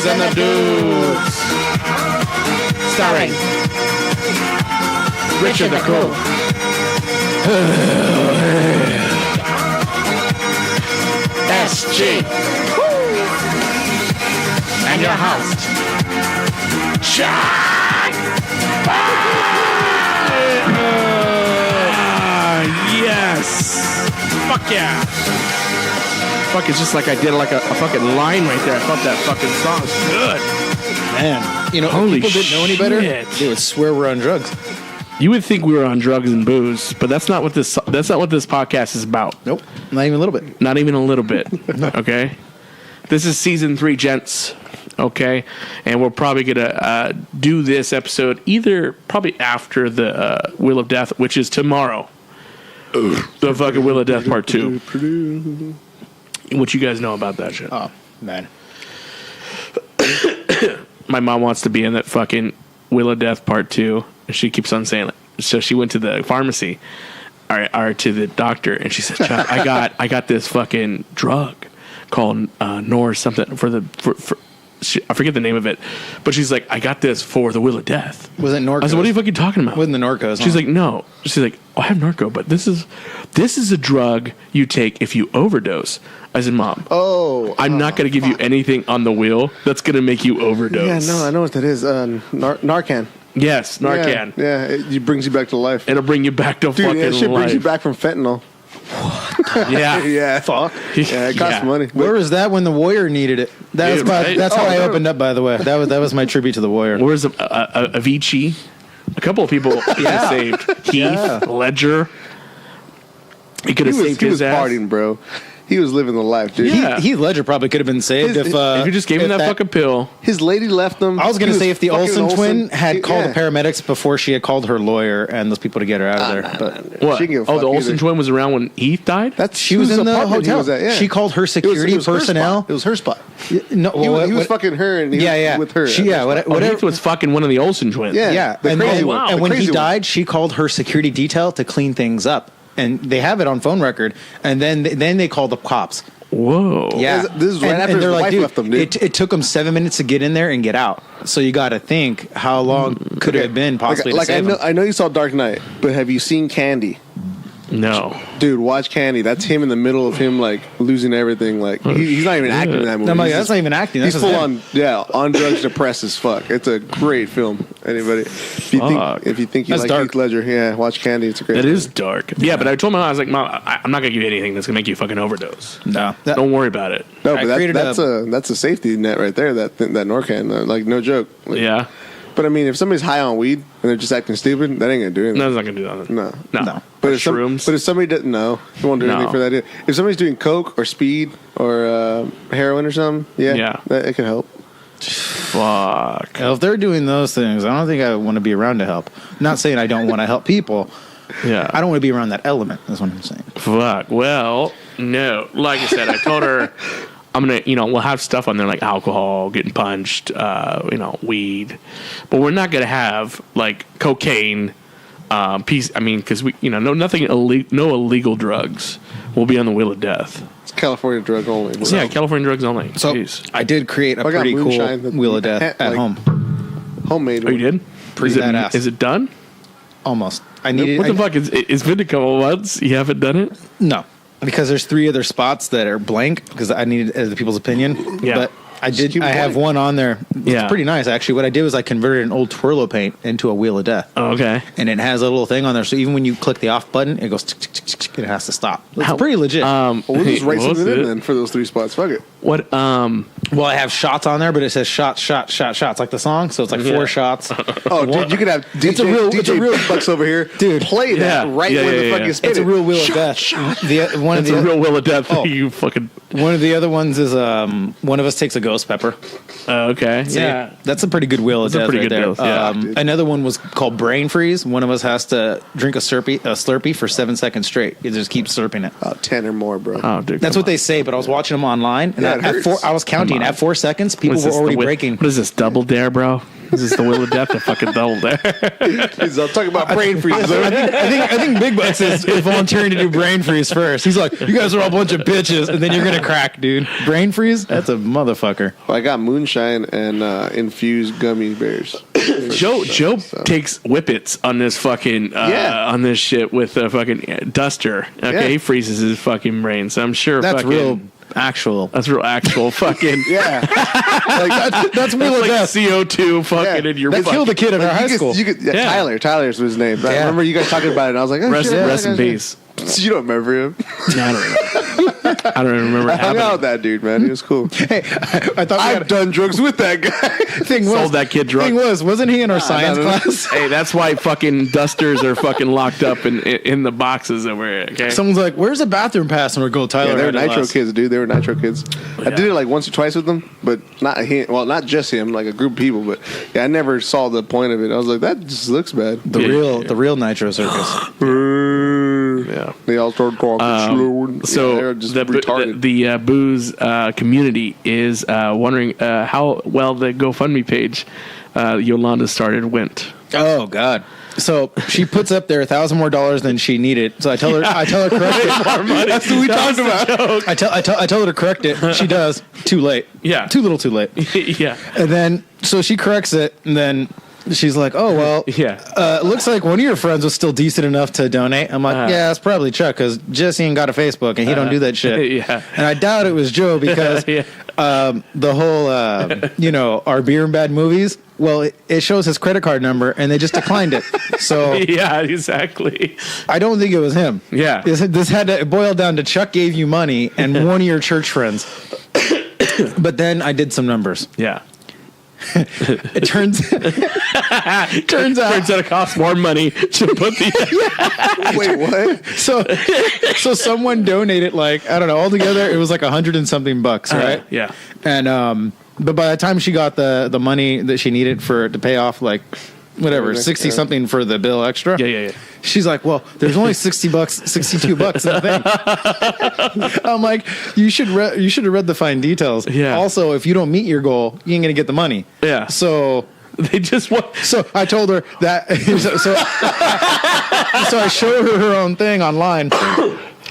Bros and the Dudes. Starring Richard the Cool. SG. And your host, Sean. Yes. Fuck yeah. Fuck, it's just like I did like a fucking line right there. I thought that fucking song's good. Man, you know, Holy if people didn't know any better, shit. they would swear we're on drugs. You would think we were on drugs and booze, but that's not what this podcast is about. Nope, not even a little bit. Not even a little bit. Okay? This is season 3, gents. Okay? And we're probably going to do this episode either probably after the Wheel of Death, which is tomorrow. The fucking Wheel of Death Part 2. What you guys know about that shit? Oh, man. My mom wants to be in that fucking Wheel of Death Part 2. And she keeps on saying it. So she went to the pharmacy or to the doctor, and she said, Chuck, I got this fucking drug called Nor something for I forget the name of it, but she's like, I got this for the Wheel of Death. Was it Norco? I said, what are you fucking talking about? Wasn't the Norcos? She's like, no. She's like, oh, I have Narco, but this is a drug you take if you overdose. I said, Mom, I'm not going to give you anything on the wheel that's going to make you overdose. Yeah, no, I know what that is. Narcan. Yes, Narcan. Yeah, it brings you back to life. It'll bring you back to fucking that shit life. brings you back from fentanyl. Yeah. Yeah. Fuck. Yeah, it costs money. Where was that when the Warrior needed it? That's how I opened up, by the way. That was my tribute to the Warrior. Where's Avicii? A couple of people saved. Heath Ledger. He could have saved his ass. Partying, bro. He was living the life, dude. Yeah. Heath Ledger probably could have been saved if you just gave him that fucking pill. His lady left him. I was going to say if the Olsen twin had called the paramedics before she had called her lawyer and those people to get her out of there. But what? The Olsen twin was around when Heath died? She was in the hotel. She called her security personnel. It was her spot. No, he was fucking her, and he was with her. Heath was fucking one of the Olsen twins. Yeah. And when he died, she called her security detail to clean things up. And they have it on phone record. And then they called the cops. Whoa. Yeah. This is right after his wife left them, dude. It took them 7 minutes to get in there and get out. So you got to think, how long could it have been possibly to save him? I know you saw Dark Knight, but have you seen Candy? No. Dude, watch Candy. That's him in the middle of him, like, losing everything. Like, he's not even acting in that movie. I'm like, that's not even acting. He's full on, on drugs, depressed as fuck. It's a great film. Anybody, if you think you like Heath Ledger, watch Candy. It's a great film. It is dark. Yeah, but I told my mom, I was like, Mom, I'm not going to give you anything that's going to make you fucking overdose. No. Don't worry about it. No, but that's a safety net right there, that Narcan. Like, no joke. Like, yeah. But I mean, if somebody's high on weed and they're just acting stupid, that ain't gonna do anything. No, it's not gonna do that. No. But if somebody doesn't know, you won't do anything for that. If somebody's doing coke or speed or heroin or something, it can help. Fuck. Well, if they're doing those things, I don't think I want to be around to help. Not saying I don't want to help people. Yeah. I don't want to be around that element. That's what I'm saying. Fuck. Well, no. Like I said, I told her. I'm going to, we'll have stuff on there like alcohol, getting punched, weed. But we're not going to have like cocaine, because we, no illegal drugs will be on the Wheel of Death. It's California drug only. Yeah, California drugs only. So I did create a pretty cool Wheel of Death at home. Homemade. Oh, you did? Is it done? Almost. I needed. What the fuck? It's been a couple months. You haven't done it? No. Because there's 3 other spots that are blank because I needed the people's opinion. Yeah. But I have one on there. It's pretty nice, actually. What I did was I converted an old Twirlo paint into a Wheel of Death. Oh, okay. And it has a little thing on there. So even when you click the off button, it goes tick, tick, tick, tick, and it has to stop. It's pretty legit. We'll just write something in then for those 3 spots. Fuck it. What? Well, I have shots on there, but it says shots, like the song. So it's like 4 shots. Oh, dude, you could have DJ Bucks over here, dude. Play that when the fuck you spit it. It's a real Wheel of Death. It's a real Wheel of Death. You fucking. One of the other ones is one of us takes a ghost pepper. Okay. So that's a pretty good Wheel of Death. Pretty good there. Another one was called Brain Freeze. One of us has to drink a Slurpee for 7 seconds straight. You just keep slurping it. 10 or more, bro. Oh, dude, that's what they say. But I was watching them online, and I was counting. At 4 seconds, people were already breaking. What is this, Double Dare, bro? This is the Wheel of Death that fucking doubled there. He's talking about brain freeze. I think Big Butts is volunteering to do brain freeze first. He's like, you guys are all a bunch of bitches, and then you're gonna crack, dude. Brain freeze? That's a motherfucker. Well, I got moonshine and infused gummy bears. Joe takes whippets on this fucking on this shit with a fucking duster. Okay, he freezes his fucking brain. So I'm sure that's fucking, real actual. That's real actual fucking. Yeah, like that's Wheel of Death. CO2 fucking in your. That killed a kid in our high school. Tyler's his name. I remember you guys talking about it, and I was like, rest in peace. You don't remember him? No, I don't remember. I don't remember. I hung out with that dude, man. He was cool. Hey, I thought I've done drugs with that guy. Sold that kid drugs. Wasn't he in our science class? Hey, that's why fucking dusters are fucking locked up in the boxes over here. Okay. Someone's like, "Where's the bathroom pass?" And we're going, Tyler. Yeah, they were Nitro kids, dude. They were Nitro kids. I did it like once or twice with them, but not him. Well, not just him, like a group of people. But yeah, I never saw the point of it. I was like, that just looks bad. The real Nitro Circus. Yeah, they all started talking slow. So the booze community is wondering how well the GoFundMe page Yolanda started went. Oh God! So she puts up there $1,000 more than she needed. So I tell her correct it. More money. That's what we talked about. I tell her to correct it. She does. Too late. Yeah. Too little. Too late. Yeah. And then so she corrects it, and then she's like, "Oh well, yeah. Looks like one of your friends was still decent enough to donate." I'm like, "Yeah, it's probably Chuck because Jesse ain't got a Facebook and he don't do that shit." Yeah. And I doubt it was Joe because the whole our beer and bad movies. Well, it shows his credit card number and they just declined it. So yeah, exactly. I don't think it was him. Yeah, this had to boil down to Chuck gave you money and one of your church friends. But then I did some numbers. Yeah. It turns out it costs more money to put the Wait, what? So someone donated like I don't know altogether it was like $100 and something bucks, right? Yeah. And but by the time she got the money that she needed to pay off like whatever 60 something for the bill extra. Yeah. She's like, well, there's only $62 in the thing. I'm like, you should have read the fine details. Yeah. Also, if you don't meet your goal, you ain't gonna get the money. Yeah. So they just want. So I told her that. So I showed her own thing online.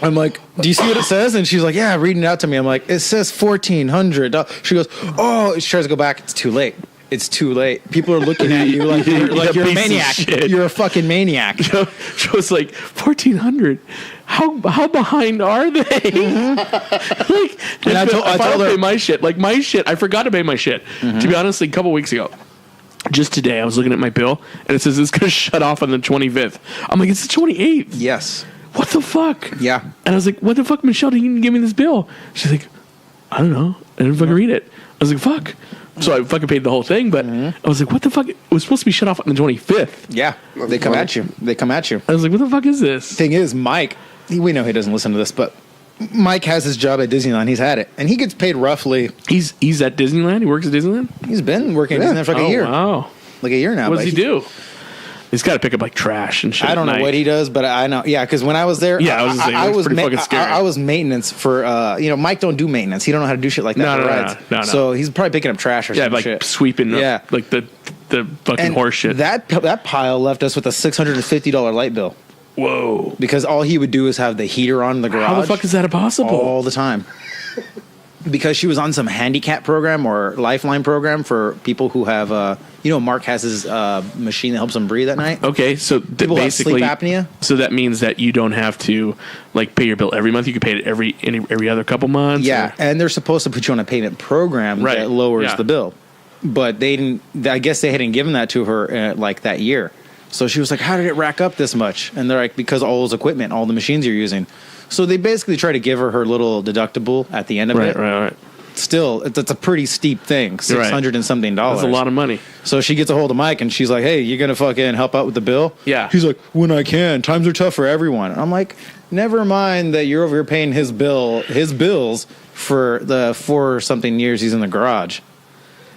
I'm like, do you see what it says? And she's like, yeah, reading it out to me. I'm like, it says $1,400. She goes, oh, she tries to go back. It's too late. It's too late. People are looking at you like you're a maniac. You're a fucking maniac. Joe's like, $1,400. How behind are they? Mm-hmm. And I told her pay my shit. Like my shit, I forgot to pay my shit. Mm-hmm. To be honest, like a couple weeks ago. Just today, I was looking at my bill and it says it's going to shut off on the 25th. I'm like, it's the 28th. Yes. What the fuck? Yeah. And I was like, what the fuck, Michelle? Didn't you give me this bill? She's like, I don't know. I didn't fucking read it. I was like, fuck. So I fucking paid the whole thing, but I was like, what the fuck? It was supposed to be shut off on the 25th. Yeah. They come at you. I was like, what the fuck is this? Thing is, Mike, we know he doesn't listen to this, but Mike has his job at Disneyland. He's had it. And he gets paid roughly. He's at Disneyland? He works at Disneyland? He's been working at Disneyland for like a year. Wow. Like a year now. What does he do? He's got to pick up like trash and shit. I don't know what he does, but I know. Yeah, because when I was there, I was pretty fucking scary. I was maintenance for. Mike don't do maintenance. He don't know how to do shit like that. No. So he's probably picking up trash or some like shit. Sweeping. Yeah, like the fucking horse shit. That pile left us with a $650 light bill. Whoa! Because all he would do is have the heater on in the garage. How the fuck is that possible? All the time. Because she was on some handicap program or lifeline program for people who have, Mark has his machine that helps him breathe at night. Okay, so people basically have sleep apnea. So that means that you don't have to like pay your bill every month. You can pay it every other couple months. Yeah, and they're supposed to put you on a payment program that lowers the bill, but they didn't. I guess they hadn't given that to her like that year. So she was like, "How did it rack up this much?" And they're like, "Because all those equipment, all the machines you're using." So they basically try to give her little deductible at the end of it. Right. Still, it's a pretty steep thing, $600 and something. That's a lot of money. So she gets a hold of Mike and she's like, "Hey, you gonna fucking help out with the bill?" Yeah. He's like, "When I can. Times are tough for everyone." I'm like, never mind that you're over here paying his bills for the 4 something years he's in the garage.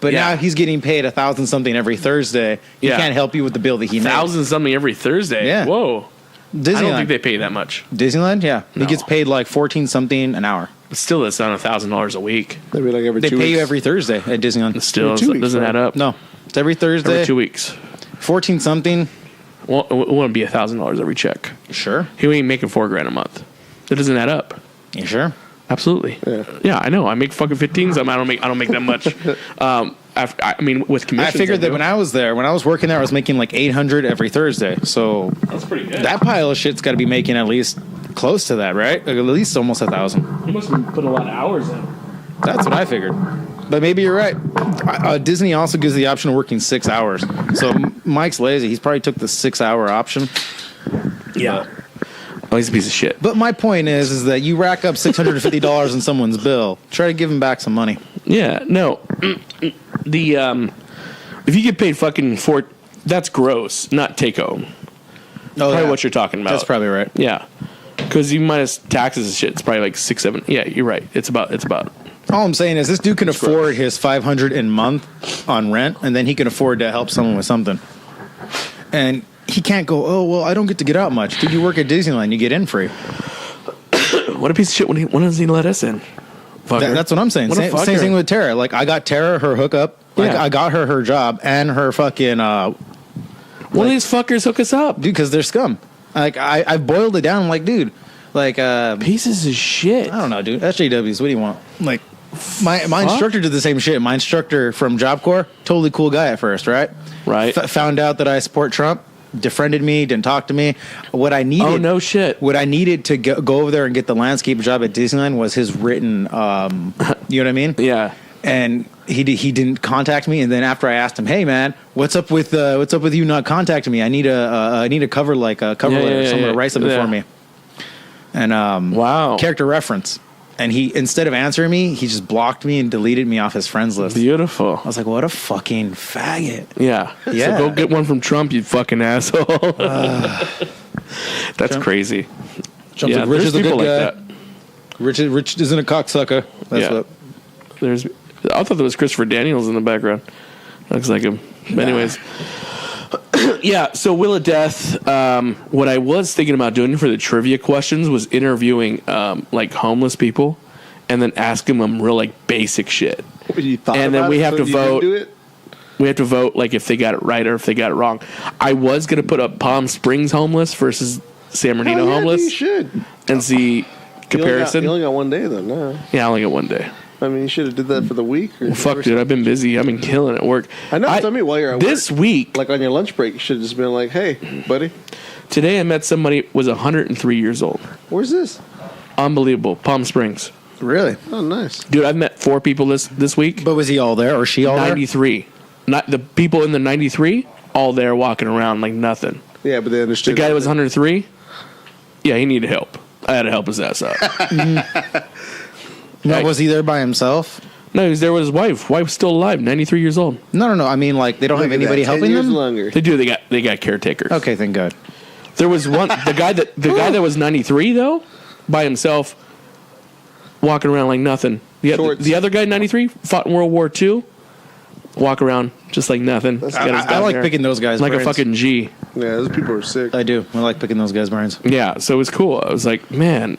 But now he's getting paid $1,000 something every Thursday. He can't help you with the bill that he made. $1,000 something every Thursday. Yeah. Whoa. Disneyland. I don't think they pay that much. Disneyland, yeah. No. He gets paid like 14 something an hour. But still, that's not $1,000 a week. Maybe like every they 2 pay weeks. you every Thursday at Disneyland. Still, it doesn't add up. No. It's every Thursday. Every 2 weeks. 14 something. Well, it wouldn't be $1,000 every check. Sure. He ain't making $4,000 a month. That doesn't add up. You sure? Absolutely. Yeah, I know. I make fucking 15. I don't make that much. I mean, with commissions. I figured that when I was working there, I was making like 800 every Thursday. So that's pretty good. That pile of shit's got to be making at least close to that, right? Like at least almost 1,000. You must have put a lot of hours in. That's what I figured. But maybe you're right. Disney also gives the option of working 6 hours. So Mike's lazy. He's probably took the 6-hour option. Yeah. Oh, he's a piece of shit. But my point is that you rack up $650 in someone's bill. Try to give him back some money. Yeah. No. The if you get paid fucking that's gross, not take home. Probably what you're talking about. That's probably right. Yeah. Because you minus taxes and shit, it's probably like 6, 7. Yeah, you're right. It's about. All I'm saying is this dude can afford his $500 a month on rent, and then he can afford to help someone with something. And he can't go, oh, well, I don't get to get out much. Dude, you work at Disneyland, you get in free. What a piece of shit. When does he let us in? That's what I'm saying. Same thing with Tara. Like, I got Tara her hookup. Like, I got her job and her fucking... One of these fuckers hook us up. Dude, because they're scum. Like, I boiled it down. I'm like, dude, like... pieces of shit. I don't know, dude. SJWs, what do you want? Like... My instructor did the same shit. My instructor from Job Corps, totally cool guy at first, right? Right. Found out that I support Trump, defriended me, didn't talk to me. What I needed... Oh, no shit. What I needed to go over there and get the landscape job at Disneyland was his written... you know what I mean? Yeah. And he didn't contact me. And then after I asked him, hey, man, what's up with you not contacting me? I need a cover letter, someone to write something for me. And wow. Character reference. And he, instead of answering me, he just blocked me and deleted me off his friends list. Beautiful. I was like, what a fucking faggot. Yeah. Yeah. So go get one from Trump, you fucking asshole. That's Trump. Crazy. Trump's like, Rich is a good guy. Like that. Rich isn't a cocksucker. That's what. I thought there was Christopher Daniels in the background. Looks like him. But anyways. Yeah, so Wheel of Death, what I was thinking about doing for the trivia questions was interviewing like homeless people and then asking them real like basic shit. And then we have to vote. We have to vote like if they got it right or if they got it wrong. I was going to put up Palm Springs homeless versus San Bernardino homeless. You should. And see comparison. You only got 1 day though, no. Yeah, I only got 1 day. I mean, you should have did that for the week. Well, fuck, dude, I've been busy. I've been killing at work. I know. Tell me while you're at this work. Week, like on your lunch break, you should have just been like, "Hey, buddy." Today, I met somebody was 103 years old. Where's this? Unbelievable, Palm Springs. Really? Oh, nice, dude. I've met 4 people this week. But was he all there or she all 93. Not the people in the 93, all there walking around like nothing. Yeah, but they understood. The guy that was 103, yeah, he needed help. I had to help his ass out. Now, was he there by himself? No, he was there with his wife. Wife's still alive, 93 years old. No. I mean, like, they don't have anybody helping them? Longer. They do. They got caretakers. Okay, thank God. There was one, the guy that was 93, though, by himself, walking around like nothing. The other guy, 93, fought in World War II, walk around just like nothing. I like picking those guys' like brains. a fucking G. Yeah, those people are sick. I do. I like picking those guys' brains. Yeah, so it was cool. I was like, man,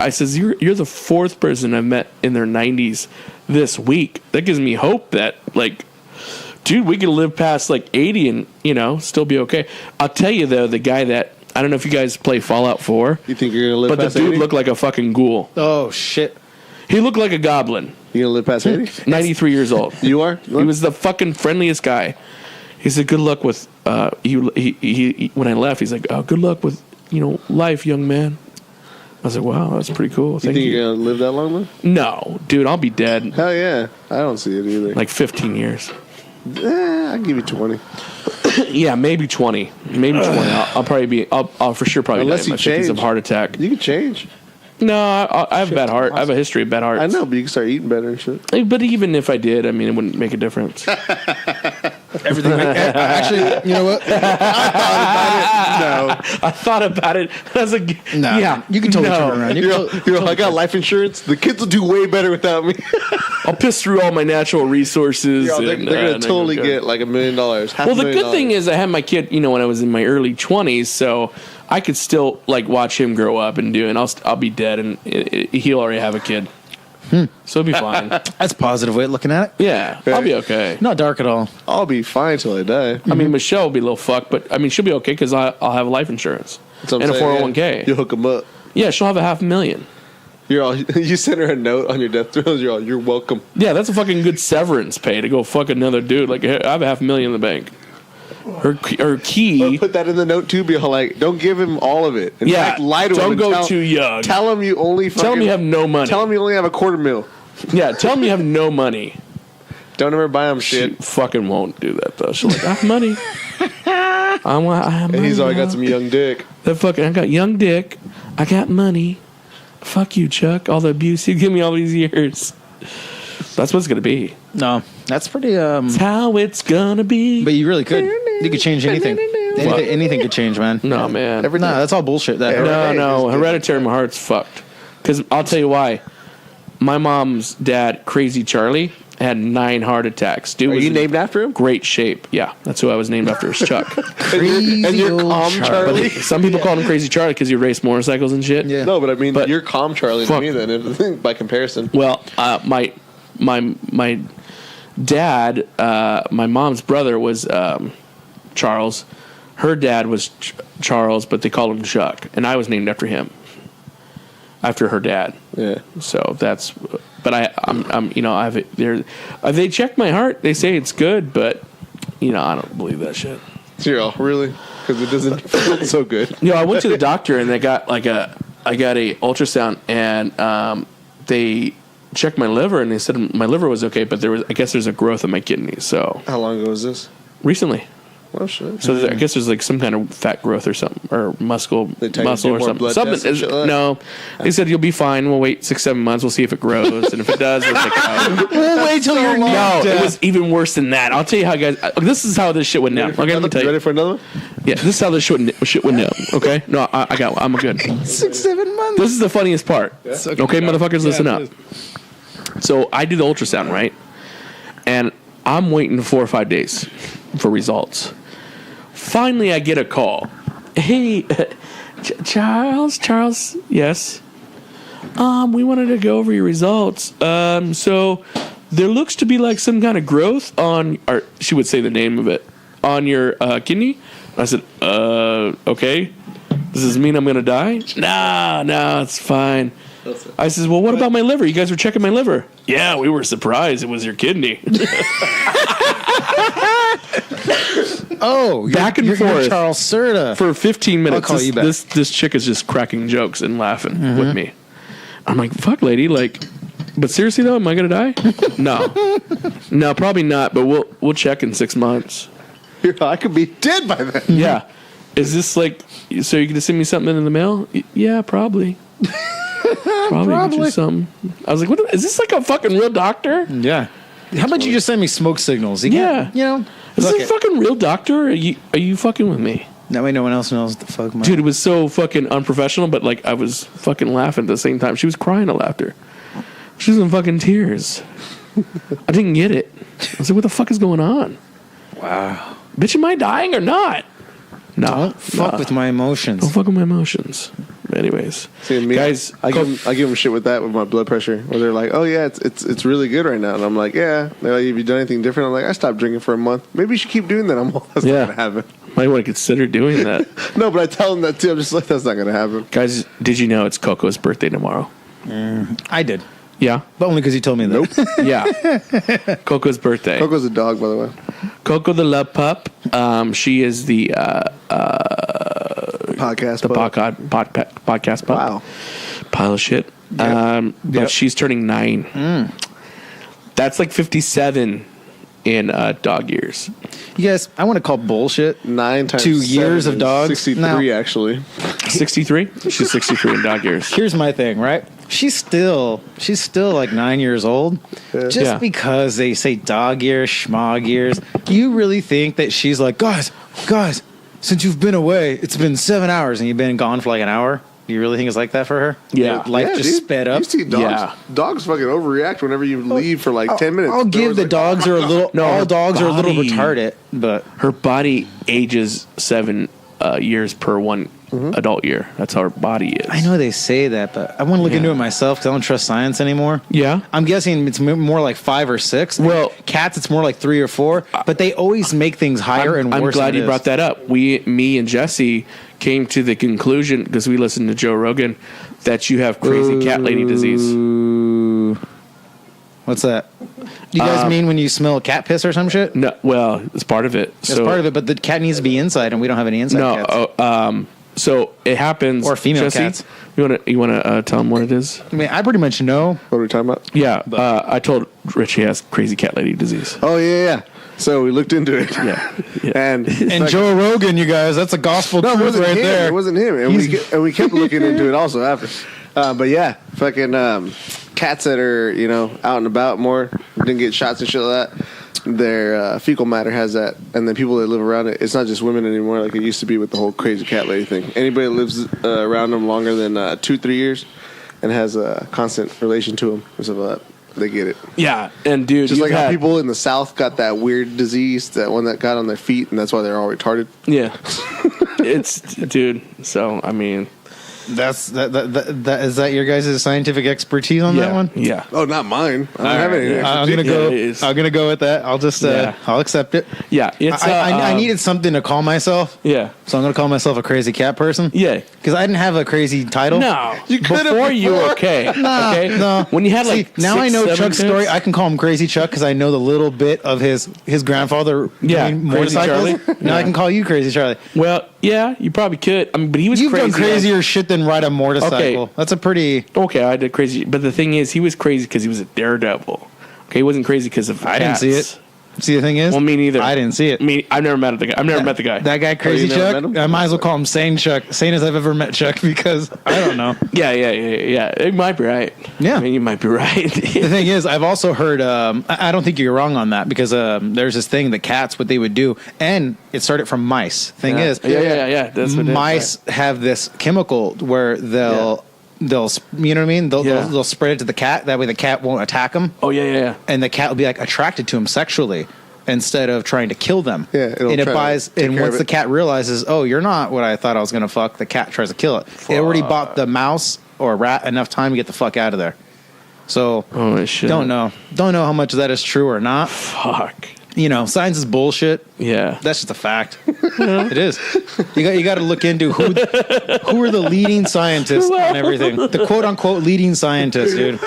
I says, you're the 4th person I've met in their 90s this week. That gives me hope that, like, dude, we could live past, like, 80 and, still be okay. I'll tell you, though, the guy that, I don't know if you guys play Fallout 4. You think you're going to live past 80? But the dude looked like a fucking ghoul. Oh, shit. He looked like a goblin. You going to live past 80? 93 years old. You are? He was the fucking friendliest guy. He said, good luck with, he when I left, he's like, oh, good luck with, life, young man. I was like, wow, that's pretty cool. You think you're going to live that long, though? No, dude, I'll be dead. Hell yeah. I don't see it either. Like 15 years. I'll give you 20. Yeah, maybe 20. Maybe 20. I'll probably be, I'll for sure probably Unless die in my 50s of heart attack. You can change. No, I have a bad heart. I have a history of bad hearts. I know, but you can start eating better and shit. But even if I did, I mean, it wouldn't make a difference. Everything. Actually, you know what? I thought about it. I was like, no. Yeah, you can totally turn around. I got life insurance. The kids will do way better without me. I'll piss through all my natural resources. They're going to totally get like $1 million. Well, the good thing is I had my kid, when I was in my early 20s, so I could still like watch him grow up and I'll be dead and he'll already have a kid. So it'll be fine. That's a positive way of looking at it. Yeah, I'll be okay. Not dark at all. I'll be fine till I die. I mean, Michelle will be a little fucked, but I mean, she'll be okay because I'll have life insurance That's what and I'm a saying, 401k. You hook them up. Yeah, she'll have $500,000. You send her a note on your death throes. You're welcome. Yeah, that's a fucking good severance pay to go fuck another dude. Like, I have $500,000 in the bank. Her key. Put that in the note too. Be like, don't give him all of it. In fact, lie to him. Don't go too young. Tell him you only. Tell him you have no money. Tell him you only have $250,000. Yeah, tell him you have no money. Don't ever buy him shit. She fucking won't do that though. She'll like, I have money. I have money. And he's already got some young dick. I got young dick. I got money. Fuck you, Chuck. All the abuse you give me all these years. That's what it's gonna be. No, that's pretty. That's how it's gonna be. But you really could. You could change anything. Anything could change, man. No, man. No, that's all bullshit. No. Hereditary, my heart's fucked. Because I'll tell you why. My mom's dad, Crazy Charlie, had 9 heart attacks. Dude, Are was you in named after him? great shape. Yeah, that's who I was named after. Is Chuck. Crazy and you're old calm, Charlie. Some people call him Crazy Charlie because he raced motorcycles and shit. Yeah. No, but I mean, But- you're calm, Charlie, to Fuck. me then, by comparison. Well, my dad, my mom's brother was Charles. Her dad was Charles, but they called him Chuck, and I was named after him, after her dad. Yeah. So that's, but I'm you know, they checked my heart. They say it's good, but you know, I don't believe that shit. You're all, really? Because it doesn't feel so good. You know, I went to the doctor and I got a ultrasound, and they checked my liver, and they said my liver was okay, but I guess there's a growth in my kidneys. So How long ago was this? recently. Oh, shit. So I guess there's like some kind of fat growth or something, or muscle They tell you to or do more something. blood tests and shit like that? No, they said you'll be fine. We'll wait 6-7 months. We'll see if it grows, and if it does, we'll take it out. We'll wait till you're No, it was even worse than that. I'll tell you how, guys. This is how this shit went down. Okay, let me tell you. Ready for another one? Yeah, this is how this shit went down. Okay, no, I'm good. 6-7 months. This is the funniest part. Okay, motherfuckers, listen up. So I do the ultrasound, right? And I'm waiting 4 or 5 days for results. Finally, I get a call. Hey, Charles, yes. We wanted to go over your results. So there looks to be like some kind of growth on, or she would say the name of it, on your kidney. I said, okay. Does this mean I'm going to die? No, it's fine. I says, well, what about my liver? You guys were checking my liver. Yeah, we were surprised it was your kidney. Back and forth. You're Charles Serta. For 15 minutes, I'll call you back. this chick is just cracking jokes and laughing with me. I'm like, fuck, lady, like, but seriously though, am I gonna die? No, probably not. But we'll check in 6 months. I could be dead by then. Yeah, is this like? So you're gonna send me something in the mail? Yeah, probably. Probably. Get you something. I was like, what? Is this like a fucking real doctor? Yeah. How about you just send me smoke signals? Yeah. You know. Is this a fucking real doctor? Are you fucking with me? That way no one else knows what the fuck. Dude, it was so fucking unprofessional, but like I was fucking laughing at the same time. She was crying of laughter. She was in fucking tears. I didn't get it. I was like, what the fuck is going on? Wow. Bitch, am I dying or not? No. Don't fuck with my emotions. Don't fuck with my emotions. Anyways, See, me, guys, I give them shit with that, with my blood pressure. Where they're like, "Oh yeah, it's really good right now," and I'm like, "Yeah." They're like, "Have you done anything different?" I'm like, "I stopped drinking for a month. Maybe you should keep doing that." I'm like, "That's not gonna happen." Might want to consider doing that. No, but I tell them that too. I'm just like, "That's not gonna happen." Guys, did you know it's Coco's birthday tomorrow? I did, Yeah, but only because you told me that. Nope. yeah. Coco's birthday. Coco's a dog, by the way. Coco the love pup. She is the Podcast. podcast pup. Wow. Pile of shit. But she's turning 9. That's like 57 in dog years. You guys, I want to call bullshit. 9 times 2 years 7 of is dogs. 63 Now- actually. 63? She's 63 in dog years. Here's my thing, right? She's still like 9 years old. Just Yeah. because they say dog years, schmog years, you really think that she's like, guys, since you've been away, it's been 7 hours and you've been gone for like an hour? You really think it's like that for her? Yeah. Life just dude. sped up. You see dogs. Yeah. Dogs fucking overreact whenever you leave for like 10 minutes. I'll give the dogs are a little. No, all her dogs are a little body- retarded, but Her body ages 7 years per 1 adult year. That's how our body is. I know they say that, but I want to look into it myself because I don't trust science anymore. Yeah. I'm guessing it's more like 5 or 6. Well, cats, it's more like 3 or 4, but they always make things higher and worse. I'm glad you brought that up. Me and Jesse came to the conclusion, because we listened to Joe Rogan, that you have crazy cat lady disease. What's that? You guys mean when you smell cat piss or some shit? No, well, it's part of it. It's part of it, but the cat needs to be inside, and we don't have any inside cats. So it happens. Or female Jesse, cats. You want to tell them what it is? I mean, I pretty much know. What are we talking about? Yeah, I told Rich he has crazy cat lady disease. Oh, yeah. So we looked into it. Yeah. And Joe Rogan, you guys, that's a gospel truth right there. It wasn't him. And we kept looking into it also after. But yeah, fucking cats that are, out and about more, didn't get shots and shit like that. Their fecal matter has that, and then people that live around it, it's not just women anymore like it used to be with the whole crazy cat lady thing. Anybody that lives around them longer than 2-3 years and has a constant relation to them or something like that, they get it. Yeah, and dude, just like how people in the South got that weird disease, that one that got on their feet, and that's why they're all retarded. Yeah, it's dude. So I mean, that is that your guys' scientific expertise on that one? Yeah. Oh, not mine. I don't have any. I'm gonna go with that. I'll just I'll accept it. Yeah, it's. I needed something to call myself. Yeah. So I'm gonna call myself a crazy cat person. Yeah. Because I didn't have a crazy title. No. You could have before you were okay. No. Okay. No. When you had now I know Chuck's story. I can call him Crazy Chuck because I know the little bit of his grandfather. Yeah. Doing Crazy motorcycles. Charlie. Now I can call you Crazy Charlie. Well, yeah, you probably could. I mean, but he was You've crazy. done crazier shit than ride a motorcycle. Okay. That's a pretty. Okay, I did crazy, but the thing is, he was crazy because he was a daredevil. Okay, he wasn't crazy because of. I didn't see it. See, the thing is, well, me neither. I didn't see it. I've never met the guy. That guy, Crazy Chuck. I might as well call him Sane Chuck, sane as I've ever met Chuck, because I don't know. Yeah. It might be right. Yeah, I mean, you might be right. The thing is, I've also heard. I don't think you're wrong on that, because there's this thing that cats, what they would do, and it started from mice. Thing is, yeah. That's what mice have this chemical where they'll you know what I mean? They'll spread it to the cat. That way the cat won't attack them. Oh, yeah. And the cat will be like attracted to him sexually instead of trying to kill them. Yeah. And once the cat realizes, oh, you're not what I thought I was going to fuck, the cat tries to kill it. It already bought the mouse or rat enough time to get the fuck out of there. So, don't know how much of that is true or not. Fuck. Science is bullshit. Yeah, that's just a fact. It is. You got to look into who are the leading scientists on everything. The quote unquote leading scientists, dude.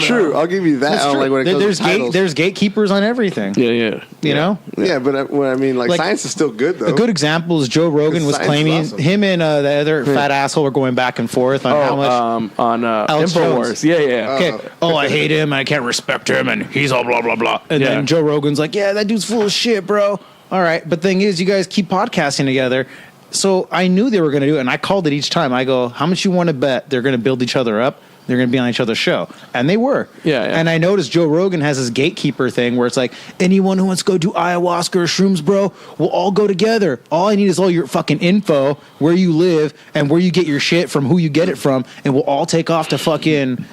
True, I'll give you that. Like when it comes to titles. There's gatekeepers on everything. Yeah. You know. Yeah, but what I mean, like science is still good though. A good example is Joe Rogan was claiming him and the other fat asshole were going back and forth on how much on InfoWars. Yeah. Okay. I hate him. I can't respect him, and he's all blah blah blah. And then Joe Rogan's like, yeah, that dude's full of shit, bro. All right, but thing is, you guys keep podcasting together. So I knew they were going to do it, and I called it each time. I go, how much you want to bet they're going to build each other up? They're going to be on each other's show. And they were. Yeah. And I noticed Joe Rogan has this gatekeeper thing where it's like, anyone who wants to go do ayahuasca or shrooms, bro, we'll all go together. All I need is all your fucking info, where you live, and where you get your shit from, who you get it from, and we'll all take off to fucking,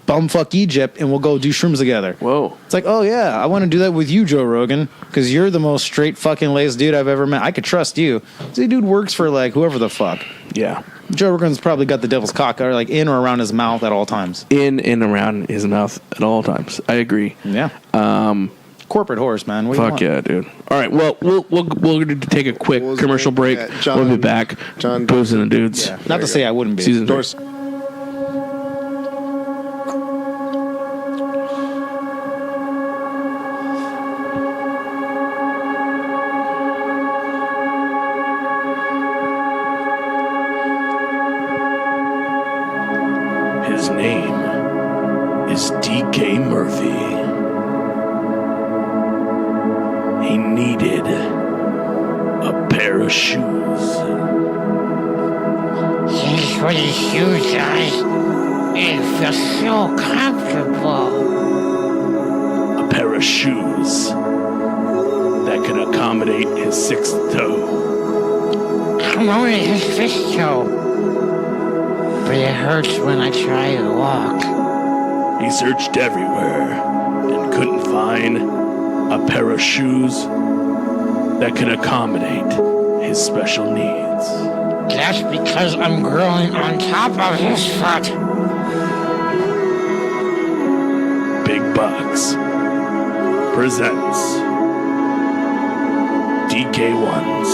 bumfuck Egypt, and we'll go do shrooms together. Whoa. It's like, oh yeah, I want to do that with you, Joe Rogan, because you're the most straight fucking laced dude I've ever met. I could trust you. This dude works for like whoever the fuck. Yeah. Joe Rogan's probably got the devil's cock or in or around his mouth at all times. In and around his mouth at all times. I agree. Yeah. Corporate horse, man. What fuck yeah, dude. All right. Well, we'll take a quick commercial break. We'll be back. Booze and the Dudes. Yeah. Not to say I wouldn't be. Season 3. His name is D.K. Murphy. He needed a pair of shoes. Thanks for the shoes, guys. It feels so comfortable. A pair of shoes that could accommodate his 6th toe. I'm only his 5th toe. But it hurts when I try to walk. He searched everywhere and couldn't find a pair of shoes that could accommodate his special needs. That's because I'm growing on top of his foot. Big Bucks presents DK1's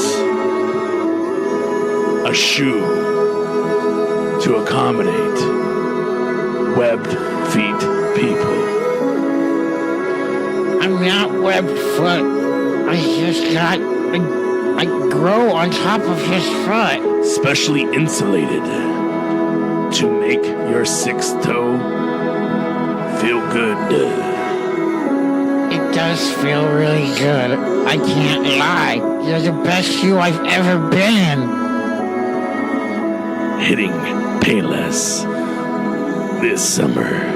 a shoe to accommodate webbed feet people. I'm not webbed foot. I grow on top of his foot. Specially insulated to make your sixth toe feel good. It does feel really good. I can't lie. You're the best shoe I've ever been in. Hitting Payless this summer.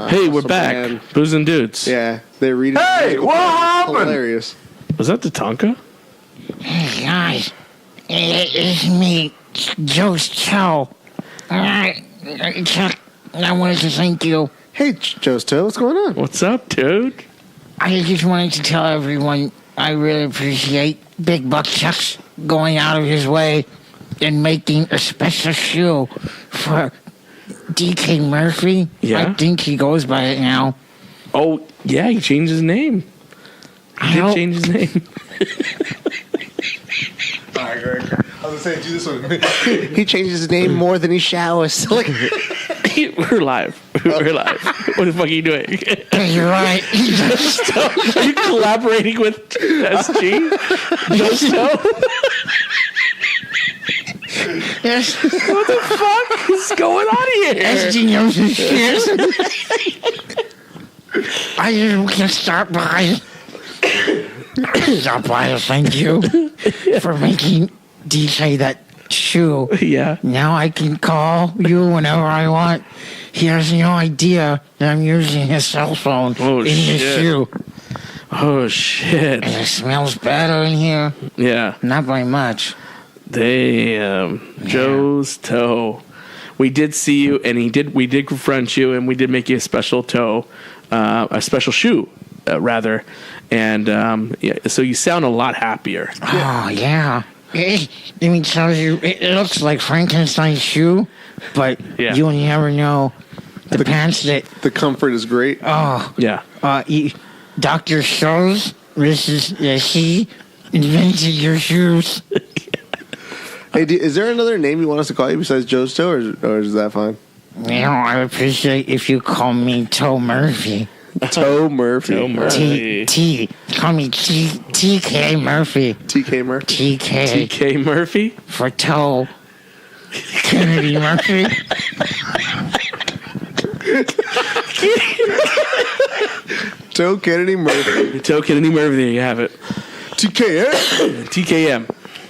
Hey, we're back. man. Booze and Dudes. Yeah, they read it. Hey, what happened? Hilarious. Was that the Tonka? Hey guys, it's me, Joe's Chow. Chuck, I wanted to thank you. Hey, Joe's Toe, what's going on? What's up, dude? I just wanted to tell everyone I really appreciate Big Buck Chuck's going out of his way and making a special shoe for DK Murphy. Yeah? I think he goes by it now. Oh, yeah, he changed his name. He did How- change his name. Alright, Greg. I was gonna say, do this one. He changes his name more than he showers. Like, We're live. We're live. What the fuck are you doing? You're right. Are you collaborating with SG? Joe's Toe? Yes. What the fuck is going on here? SG knows his shit. I just can stop by. Stop by to thank you for making DJ that shoe. Yeah. Now I can call you whenever I want. He has no idea that I'm using his cell phone Oh, in his shit. shoe. Oh, shit. And it smells better in here. Yeah. Not by much. Joe's Toe. We did see you, and we did confront you, and we did make you a special toe, a special shoe, rather. And yeah, so you sound a lot happier. Oh, yeah. Let me tell you, it looks like Frankenstein's shoe, but Yeah. you'll never know the pants that, the comfort is great. Yeah. Dr. Scholes, he invented your shoes. Hey, is there another name you want us to call you besides Joe's Toe, or is that fine? You know, I appreciate if you call me Toe Murphy. Toe Murphy. Toe Murphy. Call me TK Murphy. TK Murphy. TK TK Murphy? for Toe Kennedy Murphy. Toe Kennedy Murphy. Toe Kennedy Murphy, there you have it. TKM. TKM.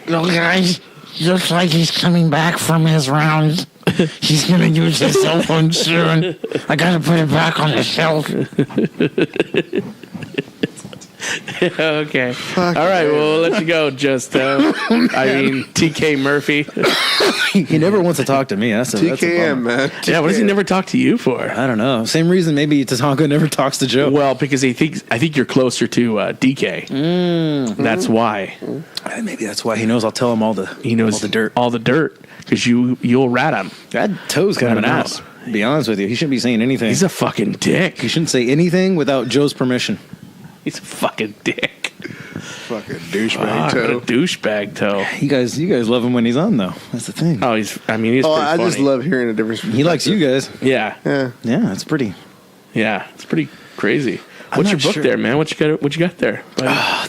Look, guys, looks like he's coming back from his rounds. He's gonna use his cell phone soon. I gotta put it back on the shelf. Okay. All right, well, we'll let you go, TK Murphy. He never wants to talk to me. That's a TKM, bummer. man. Yeah, what does he never talk to you for? I don't know. Same reason maybe Tatanka never talks to Joe. Well, because I think you're closer to DK. That's why. Maybe that's why he knows I'll tell him all the dirt. All the dirt. Because you'll rat him. That Toe's kind of an I don't ass. To be honest with you, he shouldn't be saying anything. He's a fucking dick. He shouldn't say anything without Joe's permission. He's a fucking dick. Fucking douchebag What a Toe. douchebag toe. You guys love him when he's on though. That's the thing. Oh, he's Oh, pretty I just funny. love hearing a difference. He likes you guys. Yeah. Yeah. Yeah, that's pretty. Yeah. It's pretty crazy. I'm What's your not book sure. there, man? What you got there?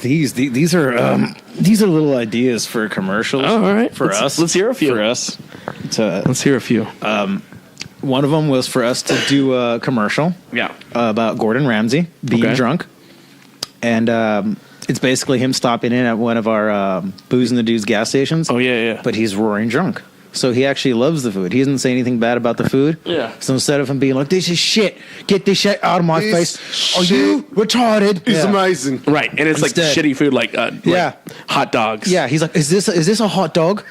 These are little ideas for commercials. Oh, all right. For us. Let's hear a few. For us. To, Let's hear a few. one of them was for us to do a commercial Yeah. about Gordon Ramsay being Okay. drunk. And it's basically him stopping in at one of our Booze and the Dudes gas stations. Oh, yeah. But he's roaring drunk. So he actually loves the food. He doesn't say anything bad about the food. Yeah. So instead of him being like, this is shit, get this shit out of my This face. Are you retarded? He's Yeah. amazing. Right. And it's Instead. like shitty food like Yeah. hot dogs. Yeah, he's like, is this a hot dog?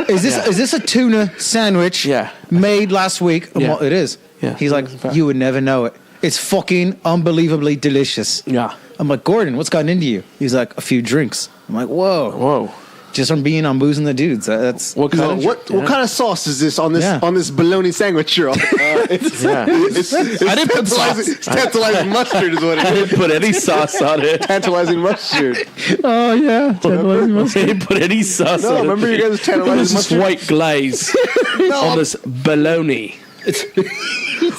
Is this a tuna sandwich? Yeah. Made last week. I'm Yeah. like, it is. Yeah. He's like, you would never know it. It's fucking unbelievably delicious. Yeah. I'm like, Gordon, what's gotten into you? He's like, a few drinks. I'm like, whoa. Whoa. just from being on Booze and the Dudes. That's What kind of sauce is this on this bologna sandwich you're on? It's Yeah. I didn't put tantalizing mustard is what it I is. didn't put any sauce on it. Tantalizing mustard. oh yeah, I didn't put any sauce No, on remember it. you guys tantalizing This is mustard? white glaze on this bologna.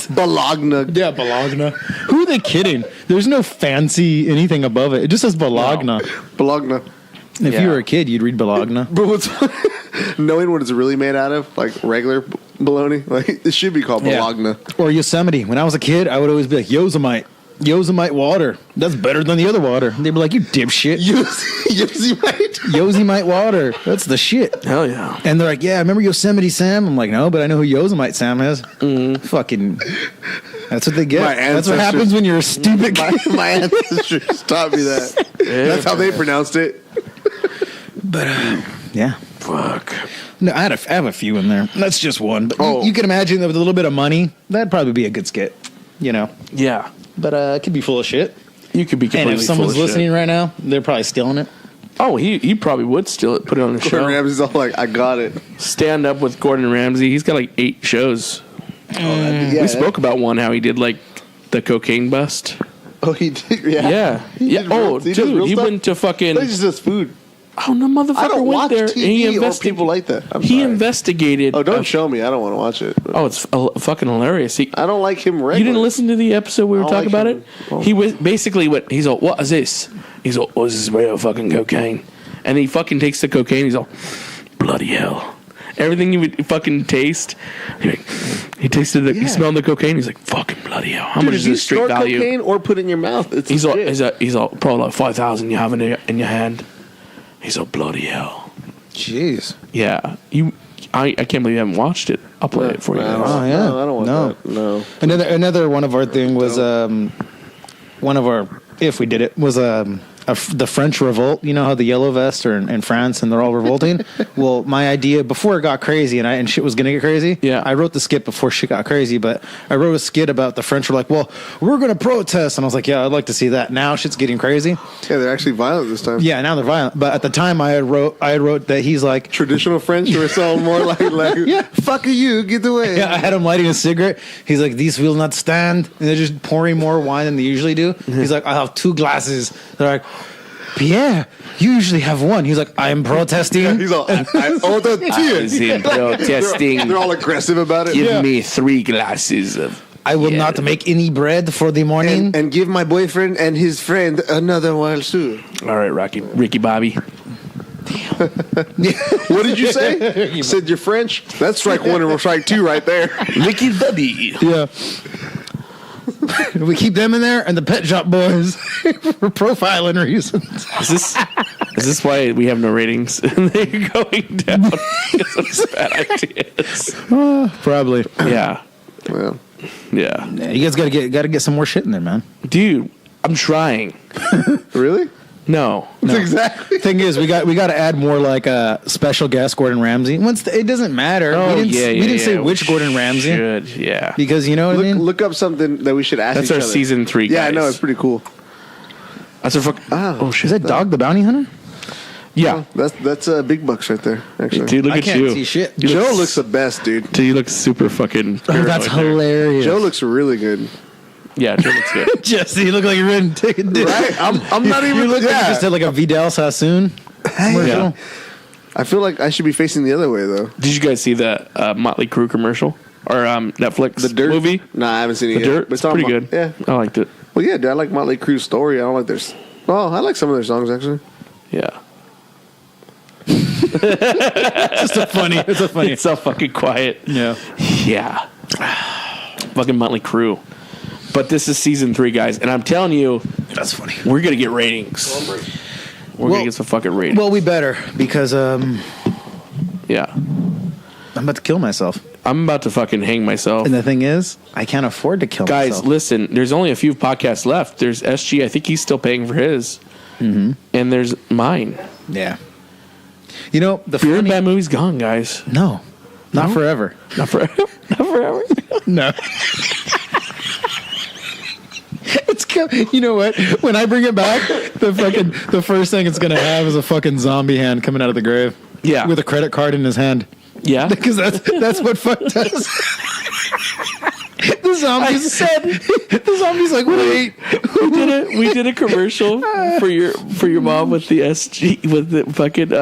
Bologna. yeah, Bologna. Who are they kidding? There's no fancy anything above it. It just says Bologna. Bologna. If Yeah. you were a kid, you'd read Bologna. But what's knowing what it's really made out of, like regular bologna, like it should be called Bologna. Or Yosemite. When I was a kid, I would always be like, Yosemite water. That's better than the other water. And they'd be like, you dipshit. Yosemite. Yosemite water. That's the shit. Hell yeah. And they're like, yeah, remember Yosemite Sam? I'm like, no, but I know who Yosemite Sam is. Fucking, that's what they get. My That's what ancestors- happens when you're a stupid kid. My ancestors taught me that. That's how they pronounced it. But, yeah. Fuck. No, I have a few in there. That's just one. But Oh. you can imagine that with a little bit of money, that'd probably be a good skit, you know. Yeah. But it could be full of shit. You could be And completely if someone's full of listening shit. right now, they're probably stealing it. Oh, he probably would steal it, put it on the Gordon show. Ramsay's all like, I got it. Stand up with Gordon Ramsay. He's got like 8 shows. Yeah, We spoke about one, how he did like the cocaine bust. Oh, he did. Yeah. Yeah. He Yeah. did Oh, he does real dude, he stuff? went to fucking. No, he just does food. Oh, no, motherfucker I don't went watch there. and he TV or investigated. people like that. I'm He sorry. investigated. Oh, don't show me. I don't want to watch it. Oh, it's fucking hilarious. I don't like him regular. You didn't listen to the episode we were I don't talking like about him. it? Oh. He was basically what he's all, what is this? He's all, oh, this is real fucking cocaine. And he fucking takes the cocaine. He's all, bloody hell. Everything you would fucking taste. He tasted the, he smelled the cocaine. He's like, fucking bloody hell. How Dude, much if is you this street store value? cocaine or put it in your mouth, it's He's all, legit. he's all, probably like 5,000 you have in your hand. He's all, bloody hell. Jeez. Yeah. I can't believe you haven't watched it. I'll play it for you guys. Oh, yeah. No, I don't want No. that. No. Another one of our thing was one of our, if we did it, was the French revolt. You know how the yellow vests are in France and they're all revolting? Well, my idea before it got crazy and shit was going to get crazy. Yeah. I wrote the skit before shit got crazy, but I wrote a skit about the French were like, well, we're going to protest. And I was like, yeah, I'd like to see that. Now shit's getting crazy. Yeah, they're actually violent this time. Yeah, now they're violent. But at the time I had wrote that he's like, Traditional French were so more like Yeah. fuck you, get away. yeah, I had him lighting a cigarette. He's like, these will not stand. And they're just pouring more wine than they usually do. He's like, I have 2 glasses. They're like, Pierre, you usually have 1. He's like, I'm protesting. He's all, I ordered I was in protesting. They're all aggressive about it. Give me 3 glasses of. I will not make any bread for the morning. And give my boyfriend and his friend another while too. All right, Ricky Bobby. What did you say? You said you're French? That's strike 1 and strike 2 right there. Ricky Bobby. Yeah. We keep them in there and the Pet Shop Boys for profiling reasons. Is this why we have no ratings? They're going down because of these bad ideas. Probably. Yeah. Well, Yeah. Yeah, you guys gotta get some more shit in there, man. Dude, I'm trying. really? No. Exactly. Thing is, we got to add more like a special guest Gordon Ramsay. It doesn't matter. we didn't say which Gordon Ramsay Should, yeah. because you know what I mean. Look up something that we should ask That's each our other. season 3, Yeah, I guys. know. It's pretty cool. That's our fuck. Oh, shit. Is that Dog the Bounty Hunter? Yeah. That's Big Bucks right there, actually. Dude, look I at can't you. see shit. You Joe look, looks the best, dude. Dude, you look super fucking. Oh, that's paranoid there. hilarious. Joe looks really good. Yeah, Joe looks good. Jesse, you look like you're ready to take a dip. Right? I'm not even. You look like you just did like a Vidal Sassoon commercial. Yeah. I feel like I should be facing the other way though. Did you guys see the Motley Crue commercial or Netflix The Dirt movie? Nah, I haven't seen it The yet. Dirt. But It's pretty good. Yeah. I liked it. Well, yeah, dude. I like Motley Crue's story. I don't like I like some of their songs actually. Yeah. It's a funny. It's so fucking quiet. Yeah. Yeah. Fucking Motley Crue. But this is season 3, guys, and I'm telling you, That's funny. we're gonna get ratings. We're gonna get some fucking ratings. Well, we better because Yeah. I'm about to kill myself. I'm about to fucking hang myself. And the thing is, I can't afford to kill Guys, myself. listen, there's only a few podcasts left. There's SG, I think he's still paying for his. Mm-hmm. And there's mine. Yeah. You know, the Beer and funny... Bad Movie's gone, guys. No. Not forever. Not forever. Not forever. No. It's You know what? When I bring it back, the first thing it's gonna have is a fucking zombie hand coming out of the grave. Yeah, with a credit card in his hand. Yeah, because that's what fuck does. The zombie's like, wait. We did a commercial for your mom with the SG with the fucking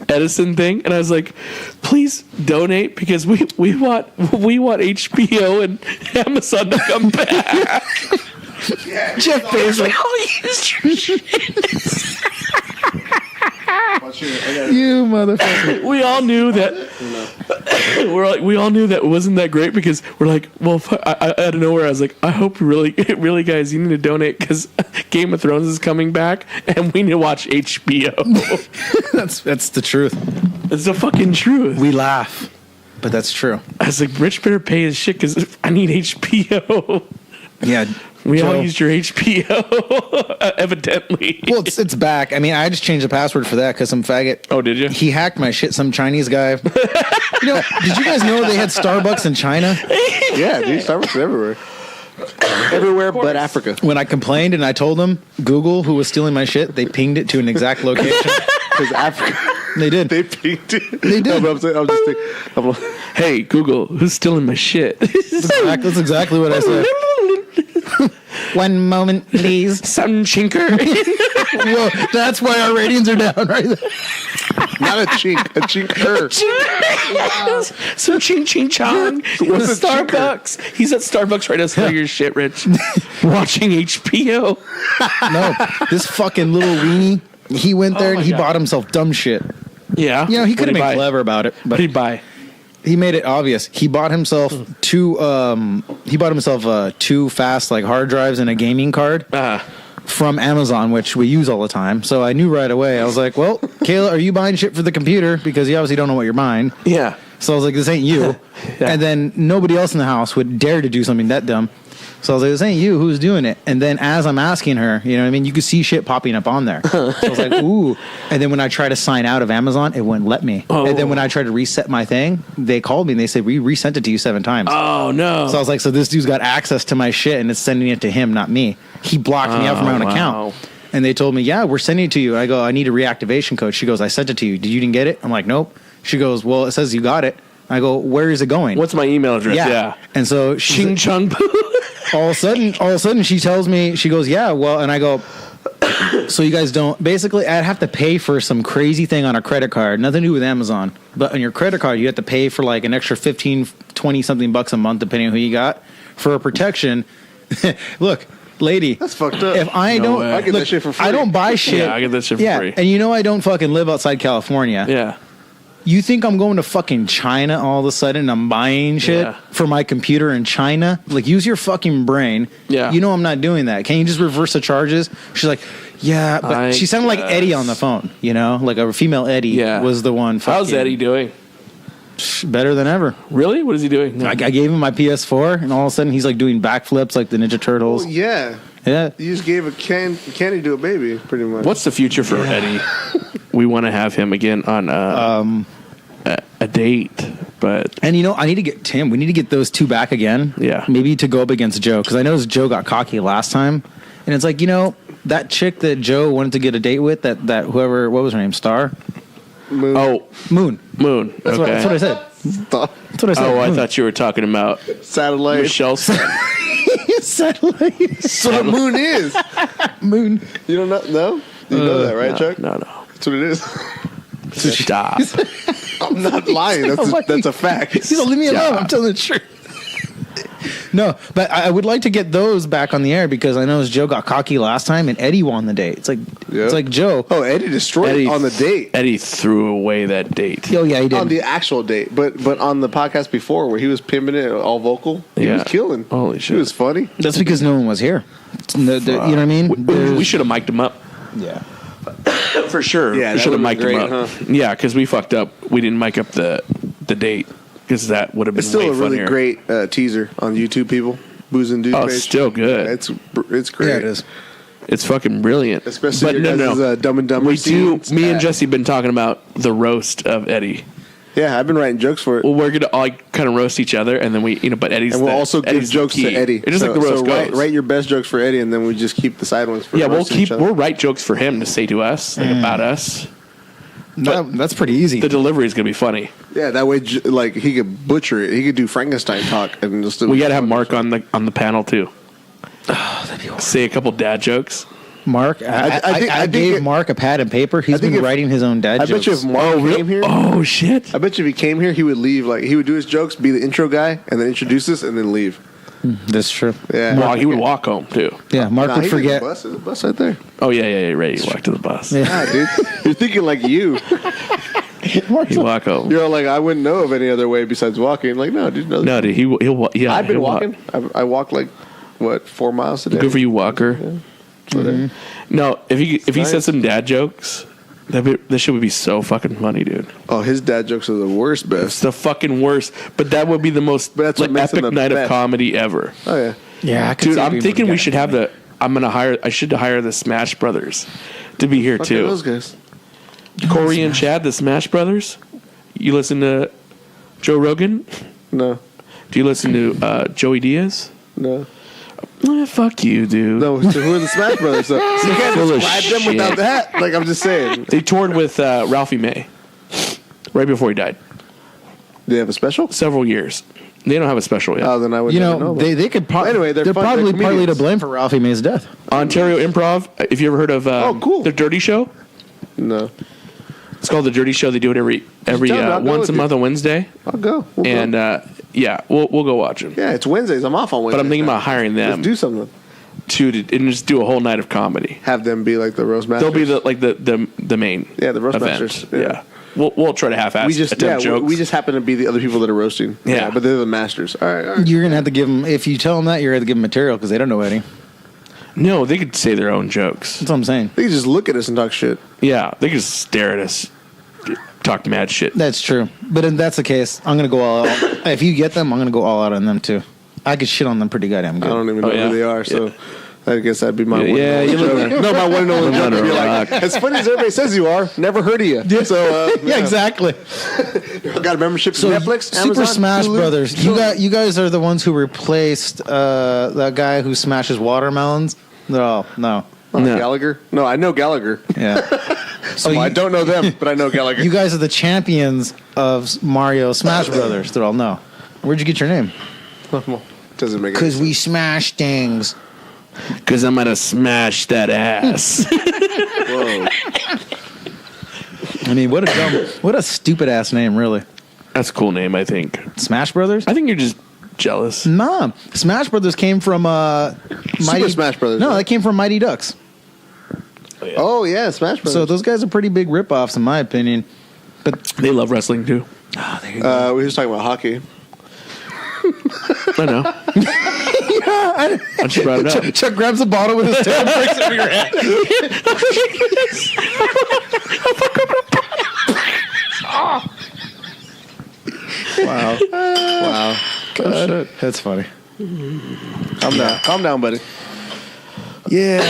Edison thing, and I was like, please donate because we want HBO and Amazon to come back. Jeff Bezos. You motherfucker. We all knew that. We all knew that it wasn't that great because we're like, well, out of nowhere, I was like, I hope really, guys, you need to donate because Game of Thrones is coming back and we need to watch HBO. That's the truth. It's the fucking truth. We laugh, but that's true. I was like, Rich better pay his shit because I need HBO. Yeah. We all used your HBO, evidently. Well, it's back. I mean, I just changed the password for that because some faggot. Oh, did you? He hacked my shit. Some Chinese guy. Did you guys know they had Starbucks in China? Yeah, dude, Starbucks are everywhere. Everywhere but Africa. When I complained and I told them Google, who was stealing my shit, they pinged it to an exact location. Because Africa. They did. They pinged it. They did. I'm just thinking, hey, Google, who's stealing my shit? That's exactly what I said. One moment, please. Some chinker. Whoa, that's why our ratings are down right there. Not a chink, a chinker. Some ching ching chong. What's a Starbucks. He's at Starbucks right now selling your shit, Rich. Watching HBO. No, this fucking little weenie, he went there and he bought himself dumb shit. Yeah. You know, he could have been clever about it. But what did he buy? He made it obvious. He bought himself two fast like hard drives and a gaming card from Amazon, which we use all the time. So I knew right away. I was like, well, Kayla, are you buying shit for the computer? Because you obviously don't know what you're buying. Yeah. So I was like, this ain't you. Yeah. And then nobody else in the house would dare to do something that dumb. So I was like, this ain't you. Who's doing it? And then as I'm asking her, you know what I mean? You could see shit popping up on there. So I was like, ooh. And then when I tried to sign out of Amazon, it wouldn't let me. Oh. And then when I tried to reset my thing, they called me and they said, we resent it to you 7 times. Oh, no. So I was like, so this dude's got access to my shit and it's sending it to him, not me. He blocked me out from my own account. And they told me, yeah, we're sending it to you. I go, I need a reactivation code. She goes, I sent it to you. You didn't get it? I'm like, nope. She goes, well, it says you got it. I go, where is it going? What's my email address? Yeah. And so Ching Chung all of a sudden she tells me, she goes, yeah, well, and I go, so you guys don't, basically I'd have to pay for some crazy thing on a credit card, nothing to do with Amazon, but on your credit card, you have to pay for like an extra 15, 20 something bucks a month, depending on who you got for a protection. Look, lady, that's fucked up. If I don't, I get that shit for free. I don't buy shit. Yeah, I get that shit for free. And you know, I don't fucking live outside California. Yeah. You think I'm going to fucking China all of a sudden and I'm buying shit for my computer in China? Like, use your fucking brain. Yeah. You know I'm not doing that. Can you just reverse the charges? She's like, yeah. But she sounded like Eddie on the phone, you know? Like a female Eddie was the one. How's Eddie doing? Better than ever. Really? What is he doing? No. I gave him my PS4 and all of a sudden he's like doing backflips like the Ninja Turtles. Oh, yeah. Yeah. You just gave a candy to a baby, pretty much. What's the future for Eddie? We want to have him again on a date, but and you know, I need to get Tim. We need to get those two back again. Yeah, maybe to go up against Joe because I know Joe got cocky last time, and it's like, you know, that chick that Joe wanted to get a date with, that whoever, what was her name, Star? Moon. Oh, Moon. That's what I said. That's what I said. Oh, Moon. I thought you were talking about Satellite. Michelle's Satellite. That's what Moon is. Moon. You don't know? No? You know that, right, Chuck? No. That's what it is. Stop. I'm not lying. That's a fact. He's like, leave me alone. I'm telling the truth. No, but I would like to get those back on the air because I know Joe got cocky last time and Eddie won the date. It's like Joe. Oh, Eddie destroyed it on the date. Eddie threw away that date. Oh yeah, he did on the actual date. But on the podcast before where he was pimping it all vocal, he was killing. Holy shit, he was funny. That's because no one was here. You know what I mean? We should have mic'd him up. Yeah. For sure. Yeah, we should have mic'd him up. Huh? Yeah, because we fucked up. We didn't mic up the date because that would have been. It's still way a really funnier. great teaser on YouTube. People, Booze and Dude. Oh, page. it's still good. Yeah, it's great. Yeah, it is. It's fucking brilliant. Especially your guys' Dumb and Dumber We do. scenes. Me and Jesse been talking about the roast of Eddie. Yeah, I've been writing jokes for it. Well, we're gonna all kind of roast each other, and then but Eddie's and we'll also give Eddie's jokes to Eddie. It's just like the roast goes. Write your best jokes for Eddie, and then we just keep the side ones for we'll write jokes for him to say to us, like about us. That's pretty easy. The delivery is gonna be funny. Yeah, that way, like he could butcher it. He could do Frankenstein talk, and just we gotta have Mark on the panel too. Oh, that'd be awesome. Say a couple dad jokes. Mark, I gave Mark a pad and paper. He's been writing his own dad jokes. I bet you if Mark came here, oh shit! I bet you if he came here, he would leave. Like he would do his jokes, be the intro guy, and then introduce us, and then leave. That's true. Yeah, well, he would walk home too. Yeah, Mark would forget. There's a bus right there. Oh yeah, right. You walk to the bus. Yeah, dude, you're thinking like you. You walk home. You're like, I wouldn't know of any other way besides walking. Like, no, dude, no, dude. He'll walk. Yeah, I've been walking. I walk like 4 miles a day. Good for you, walker. Yeah. So no, if he said some dad jokes, this shit would be so fucking funny, dude. Oh, his dad jokes are the worst, best. It's the fucking worst. But that would be the most epic night of comedy ever. Oh yeah, yeah, dude. I'm thinking we should have I should hire the Smash Brothers to be here too. Those guys, Corey and Chad, the Smash Brothers. You listen to Joe Rogan? No. Do you listen to Joey Diaz? No. Fuck you, dude. No, so who are the Smash Brothers? So you can't describe them without that. Like, I'm just saying. They toured with Ralphie May right before he died. They have a special? Several years. They don't have a special yet. Oh, then I would know. They could anyway, they're probably partly to blame for Ralphie May's death. Ontario Improv. If you ever heard of cool. The Dirty Show? No. It's called The Dirty Show. They do it every once a month on Wednesday. I'll go. We'll go watch them. Yeah, it's Wednesdays. I'm off on Wednesdays. But I'm thinking about hiring them. Let's do something. And just do a whole night of comedy. Have them be like the roast masters. They'll be the main. Yeah, the roast event. masters. Yeah. We'll try to half-ass jokes. We just happen to be the other people that are roasting. Yeah. But they're the masters. All right. You're gonna have to give them. If you tell them that, you're gonna have to give them material because they don't know any. No, they could say their own jokes. That's what I'm saying. They can just look at us and talk shit. Yeah, they could just stare at us, talk mad shit. That's true. But if that's the case, I'm gonna go all out. If you get them, I'm gonna go all out on them too. I could shit on them pretty goddamn good. I don't even know who they are, so I guess that'd be my one. Yeah, and only joke. No, my one and only joke would be like, as funny as everybody says you are, never heard of you. Yeah. So yeah, exactly. Got a membership to Netflix, Super Amazon, Smash Hulu? Brothers. You guys are the ones who replaced that guy who smashes watermelons. No. No. Gallagher? No, I know Gallagher. Yeah. So I don't know them, but I know Gallagher. You guys are the champions of Mario Smash Brothers. They're all no. Where'd you get your name? Doesn't make Because we smash things. Because I'm gonna smash that ass. Whoa. I mean, what a stupid ass name, really. That's a cool name, I think. Smash Brothers? I think you're just jealous. Nah. Smash Brothers came from Super Smash Brothers. No, right? they came from Mighty Ducks. Oh yeah, Smash Brothers. So those guys are pretty big ripoffs, in my opinion. But They love wrestling too. we were just talking about hockey. I know. I just brought it up. Chuck grabs a bottle with his tail and breaks it over your head. Wow. God. That's funny. Calm down, buddy. Yeah.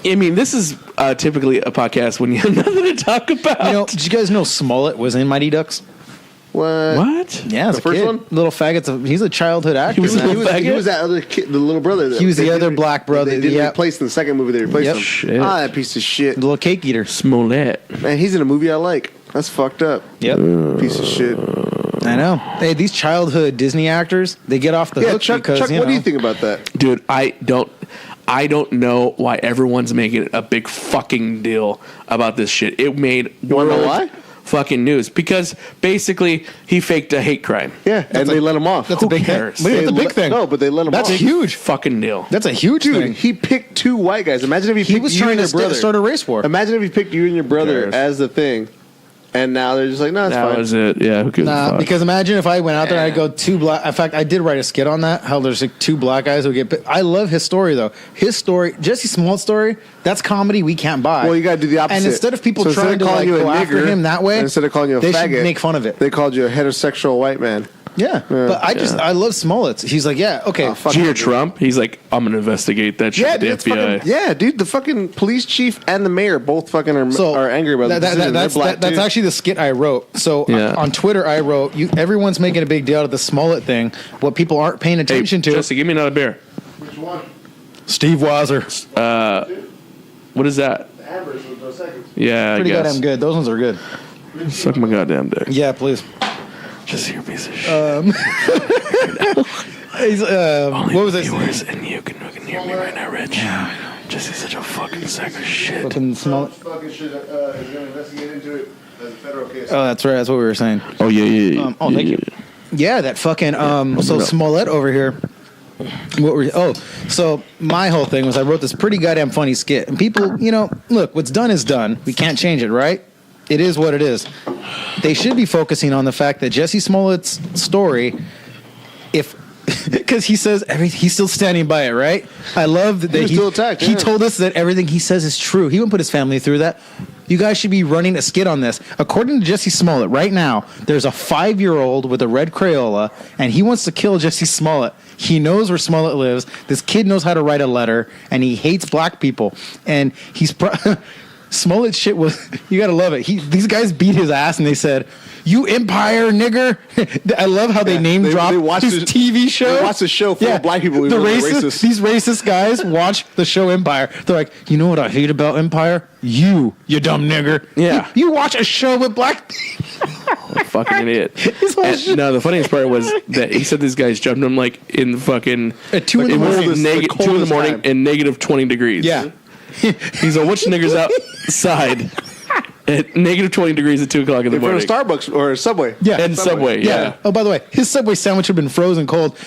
I mean, this is typically a podcast when you have nothing to talk about. Did you guys know Smollett was in Mighty Ducks? What? Yeah, The first one? Little faggots. He's a childhood actor. He was a little faggot? He was that other kid, the little brother. He was the other black brother, They didn't yeah. replace in the second movie. They replaced Yep. him. Shit. Ah, that piece of shit. The little cake eater. Smollett. Man, he's in a movie I like. That's fucked up. Yep. Piece of shit. I know. Hey, these childhood Disney actors, they get off the Yeah, hook Chuck. because, Chuck, what do you think about that? Dude, I don't know why everyone's making a big fucking deal about this shit. It made wanna know why? fucking news because basically he faked a hate crime. Yeah, and they let him off. That's Who a big cares? thing. That's a big thing. No, but they let him That's off. huge. Fucking deal. That's a huge Dude, thing. he picked two white guys. Imagine if he He picked was you trying and to your brother. start a race war. Imagine if he picked you and your brother cares? as the thing, and now they're just like, no, it's That fine. was it. Yeah, who gives a Nah, fuck? because imagine if I went out there and I go two black. In fact, I did write a skit on that. How there's like two black guys who get. I love his story though. His story, Jesse Smollett's story. That's comedy we can't buy. Well, you got to do the opposite. And instead of people So instead trying of to calling like you a go after nigger, him that way, instead of calling you a they faggot, should make fun of it. They called you a heterosexual white man. Yeah, but I love Smollett. He's like, yeah, okay. Did you hear Trump? He's like, I'm gonna investigate that shit. Yeah, with the FBI. Yeah, dude, the fucking police chief and the mayor both fucking are angry about the decision. That's actually the skit I wrote. So on Twitter, I wrote, everyone's making a big deal out of the Smollett thing. What people aren't paying attention to. Jesse, give me another beer. Which one? Steve Weiser. What is that? The Ambers with Dos Equis. Yeah, Pretty goddamn good. Those ones are good. Suck my goddamn dick. Yeah, please. Just your piece of shit. What was I viewers and you can hear me right now, Rich. Yeah, I know. Jesse's such a fucking sack of shit. Fucking Smollett. Fucking shit is going to investigate into it as a federal case. Oh, that's right. That's what we were saying. Oh, yeah. Thank you. Yeah, that fucking so Smollett over here. So my whole thing was I wrote this pretty goddamn funny skit, and people, look, what's done is done. We can't change it, right? It is what it is. They should be focusing on the fact that Jesse Smollett's story, because he says he's still standing by it, right? I love that he still attacked. He told us that everything he says is true. He wouldn't put his family through that. You guys should be running a skit on this. According to Jesse Smollett, right now, there's a 5-year-old with a red Crayola, and he wants to kill Jesse Smollett. He knows where Smollett lives. This kid knows how to write a letter, and he hates black people. And he's... Smollett's shit was... You gotta love it. These guys beat his ass, and they said... You Empire nigger. I love how they name drop his TV show. They watch the show full of black people. These racist guys watch the show Empire. They're like, you know what I hate about Empire? You dumb nigger. Yeah. You watch a show with black people. Fucking idiot. No, the funniest part was that he said these guys jumped him like in fucking... At 2 in the morning. 2 in the morning and negative 20 degrees. Yeah. He's like, which nigger's outside? At negative 20 degrees at 2 o'clock in the morning. In front of Starbucks or Subway. Yeah. And Subway, yeah. Oh, by the way, his Subway sandwich had been frozen cold.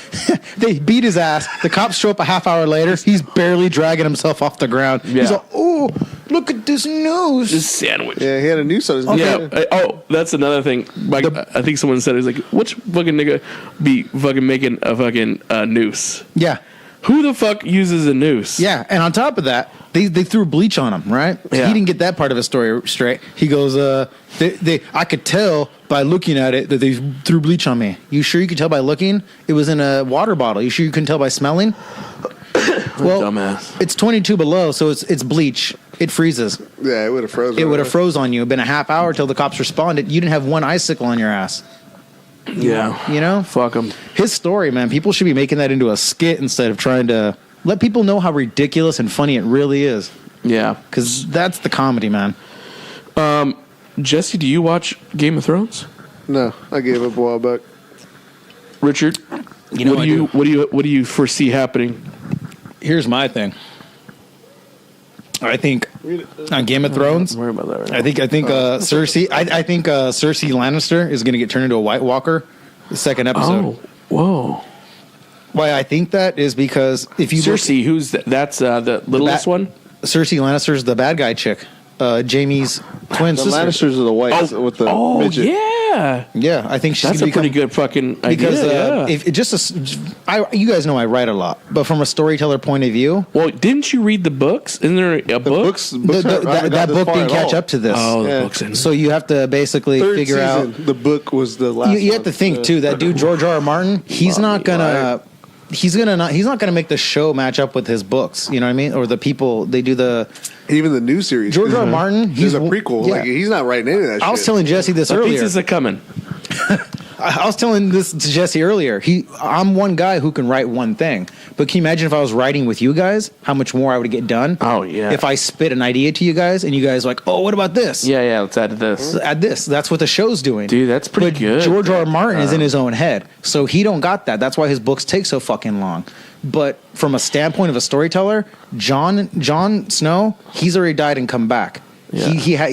They beat his ass. The cops show up a half hour later. He's barely dragging himself off the ground. Yeah. He's like, oh, look at this news. This sandwich. Yeah, he had a noose on his Yeah. Oh, that's another thing. Like, I think someone said, it was like, which fucking nigga be fucking making a fucking noose? Yeah. Who the fuck uses a noose? Yeah, and on top of that, they threw bleach on him, right? Yeah. He didn't get that part of his story straight. He goes, I could tell by looking at it that they threw bleach on me. You sure you could tell by looking? It was in a water bottle. You sure you couldn't tell by smelling? Well, dumbass. It's 22 below, so it's bleach. It freezes. Yeah, it would have frozen. It would have froze on you. It'd been a half hour till the cops responded. You didn't have one icicle on your ass. Yeah. Fuck him. His story, man. People should be making that into a skit instead of trying to let people know how ridiculous and funny it really is. Yeah. Because that's the comedy, man. Jesse, do you watch Game of Thrones? No, I gave up a while back. Richard, what do you foresee happening? Here's my thing. I think on Game of Thrones, don't worry about that right now. I think Cersei. I think Cersei Lannister is going to get turned into a White Walker. The second episode. Oh, whoa! Why I think that is because if you Cersei, who's that's the littlest one. Cersei Lannister's the bad guy chick. Jamie's twin sister. The Lannisters are the whites with the midget. Yeah, I think she's that's a pretty good fucking idea. Because if it just you guys know I write a lot, but from a storyteller point of view. Well, didn't you read the books? Isn't there a book? That book didn't catch up to this. Oh, the books. In so you have to basically figure out. The book was the last. You have to think too. That dude George R. Martin, he's not gonna. He's not gonna make the show match up with his books. You know what I mean? Or the people they do the. Even the new series. George R. Martin, he's a prequel. Yeah. Like he's not writing any of that shit. I was telling Jesse this earlier. Pieces are coming. I was telling this to Jesse earlier. I'm one guy who can write one thing. But can you imagine if I was writing with you guys, how much more I would get done? Oh, yeah. If I spit an idea to you guys and you guys are like, oh, what about this? Yeah, let's add this. Add this. That's what the show's doing. Dude, that's pretty good. George R. Martin is in his own head. So he don't got that. That's why his books take so fucking long. But from a standpoint of a storyteller, Jon Snow, he's already died and come back. Yeah. He has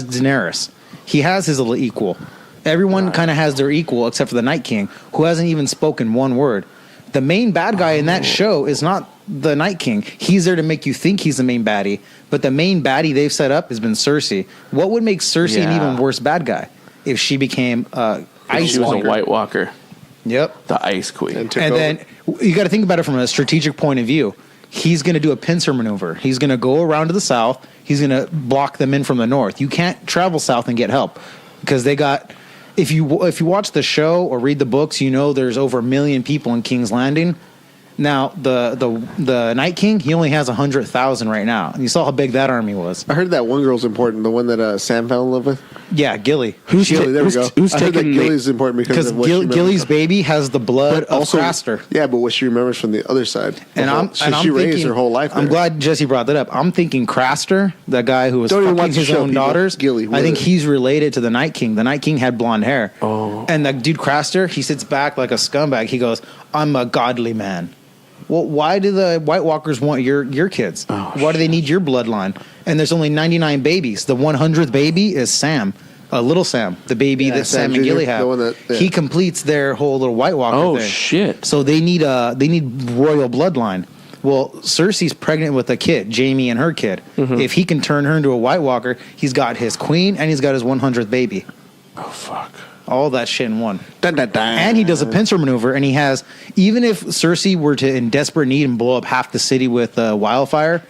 Daenerys. He has his little equal. Everyone kind of has their equal except for the Night King, who hasn't even spoken one word. The main bad guy in that show is not the Night King. He's there to make you think he's the main baddie, but the main baddie they've set up has been Cersei. What would make Cersei an even worse bad guy if she became Ice She was Walker? a White Walker. Yep. The Ice Queen. And then you got to think about it from a strategic point of view. He's going to do a pincer maneuver. He's going to go around to the south. He's going to block them in from the north. You can't travel south and get help because they got if you watch the show or read the books, you know there's over 1 million people in King's Landing. Now the Night King, he only has 100,000 right now, and you saw how big that army was. I heard that one girl's important, the one that Sam fell in love with. Yeah, Gilly. Gilly? There we go. Who's I heard that taking Gilly's important Because Gilly's baby has the blood of Craster. Yeah, but what she remembers from the other side. I'm she raised thinking, her whole life there. I'm glad Jesse brought that up. I'm thinking Craster, the guy who was Don't even fucking watch the his show, own people. daughters. Gilly, I think what? he's related to the Night King. The Night King had blonde hair. Oh. And the dude Craster, he sits back like a scumbag. He goes, "I'm a godly man." Well, why do the White Walkers want your kids? Oh, why do they need your bloodline? And there's only 99 babies. The 100th baby is Sam. Little Sam, the baby that Sam and Jr., Gilly have. the one that- yeah. He completes their whole little White Walker Oh, thing. shit. So they need royal bloodline. Well, Cersei's pregnant with a kid, Jaime and her kid. Mm-hmm. If he can turn her into a White Walker, he's got his queen and he's got his 100th baby. Oh, fuck. All that shit in one. Dun, dun, dun. And he does a pincer maneuver, and he has, even if Cersei were to, in desperate need, and blow up half the city with wildfire,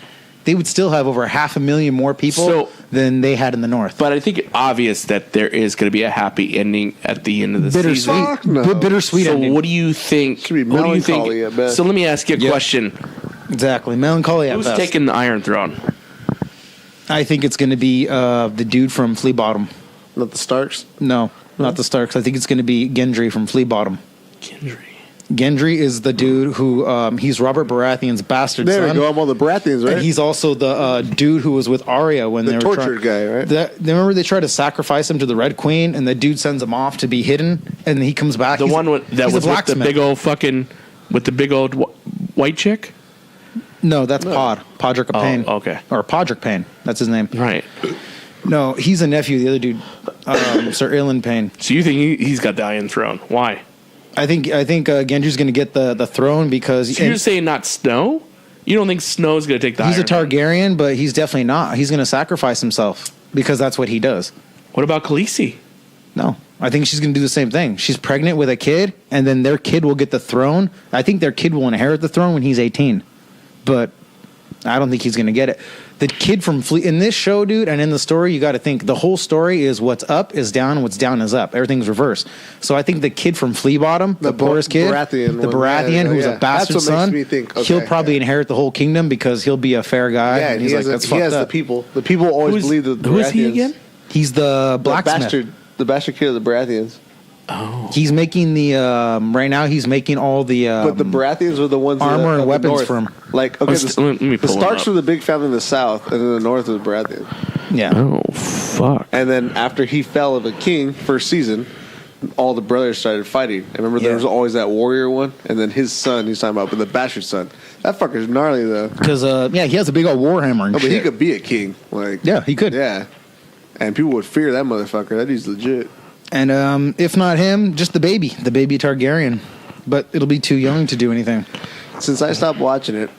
they would still have over 500,000 more people than they had in the north. But I think it's obvious that there is going to be a happy ending at the end of the season. Fuck no. Bittersweet So ending. what do you think? Should be what do you melancholy, think? I bet. So let me ask you a question. Exactly. Melancholy at Who's best. taking the Iron Throne? I think it's going to be the dude from Flea Bottom. Not the Starks. No, not the Starks. I think it's going to be Gendry from Flea Bottom. Gendry. Gendry is the dude who he's Robert Baratheon's bastard There son. we go. I'm all the Baratheons, right? And he's also the dude who was with Arya when The they were tortured guy, right? Remember they tried to sacrifice him to the Red Queen, and the dude sends him off to be hidden, and he comes back. The He's- one that he's a was with the blacksmith. big old fucking with the big old white chick. No, that's Podrick of Payne. okay. Or Podrick Payne. That's his name. Right. No, he's a nephew. The other dude, Sir Ilan Payne. So you think he's got the Iron Throne? Why? I think Gendry's going to get the throne because So you're saying not Snow? You don't think Snow's going to take the he's a Iron Throne? Targaryen, but he's definitely not. He's going to sacrifice himself because that's what he does. What about Khaleesi? No, I think she's going to do the same thing. She's pregnant with a kid, and then their kid will get the throne. I think their kid will inherit the throne when he's 18, but I don't think he's going to get it. The kid from in this show, dude, and in the story, you got to think the whole story is what's up is down, what's down is up. Everything's reversed. So I think the kid from Flea Bottom, the poorest kid, Baratheon the one. Baratheon, Yeah, who's yeah. a bastard That's what makes son, me think, okay, he'll probably inherit the whole kingdom because he'll be a fair guy. Yeah, and he's like, that's he fucked has up. the people. The people always believe that the Who is he Baratheons- again? He's the blacksmith. The bastard kid of the Baratheons. He's making the right now. He's making all the But the Baratheons are the ones armor and of the weapons north. for him. Like, okay, Let me the pull him Starks up. were the big family in the south, and in the north was Baratheon. Yeah. Oh fuck! And then after he fell of a king, first season, all the brothers started fighting. I remember there Yeah. was always that warrior one, and then his son, he's talking about, but the bastard son. That fucker's gnarly, though. Because he has a big old warhammer and No, but he shit. could be a king. Like, Yeah, he could. Yeah. And people would fear that motherfucker. That dude's legit. And if not him, just the baby Targaryen. But it'll be too young to do anything. Since I stopped watching it,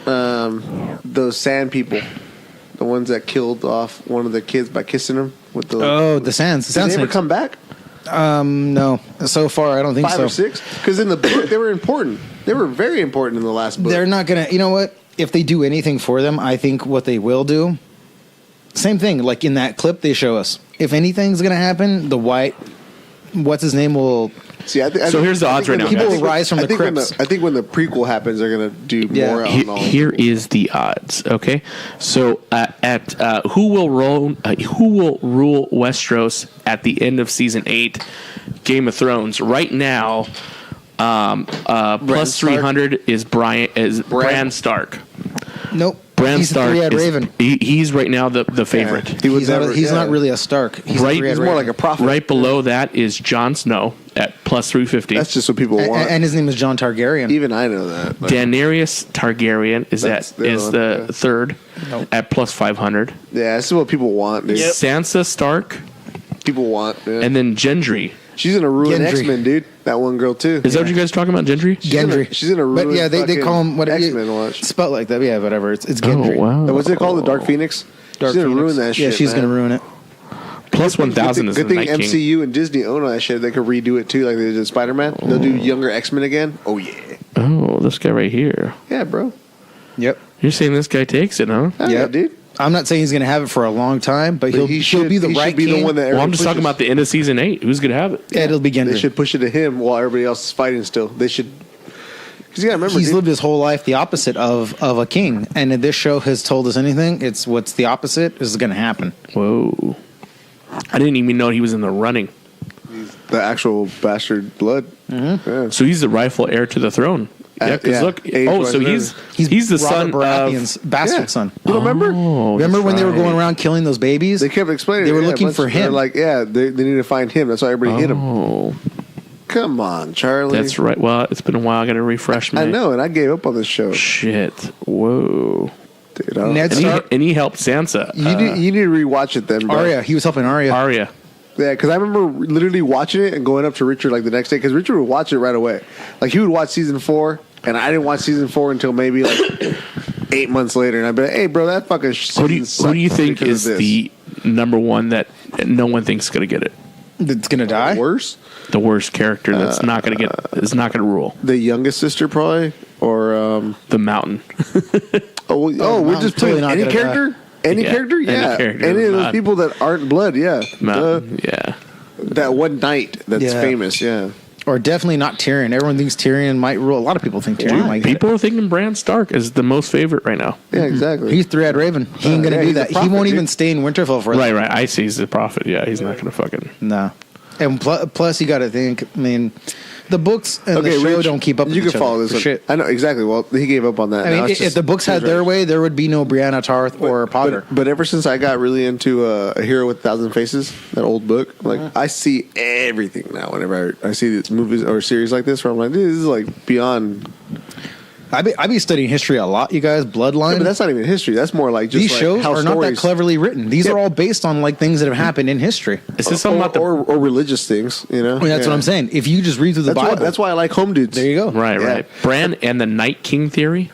those sand people, the ones that killed off one of the kids by kissing him with the. Oh, the Sands. The Did Sand they ever Snakes. come back? No. So far, I don't think 5 so. or 6? Because in the book, they were important. They were very important in the last book. They're not going to, you know what? If they do anything for them, I think what they will do, same thing, like in that clip they show us. If anything's going to happen, the white, what's his name will... See, So here's the odds right now, People guys. will rise from the crypts. I think when the prequel happens, they're going to do Yeah. more He- on all here is the odds. Okay, so who will rule Westeros at the end of season 8, Game of Thrones? Right now, plus Stark? 300 is Bran Stark. Nope. Bran he's Stark a three-eyed is, raven. He's right now the favorite. He was He's, never, he's not really a Stark. He's a Right- three-eyed He's more raven. like a prophet. Right below that is Jon Snow at plus 350. That's just what people want. And his name is John Targaryen. Even I know that. Like, Daenerys Targaryen is That's the other one, the yeah. third at plus 500. yeah, this is what people want, dude. Sansa Stark, People want. Yeah. and then Gendry. She's in a ruin Gendry. X-Men, dude. That one girl, too. Is that what you guys talking about, Gendry? Gendry. She's in a But ruined yeah, they fucking call him whatever. X-Men watch. Spelled like that. Yeah, whatever. It's Gendry. Oh wow! What's it called? The Dark Phoenix? Dark she's going to Phoenix. ruin that Yeah, shit, she's man. going to ruin it. Plus 1,000 is Good the thing Night King. MCU and Disney own all that shit. They could redo it, too, like they did Spider-Man. They'll do younger X-Men again. Oh, yeah. Oh, this guy right here. Yeah, bro. Yep. You're saying this guy takes it, huh? Oh, yeah, Yep. dude. I'm not saying he's going to have it for a long time, but he'll be the right king. The one that I'm just talking about the end of season 8. Who's gonna have it? Yeah, it'll be Gendry. They should push it to him while everybody else is fighting. Still, they should. Because you got to remember, he's lived his whole life the opposite of a king, and if this show has told us anything, it's what's the opposite is going to happen. Whoa! I didn't even know he was in the running. He's the actual bastard blood. Mm-hmm. Yeah. So he's the rightful heir to the throne. Yeah, because look. Oh, so he's the son Baratheon's bastard son. You don't remember? Remember when they were going around killing those babies? They kept explaining. They were looking for him. They're like, they need to find him. That's why everybody hit him. Oh, come on, Charlie. that's right. Well, it's been a while. I got to refresh me. I know, and I gave up on this show. Shit. Whoa. Dude, And he helped Sansa. You need to rewatch it then, bro. Arya. He was helping Arya. Arya. Yeah, because I remember literally watching it and going up to Richard like the next day, because Richard would watch it right away. Like, he would watch season 4, and I didn't watch season 4 until maybe like 8 months later, and I'd be like, hey, bro, that fucking Who do you think is the number one that no one thinks is going to get it? That's going to die? Worse? The worst character that's not going to get is not going to rule. The youngest sister, probably? Or, The Mountain. we're just totally playing not any gonna character? die. Any Yeah, character? any Yeah. character. Any of those Mountain. people that aren't blood, yeah. Mountain. Yeah. That one knight that's Yeah. famous, yeah. Or definitely not Tyrion. Everyone thinks Tyrion might rule. A lot of people think Tyrion might get it. People are thinking Bran Stark is the most favorite right now. Yeah, exactly. He's Three-Eyed Raven. He ain't going to yeah, do he's a that. He prophet, won't dude. even stay in Winterfell for Right. I see he's the prophet. Yeah, he's not going to fucking. No. And plus, you got to think, I mean, the books and the show Rich, don't keep up with you each can follow other this for one. shit. I know, exactly. Well, he gave up on that. I Now mean, it's if just- the books had their way, there would be no Brianna Tarth or Potter. But ever since I got really into A Hero with a Thousand Faces, that old book, like I see everything now. Whenever I see these movies or series like this, where I'm like, dude, this is like beyond. I be studying history a lot, you guys. Bloodline. Yeah, but that's not even history. That's more like just These like shows how are not that stories- cleverly written. These are all based on like things that have happened in history. Is this something about the or religious things, you know? I mean, that's what I'm saying. If you just read through the Bible, That's why I like Home Dudes. there you go. right? Yeah. Bran and the Night King theory.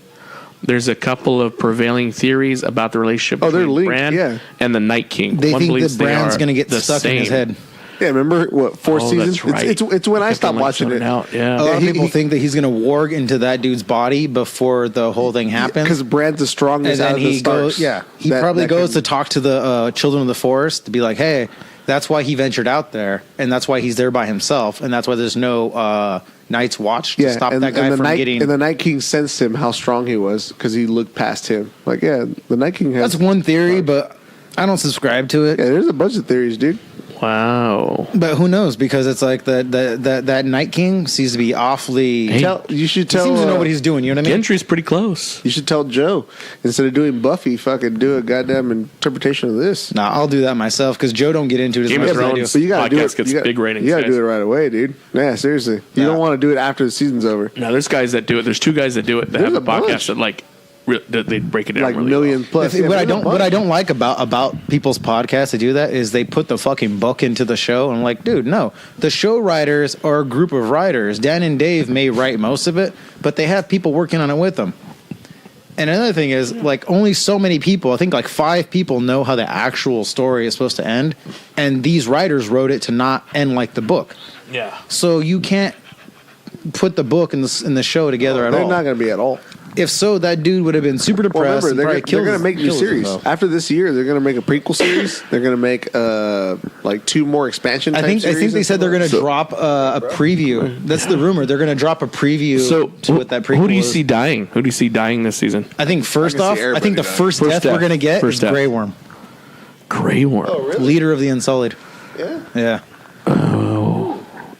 There's a couple of prevailing theories about the relationship Oh, they're between linked, Bran yeah. and the Night King. They One think believes that Bran's they are going to get the stuck in his same. head. Yeah, remember what 4 Oh, seasons? that's right. It's when I Kept stopped on, like, watching zoning it. out. Yeah. A lot of he- people he- think that he's going to warg into that dude's body before the whole thing happens. Because Bran's the strongest And out then of the he Starks. goes, he That- probably that goes can- to talk to the children of the forest to be like, hey, that's why he ventured out there, and that's why he's there by himself, and that's why there's no Night's Watch to stop that guy from getting. And the Night King sensed him how strong he was because he looked past him. Like, yeah, the Night King has. That's one theory, but I don't subscribe to it. Yeah, there's a bunch of theories, dude. Wow. But who knows? Because it's like that Night King seems to be awfully. Hey, You should He tell. seems to know what he's doing. You know what I mean? Gendry's pretty close. You should tell Joe instead of doing Buffy, fucking do a goddamn interpretation of this. Nah, I'll do that myself because Joe don't get into it as Game much of as I do. Thrones. But you gotta do Podcast it. gets you gotta, big ratings, You gotta guys. do it right away, dude. Yeah, seriously. You Yeah. don't want to do it after the season's over. Now, there's guys that do it. There's 2 guys that do it that There's have a a bunch. podcast that like that they break it down Like really million well. plus. Yeah, what there's a I bunch. don't like about people's podcasts that do that is they put the fucking book into the show. And I'm like, dude, no. The show writers are a group of writers. Dan and Dave may write most of it, but they have people working on it with them. And another thing is, like, only so many people, I think like 5 people know how the actual story is supposed to end. And these writers wrote it to not end like the book. Yeah. So you can't put the book and the show together at They're all. not going to be at all. If so, that dude would have been super Well, depressed. remember, and they're probably going to make new kills series. himself. After this year, they're going to make a prequel series. They're going to make like 2 more expansion I type think series they and said they're stuff. going to drop a preview. That's the rumor. They're going to drop a preview So, to what that prequel who do you is. see dying? Who do you see dying this season? I think first I can off, see I think everybody the dying. first First death death. we're going to get First is death. Grey Worm, Grey Worm. Oh, really? leader of the Unsullied. Yeah. Yeah,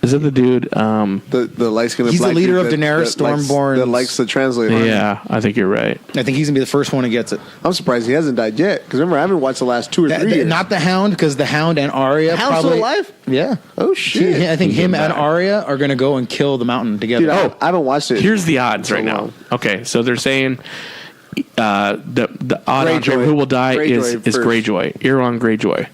Is it the dude? The light skinned He's the black leader dude of that- Daenerys that likes- Stormborn's- That likes to translate. Yeah, I think you're right. I think he's going to be the first one who gets it. I'm surprised he hasn't died yet. Because remember, I haven't watched the last 2 or 3 years. Not the Hound, because the Hound and Arya Hound's probably still alive? Yeah. Oh, shit. I think him and back. Arya are going to go and kill the Mountain together. Dude, I haven't watched it. Here's the odds right So now. long. Okay, so they're saying the odd on Greyjoy. who will die is Greyjoy first. Greyjoy. Euron Greyjoy.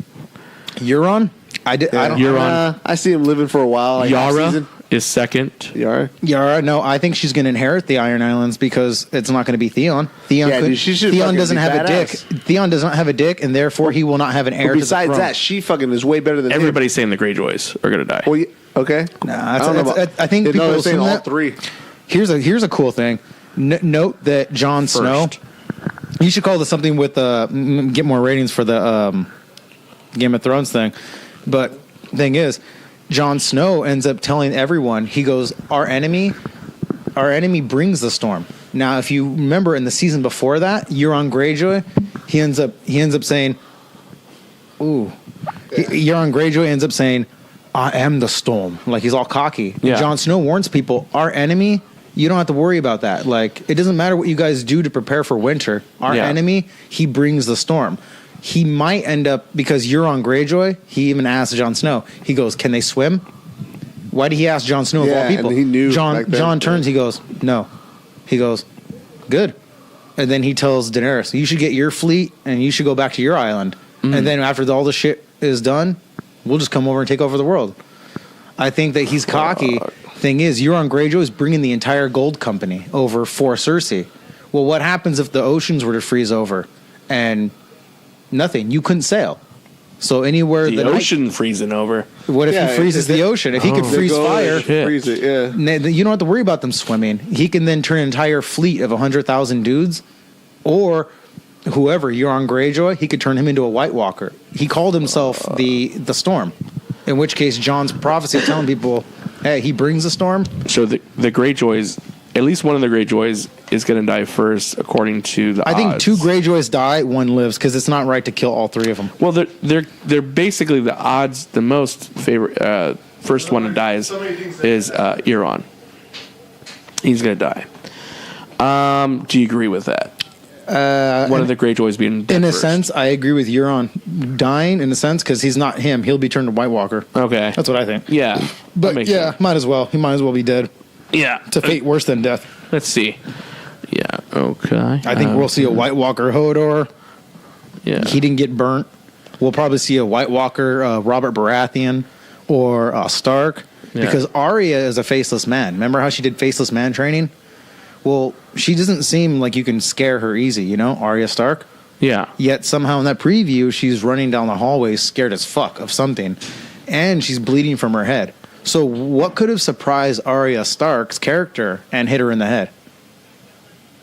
Euron? I don't. Euron. I see him living for a while. Like half Yara season. is second. Yara. Yara, no, I think she's going to inherit the Iron Islands because it's not going to be Theon. Theon, Yeah, dude, she should Theon fucking doesn't be have a dick. badass. Theon does not have a dick, and therefore he will not have an heir But to the besides throne. that, she fucking is way better than him. Everybody's saying the Greyjoys are going to die. Well, okay. Nah, I don't know about- I think Yeah, people no, they're saying assume all that. 3. Here's a cool thing. Note that Jon Snow You should call this something with get more ratings for the Game of Thrones thing. But thing is, Jon Snow ends up telling everyone, he goes, our enemy brings the storm. Now, if you remember in the season before that, Euron Greyjoy, he ends up saying, Euron Greyjoy ends up saying, I am the storm. Like, he's all cocky. Yeah. Jon Snow warns people, our enemy, you don't have to worry about that. Like, it doesn't matter what you guys do to prepare for winter. Our enemy, he brings the storm. He might end up, because Euron Greyjoy, he even asked Jon Snow, he goes, can they swim? Why did he ask Jon Snow of all people? And he knew. Jon turns, he goes, no. He goes, good. And then he tells Daenerys, you should get your fleet and you should go back to your island. And then after all the shit is done, we'll just come over and take over the world. I think that he's cocky. Thing is, Euron Greyjoy is bringing the entire gold company over for Cersei. Well, what happens if the oceans were to freeze over and nothing? You couldn't sail. So anywhere the ocean freezing over. What if he freezes the ocean? If he could freeze fire, freeze it. Yeah, you don't have to worry about them swimming. He can then turn an entire fleet of 100,000 dudes, or whoever, Euron Greyjoy, he could turn him into a White Walker. He called himself the Storm. In which case, Jon's prophecy telling people, hey, he brings the storm. So the Greyjoys, at least one of the Greyjoys is going to die first, according to the odds. I think 2 Greyjoys die, 1 lives, because it's not right to kill all 3 of them. Well, they're basically the odds. The most favorite first one to die is Euron. He's going to die. Do you agree with that? One of the Greyjoys being dead in a first. sense, I agree with Euron dying in a sense because he's not him. He'll be turned to White Walker. Okay, that's what I think. Yeah, but yeah, sense. Might as well. He might as well be dead. Yeah, to fate worse than death. Let's see. Yeah. Okay. I think we'll see a White Walker Hodor. Yeah. He didn't get burnt. We'll probably see a White Walker Robert Baratheon or Stark because Arya is a faceless man. Remember how she did faceless man training? Well, she doesn't seem like you can scare her easy, you know, Arya Stark. Yeah. Yet somehow in that preview, she's running down the hallway scared as fuck of something, and she's bleeding from her head. So what could have surprised Arya Stark's character and hit her in the head?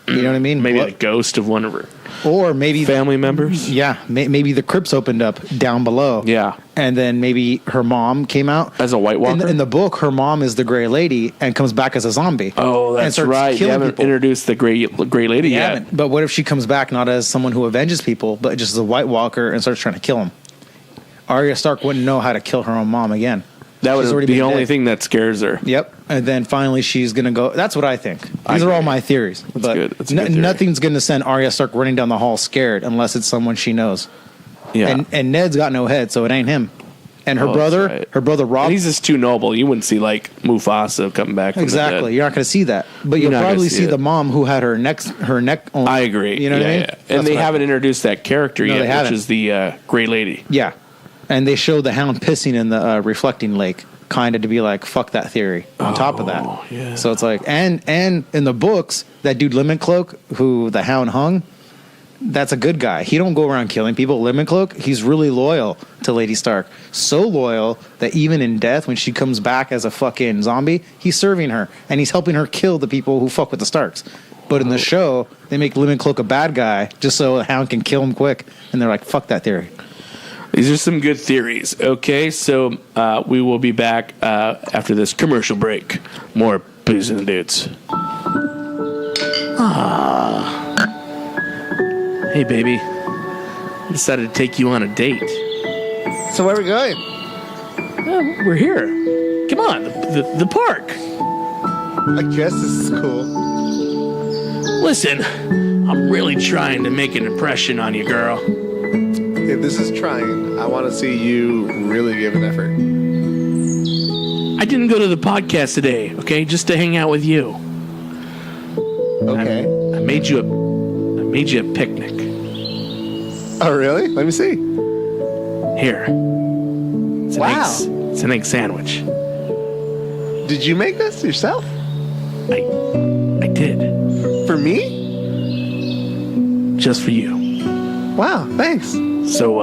You know what I mean? Maybe a ghost of one of her. Or maybe family members. Yeah, maybe the crypts opened up down below. Yeah, and then maybe her mom came out as a White Walker. In the book, her mom is the Gray Lady and comes back as a zombie. Oh, that's right. You haven't introduced the Gray Lady yet. But what if she comes back not as someone who avenges people, but just as a White Walker and starts trying to kill him? Arya Stark wouldn't know how to kill her own mom again. That was the only thing that scares her. Yep. And then finally she's going to go. That's what I think. These are all my theories. That's good. That's a good theory. Nothing's going to send Arya Stark running down the hall scared unless it's someone she knows. Yeah. And Ned's got no head, so it ain't him. And her brother Robb. And he's just too noble. You wouldn't see like Mufasa coming back from exactly. the dead. You're not going to see that. But you'll probably see the mom who had her neck on. I agree. You know what I mean? Yeah. And they haven't introduced that character yet, which is the Gray Lady. Yeah. And they showed the Hound pissing in the reflecting lake. Kind of to be like, fuck that theory on top of that. Yeah. So it's like, and in the books, that dude Lemon Cloak, who the Hound hung, that's a good guy. He don't go around killing people. Lemon Cloak, he's really loyal to Lady Stark. So loyal that even in death, when she comes back as a fucking zombie, he's serving her. And he's helping her kill the people who fuck with the Starks. But in the show, they make Lemon Cloak a bad guy just so the Hound can kill him quick. And they're like, fuck that theory. These are some good theories. Okay, so we will be back after this commercial break. More Booze and Dudes. Hey, baby. I decided to take you on a date. So where are we going? We're here. Come on, the park. I guess this is cool. Listen, I'm really trying to make an impression on you, girl. If this is trying, I want to see you really give an effort. I didn't go to the podcast today, okay? Just to hang out with you. Okay. I made you a picnic. Oh, really? Let me see. Here. It's an egg sandwich. Did you make this yourself? I did. For me? Just for you. Wow, thanks. So,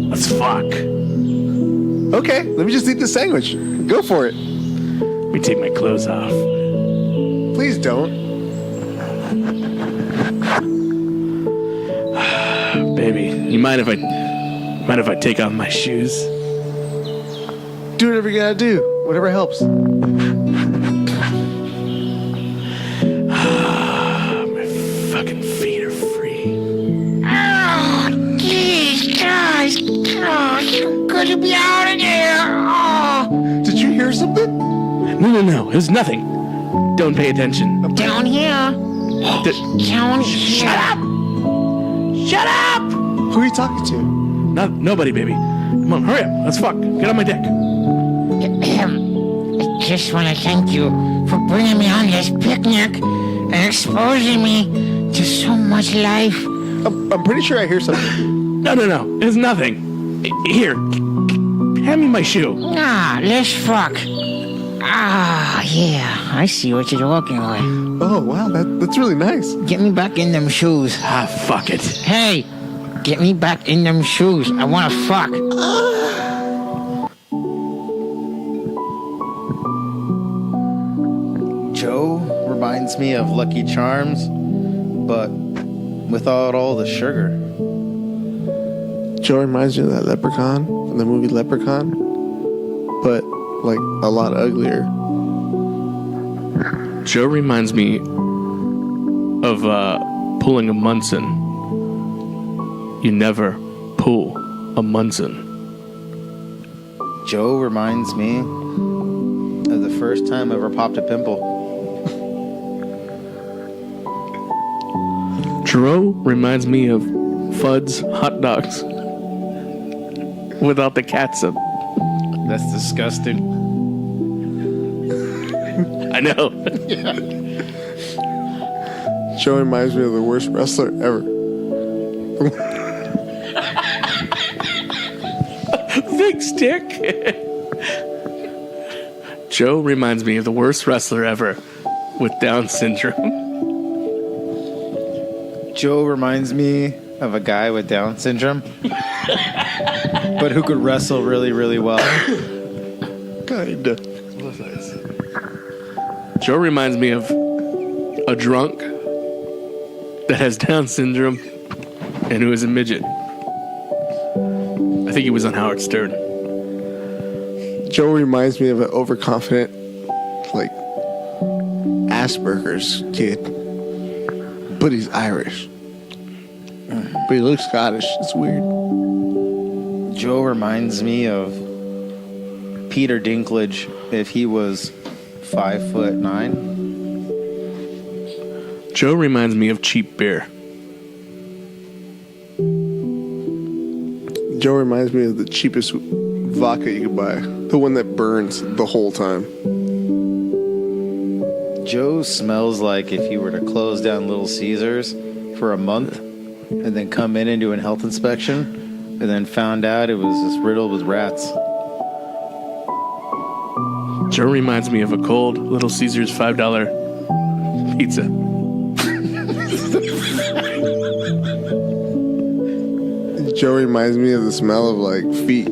let's fuck. Okay, let me just eat the sandwich. Go for it. Let me take my clothes off. Please don't. Baby, you mind if I take off my shoes? Do whatever you gotta do. Whatever helps. My fucking feet are free. Oh, jeez, guys. Oh, it's so good to be out of there. Oh, Did you hear something? No. It was nothing. Don't pay attention. down here. Down here. Shut up! Shut up! Who are you talking to? Nobody, baby. Come on, hurry up. Let's fuck. Get on my dick. I just want to thank you for bringing me on this picnic and exposing me to so much life. I'm pretty sure I hear something. No. It's nothing. Here. Hand me my shoe. Ah, let's fuck. Ah, yeah. I see what you're working with. Oh, wow. That's really nice. Get me back in them shoes. Ah, fuck it. Hey, get me back in them shoes. I want to fuck. Joe reminds me of Lucky Charms, but without all the sugar. Joe reminds me of that leprechaun from the movie Leprechaun, but like a lot uglier. Joe reminds me of pulling a Munson. You never pull a Munson. Joe reminds me of the first time I ever popped a pimple. Joe reminds me of Fudd's hot dogs without the catsup. That's disgusting. I know. Joe reminds me of the worst wrestler ever. Big stick. Joe reminds me of the worst wrestler ever with Down syndrome. Joe reminds me of a guy with Down syndrome, but who could wrestle really, really well. Kinda. Joe reminds me of a drunk that has Down syndrome and who is a midget. I think he was on Howard Stern. Joe reminds me of an overconfident, like, Asperger's kid. But he's Irish. But he looks Scottish. It's weird. Joe reminds me of Peter Dinklage if he was 5'9". Joe reminds me of cheap beer. Joe reminds me of the cheapest vodka you could buy. The one that burns the whole time. Joe smells like if you were to close down Little Caesars for a month and then come in and do a health inspection and then found out it was just riddled with rats. Joe reminds me of a cold Little Caesars $5 pizza. Joe reminds me of the smell of, like, feet.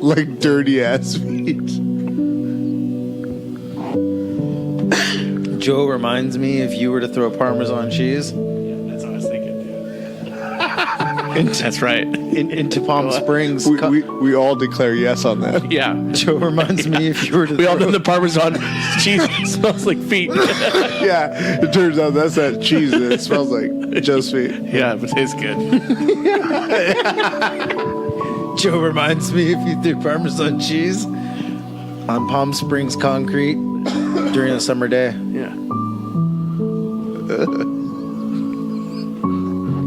Like dirty ass feet. Joe reminds me if you were to throw Parmesan cheese That's what I was thinking. That's right. into Palm Springs. We all declare yes on that. Yeah. Joe reminds me if you were to We all throw know the Parmesan cheese smells like feet. Yeah, it turns out that's that cheese and it smells like Joe's feet. Yeah, but it tastes good. Joe reminds me if you threw Parmesan cheese on Palm Springs concrete during a summer day. Yeah.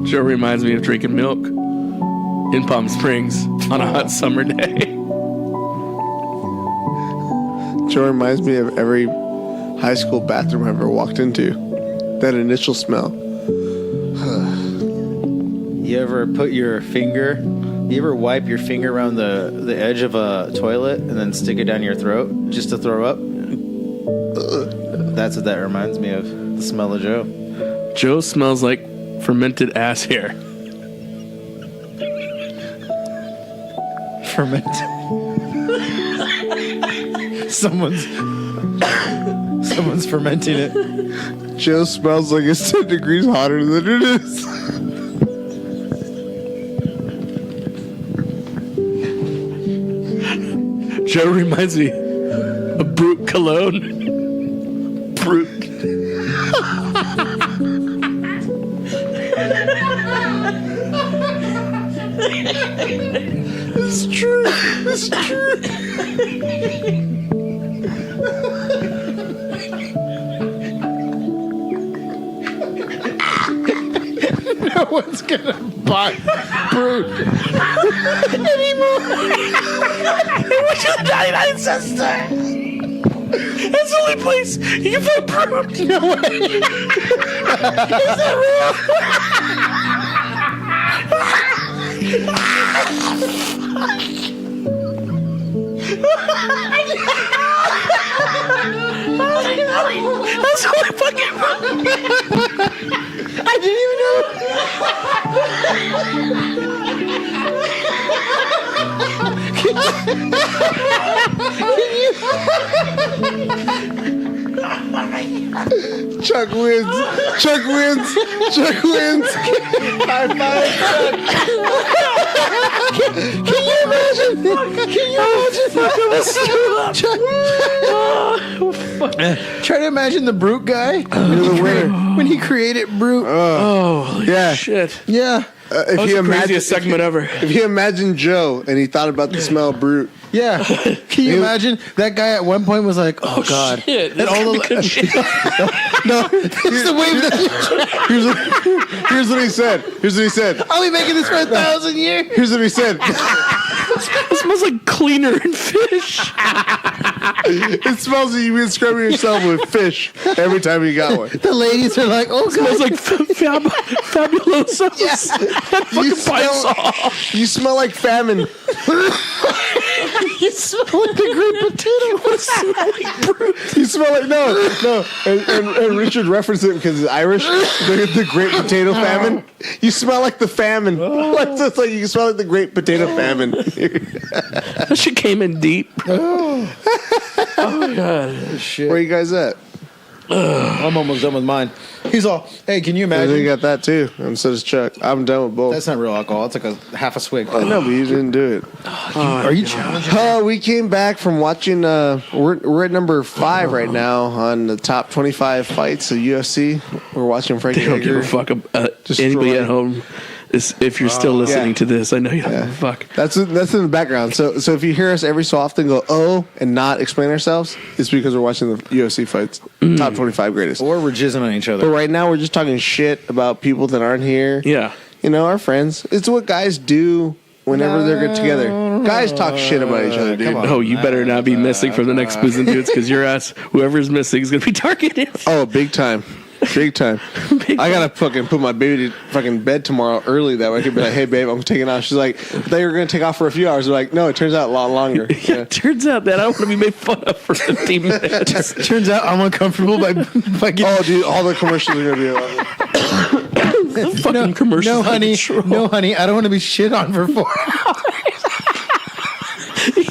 Joe reminds me of drinking milk in Palm Springs on a hot summer day. Joe reminds me of every high school bathroom I've ever walked into. That initial smell. You ever wipe your finger around the edge of a toilet and then stick it down your throat just to throw up? That's what that reminds me of. The smell of Joe. Joe smells like fermented ass hair. Fermented. Someone's fermenting it. Joe smells like it's 10 degrees hotter than it is. Joe reminds me of Brute Cologne. Brute. It's true. It's true. No one's gonna buy Brute anymore. Which is the 99 cent store. That's the only place you can find Brute. No way. Is that real? That's all I fucking. I didn't even know. Chuck wins. Chuck wins. Chuck wins. High five, Chuck. Can you imagine? Can you imagine? Try to imagine the Brute guy. You're the winner. When he created Brute. Oh, Yeah. shit. Yeah. If That was you the imagine, craziest segment ever. if you imagine Joe and he thought about the smell of Brute, Yeah. Can you imagine that guy at one point was like, "Oh God!" Shit. And all the no, it's the wave that here's what he said. Here's what he said. I'll be making this for 1,000 years. Here's what he said. It smells like cleaner and fish. It smells like you've been scrubbing yourself with fish every time you got one. The ladies are like, "Oh It smells God!" like Fabuloso. That fucking pie You smell like famine. You smell like the green potato. You smell like no. And Richard referenced it because it's Irish. The Great Potato Famine. You smell like the famine. Like, it's like you smell like the Great Potato Famine. That shit came in deep. Oh my god. Where you guys at? I'm almost done with mine. He's all, "Hey, can you I think you imagine?" got that too. And so does Chuck. I'm done with both. That's not real alcohol. It's like a half a swig. I know, but you didn't do it. Are you challenging? We came back from watching. We're at number 5 right now on the top 25 fights of UFC. We're watching Frankie They don't give a Edgar. fuck about Destroy. anybody at home. If you're still listening Yeah. to this, I know you don't give a fuck. That's in the background. So if you hear us every so often go oh and not explain ourselves, it's because we're watching the UFC fights, top 25 greatest. Or we're jizzing on each But other. right now we're just talking shit about people that aren't here. Yeah. You know, our friends. It's what guys do whenever they're good together. Guys talk shit about each other, dude. Come on. Oh, you better not be missing from the next Booze and Dudes because your ass, whoever's missing, is going to be targeted. Oh, big time. Big time. I gotta fucking put my baby to fucking bed tomorrow early that way. I could be like, "Hey, babe, I'm taking off." She's like, "They were gonna take off for a few hours." They're like, "No, it turns out a lot longer." Yeah, it turns out that I don't want to be made fun of for 15 minutes. Turns out I'm uncomfortable by getting. Oh, dude, all the commercials are gonna be. The fucking commercials. No, honey. No, honey. I don't want to be shit on for 4 hours.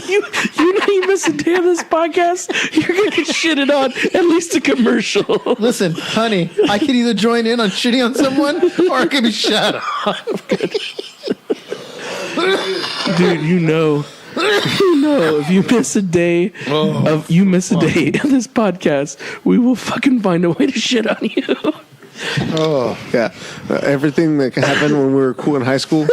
You know you miss a day of this podcast, you're going to get shitted on at least a commercial. Listen, honey, I could either join in on shitting on someone or I could be shut off. Dude, you know if you miss a day of this podcast, we will fucking find a way to shit on you. Oh, yeah. Everything that happened when we were cool in high school,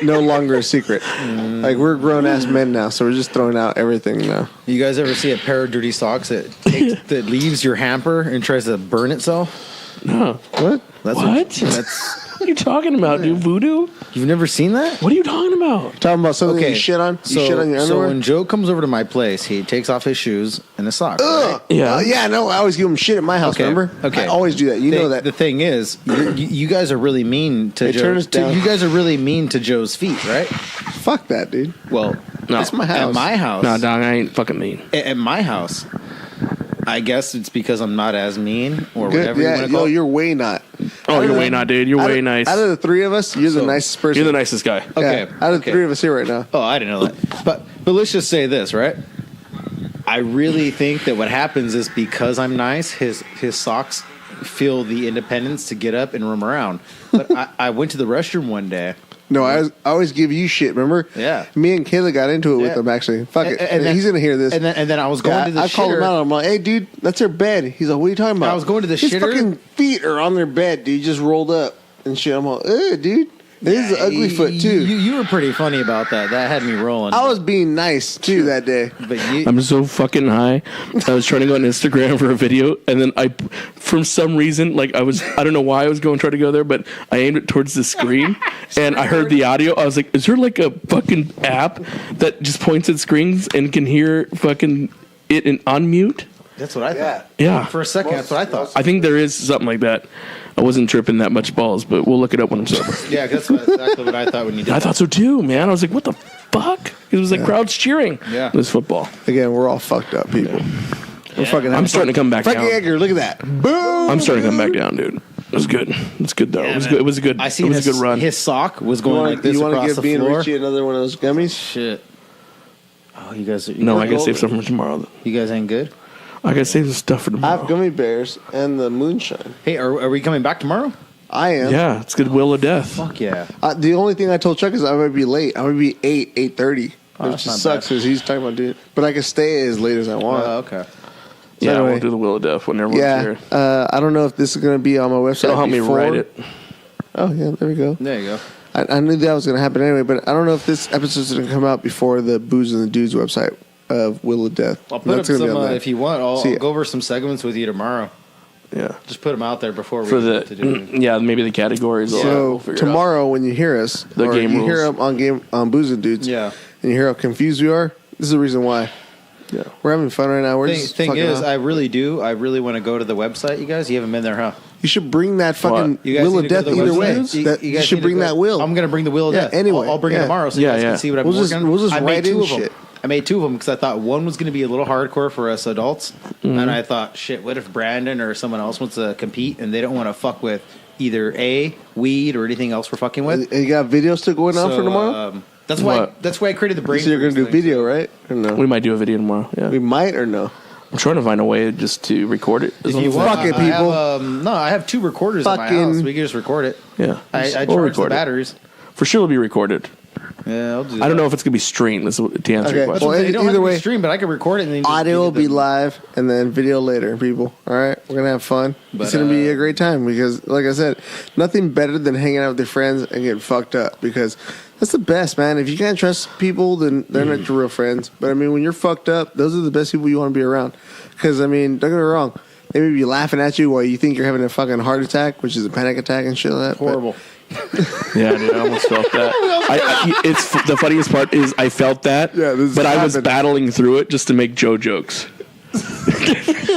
no longer a secret. Like, we're grown ass men now, so we're just throwing out everything now. You guys ever see a pair of dirty socks that leaves your hamper and tries to burn itself? No. What? That's What? That's What are you talking about, dude? Voodoo? you've never seen that? What are you talking about? Talking about something Okay, you shit on? You shit on your so underwear? when Joe comes over to my place, he takes off his shoes and his socks. Ugh. right? Yeah. Yeah, no, I always give him shit at my house, Okay, remember? okay. I always do that. You know that. The thing is, you guys are really mean to Hey, turn Joe. us down. You guys are really mean to Joe's feet, right? Fuck that, dude. Well, No. That's my house. at my house, No, dog, I ain't fucking mean. at my house, I guess it's because I'm not as mean or Good. whatever you want Yeah, to call it. you're way not. Oh, you're way not, dude. You're way nice. Out of the three of us, you're the So, nicest person. You're the nicest guy. Okay, Yeah, out of the okay. three of us here right now. Oh, I didn't know that. But let's just say this, right? I really think that what happens is because I'm nice, his socks feel the independence to get up and roam around. But I went to the restroom one day No, I always give you shit. Remember? Yeah. Me and Kayla got into it with him. Actually, fuck it. And then, he's gonna hear this. And then I was going to the shitter. I called him out. I'm like, hey, dude, that's their bed. He's like, what are you talking about? I was going to the His shitter. fucking feet are on their bed, dude. Just rolled up and shit. I'm like, dude. This is an ugly foot too. You were pretty funny about that. That had me rolling. I was being nice too that day. But I'm so fucking high. I was trying to go on Instagram for a video, and then from some reason, like I don't know why I was trying to go there, but I aimed it towards the screen, and I heard the audio. I was like, is there like a fucking app that just points at screens and can hear fucking it and unmute? That's what I thought. Yeah. For a second, that's what I thought. I think there is something like that. I wasn't tripping that much balls, but we'll look it up when I'm sober. Yeah, that's exactly what I thought when you did I thought so too, man. I was like, what the fuck? It was like crowds cheering. Yeah. It was football. Again, we're all fucked up people. We're fucking. I'm starting to come back Fucking down. Edgar, look at that. Boom. I'm starting to come back down, dude. It was good. It's good though. Yeah, it was man. good. It was a good. I seen it was a good run. His sock was going like this You want to across give the me and floor. Richie another one of those gummies? Shit. Oh, you guys. No, I gotta save something for tomorrow. You guys ain't good. I gotta save some stuff for I tomorrow. have gummy bears and the moonshine. Hey, are we coming back tomorrow? I am. Yeah, it's good. Will of death. Fuck yeah. The only thing I told Chuck is I'm gonna be late. I'm gonna be 8:30. Oh, Which that's not just sucks because he's talking about doing it. But I can stay as late as I want. Okay. Yeah, anyway. we'll do the Will of Death when everyone's Yeah. here. I don't know if this is gonna be on my website. So help me before. write it. Oh yeah, there we go. There you go. I knew that was gonna happen anyway, but I don't know if this episode's gonna come out before the Booze and the Dudes website of Will of Death. I'll put up That's gonna be some on there. if you want. I'll See, go over some segments with you tomorrow. Yeah. Just put them out there before we For get to do it. yeah, maybe the categories. So we'll figure it out. tomorrow when you hear us, The or game you hear rules. them on Booze and Dudes, Yeah. and you hear how confused we are. This is the reason why. Yeah. We're having fun right now. We're just Thing fucking is, off. I really want to go to the website. You guys, you haven't been there, huh? You should bring that fucking What? You guys Will need of to go Death to the either website. way. You You guys should need to bring go- that will. I'm going to bring the Will of Yeah, Death. anyway, I'll bring it yeah. tomorrow so you Yeah, guys yeah. can see what I've We'll been just- working on. we'll just I write made two in of them. shit. I made two of them because I thought one was going to be a little hardcore for us adults, and I thought, shit, what if Brandon or someone else wants to compete and they don't want to fuck with either weed or anything else we're fucking with? And you got videos still going on for tomorrow? That's why. What? That's why I created the brain. So you're going to do freeze thing. video, right? Or no? We might do a video tomorrow. Yeah. We might or no? I'm trying to find a way just to record it. As If long you as want, Fuck it, I have, people. no, I have two recorders at my Fucking- house. We can just record it. yeah. I We'll charge the record it. batteries. For sure, it'll be recorded. Yeah, I'll do that. I don't know if it's gonna be streamed. That's what, to answer Okay, your That's question. what I'm saying. They don't either have to way, be streamed, but I can record it and then just Audio give will you be the- live and then video later, people. All right? We're going to have fun. It's But, going to be a great time because, like I said, nothing better than hanging out with your friends and getting fucked up because that's the best, man. If you can't trust people, then they're not your real friends. But, I mean, when you're fucked up, those are the best people you want to be around. Because, I mean, don't get me wrong. They may be laughing at you while you think you're having a fucking heart attack, which is a panic attack and shit like that. but- Horrible. Yeah, dude, I almost felt that. It's the funniest part is I felt that, Yeah, this but I was happened. battling through it just to make Joe jokes.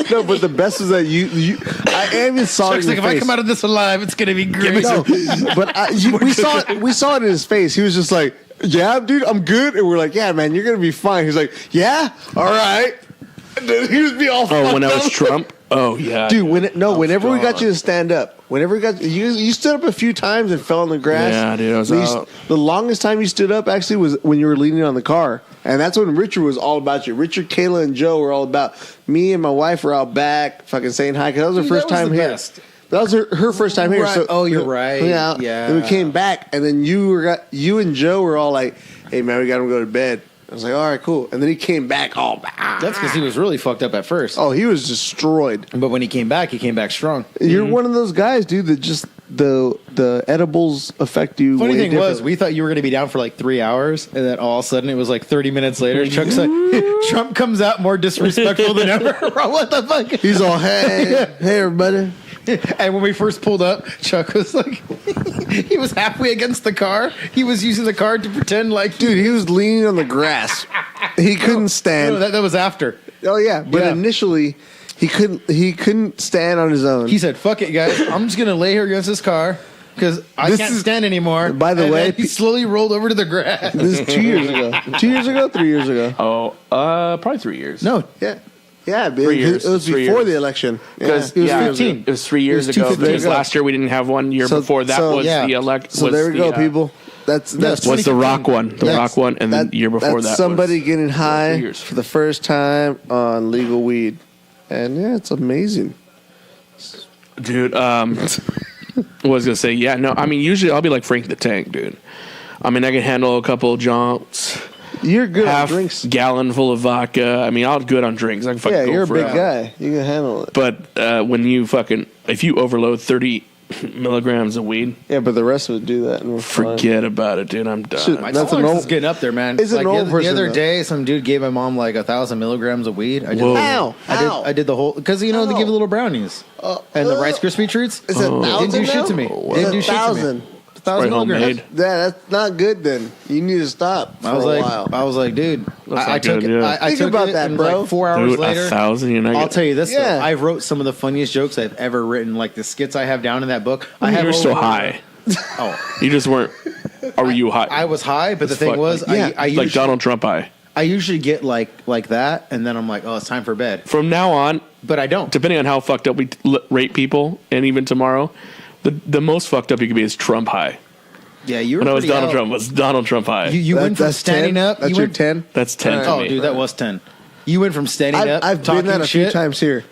No, but the best was that I even saw it in Chuck's like, your if I face. come out of this alive, it's gonna be great. No, but we saw it in his face. He was just like, "Yeah, dude, I'm good." And we're like, "Yeah, man, you're gonna be fine." He's like, "Yeah, all right." And then he was be all. Oh, when I fucked was up. Trump. Oh yeah, Dude, whenever we got gone. you to stand up, whenever we got you stood up a few times and fell on the grass. Yeah, dude, I was out. The longest time you stood up actually was when you were leaning on the car, and that's when Richard was all about you. Richard, Kayla, and Joe were all about me, and my wife were out back, fucking saying hi because that was her Dude, first that was time the here. best. That was her first time here. Right. So, Oh, you're right. Yeah. Yeah. Then we came back, and then you and Joe were all like, "Hey man, we got to go to bed." I was like, "All right, cool." And then he came back all back. That's because he was really fucked up at first. Oh, he was destroyed. But when he came back strong. You're one of those guys, dude, that just the edibles affect you. Funny way thing was, differently. we thought you were going to be down for like 3 hours, and then all of a sudden it was like 30 minutes later. Chuck's like, Trump comes out more disrespectful than ever. What the fuck? He's all, hey, everybody. And when we first pulled up, Chuck was like, he was halfway against the car. He was using the car to pretend like, Dude, he was leaning on the grass. He couldn't stand. no, that was after. Oh yeah, but Yeah. initially he couldn't stand on his own. He said, "Fuck it, guys. I'm just gonna lay here against this car because I This can't is- stand anymore." by the And way, then he slowly rolled over to the grass. This is 2 years ago. 2 years ago, 3 years ago. Oh, probably 3 years. No, Yeah. Yeah, man. 3 years. It was 3 before years. the election. Because It was yeah, 15. It was 3 years It was ago. 215. Because last year we didn't have one. Year So- before that so- was yeah. the elect. So was there we the, go, people. That's Was the rock one? The That's- rock one, and then the year before that's that. somebody was, getting 3 high years. for the first time on legal weed, and yeah, it's amazing. Dude, I was gonna say, yeah, no. I mean, usually I'll be like Frank the Tank, dude. I mean, I can handle a couple of jaunts. You're good on Half drinks. gallon full of vodka. I mean, I'm good on drinks. I can fucking go You're a for big it. guy. You can handle it. But when you if you overload 30 milligrams of weed, Yeah, but the rest would do that. And we're fine. forget about it, dude. I'm done. Shit, My That's tolerance an old- is getting up there, man. It's an old the person, other though. day, some dude gave my mom like 1,000 milligrams of weed. I did, Whoa. Ow. I did the whole because they Ow. give little brownies and the Rice Krispie treats. It's 1,000 Didn't do shit to me. It's Didn't do shit to me. 1,000. 1,000 Probably milligrams. homemade. Yeah, that's not good. Then you need to stop for I was a like, while. dude, That's I not took good, it. yeah. I Think took about it, that, and bro. like 4 hours Dude, later, 1,000. You're not. I'll tell you this. Yeah. Though, I wrote some of the funniest jokes I've ever written. Like the skits I have down in that book. I have You're so over- high. Oh, You just weren't. Or were you high? I was high, but the thing fuck. was, Yeah. I like usually, Donald Trump high. I usually get like that, and then I'm like, oh, it's time for bed. From now on, But I don't. depending on how fucked up we rate people, and even tomorrow, the most fucked up you could be is Trump high. Yeah, you were When I was pretty Donald out. Trump, was Donald Trump high. You went from That's standing 10? up. That's you your went, 10. That's 10 to Oh, me. dude, that was 10. You went from standing up, I've talking been that a few shit. times here.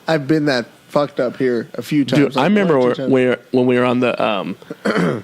I've been that fucked up here a few times. Dude, I Like remember 1 or 2 times. when we were on the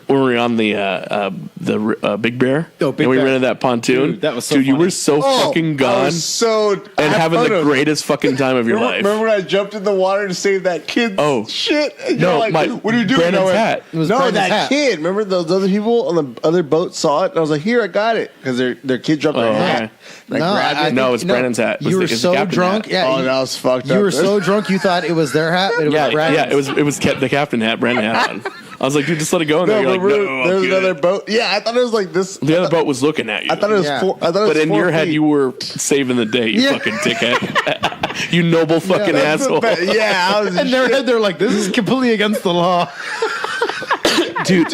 when we were on the Big Bear, Oh, Big and we Bear. rented that pontoon. Dude, that was so dude. You funny. were so Oh, fucking I gone was so I and have having the photos. greatest fucking time of your life. Remember when I jumped in the water to save that kid's Oh. shit? And No, you're like, my- what are you doing? Brandon's I went, hat. It was no, Brandon's that hat. kid. Remember those other people on the other boat saw it? And I was like, here, I got it. Because their kid dropped their Oh, hat. okay. And I grabbed it. No, it's Brandon's hat. You were It's the so captain drunk. hat. Yeah, Oh, that was fucked you up. were so drunk you thought it was their hat, but it Yeah, was Brandon's. yeah. It was the captain hat. Brandon had on. I was like, dude, just let it go. And No, you're like, remember, no, there I'm was good. another boat. Yeah, I thought it was like this. The other boat was looking at you. I thought it was Yeah. four. I thought it was But in 4 your head, feet. you were saving the day, you Yeah. fucking dickhead. You noble fucking That's the asshole. best. Yeah, I was In their head, they're like, "This is completely against the law." Dude,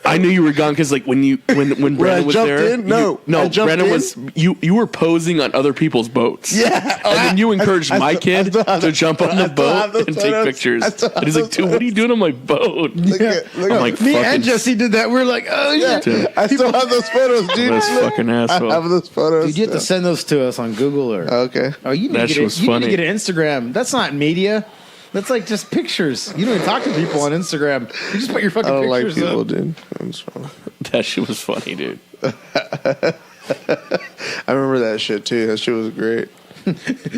I knew you were gone because like when Brandon was jumped there, in? No, no, I jumped Brandon in. was you were posing on other people's boats. Yeah. and then you encouraged I my still- kid I still have to the- jump on I the still have boat those and take photos. pictures. I still have And he's like, those dude, what are you doing on my boat? Look at I'm like, Me fucking, and Jesse did that. We're like, "Oh yeah." dude, I still have those photos, dude. this fucking I asshole. have those photos. Dude, you have to send those to us on Google or. Okay. Oh, you need That to shit get was you need funny. to get an Instagram. That's not media. That's like just pictures. You don't even talk to people on Instagram. You just put your fucking I don't like pictures people, up. dude. That's fine. That shit was funny, dude. I remember that shit too. That shit was great.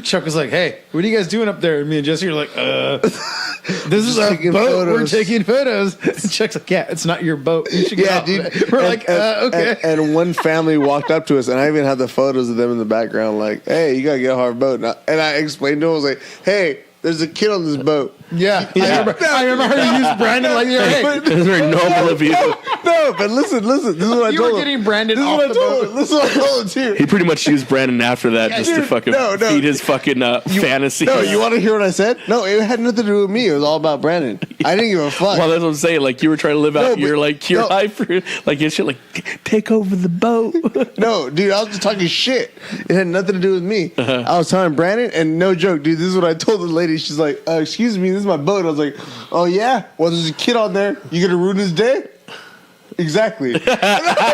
Chuck was like, "Hey, what are you guys doing up there?" And me and Jesse are like, this is our taking boat. photos." We're taking photos." And Chuck's like, "Yeah, it's not your boat. You should get Yeah, off dude. of it." We're like, "Okay." And one family walked up to us, and I even had the photos of them in the background, like, "Hey, you gotta get off our boat." And I explained to him, I was like, "Hey, there's a kid on this boat." Yeah, I remember how you used Brandon like, "Hey, It was very noble of you. No, but listen. This is what I you told were him. getting Brandon This is off what I the told boat." him. This is what I told him too. He pretty much used Brandon after that just to dude, fucking no. feed his fucking fantasy. No, you want to hear what I said? No, it had nothing to do with me. It was all about Brandon. I didn't give a fuck. Well, that's what I'm saying. Like you were trying to live out but- your no. life for like your shit. Like take over the boat. No, dude, I was just talking shit. It had nothing to do with me. Uh-huh. I was telling Brandon, and no joke, dude, this is what I told the lady. She's like, excuse me, this is my boat. I was like, oh, yeah? Well, there's a kid on there. You going to ruin his day? Exactly.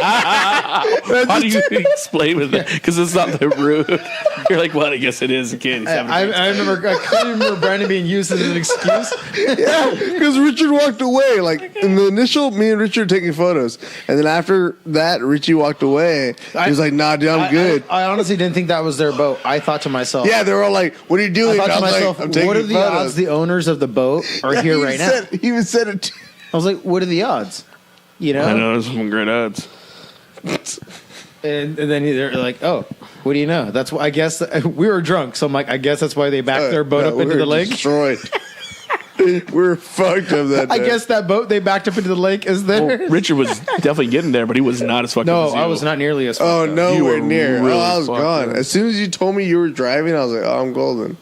How do you explain with that? Because it's not that rude. You're like, well, I guess it is a kid. He's having a great I clearly remember Brandon being used as an excuse. Yeah, because Richard walked away. Like, in the initial, me and Richard taking photos. And then after that, Richie walked away. He was like, nah, dude, I'm good. I honestly didn't think that was their boat. I thought to myself, Yeah, they were all like, what are you I doing? thought to was myself, like, I'm taking what are the photos. odds the owners of the boat are Yeah, here he right now? said- He even said it. I was like, what are the odds? You know? I know there's some great odds. And then they're like, oh, what do you know? That's why I guess we were drunk. So I'm like, I guess that's why they backed their boat up into the lake. Destroyed. We're fucked up that day. I guess that boat they backed up into the lake is there. Well, Richard was definitely getting there, but he was not as fucking. No, as you. I was not nearly as. Oh, fucked up. nowhere You were near. really Oh, I was fucked gone. up. As soon as you told me you were driving, I was like, oh, I'm golden.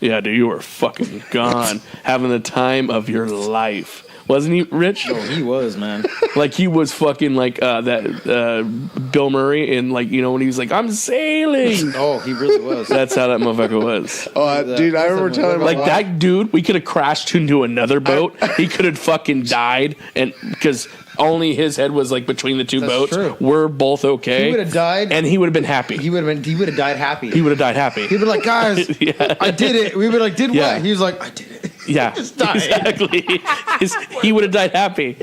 Yeah, dude, you were fucking gone, having the time of your life. Wasn't he, Rich? Oh, he was, man. Like he was fucking like that Bill Murray in like when he was like I'm sailing. Oh, he really was. That's how that motherfucker was. Oh, dude, I remember telling my Like wife. that dude, we could have crashed into another boat. He could have fucking died, and because only his head was like between the two That's boats. true. We're both okay. He would have died. and he would have been happy. He would have died happy. He would have died happy. He'd be like, guys, Yeah. I did it. We would like, did Yeah. what? He was like, I did it. Yeah, exactly. He would have died happy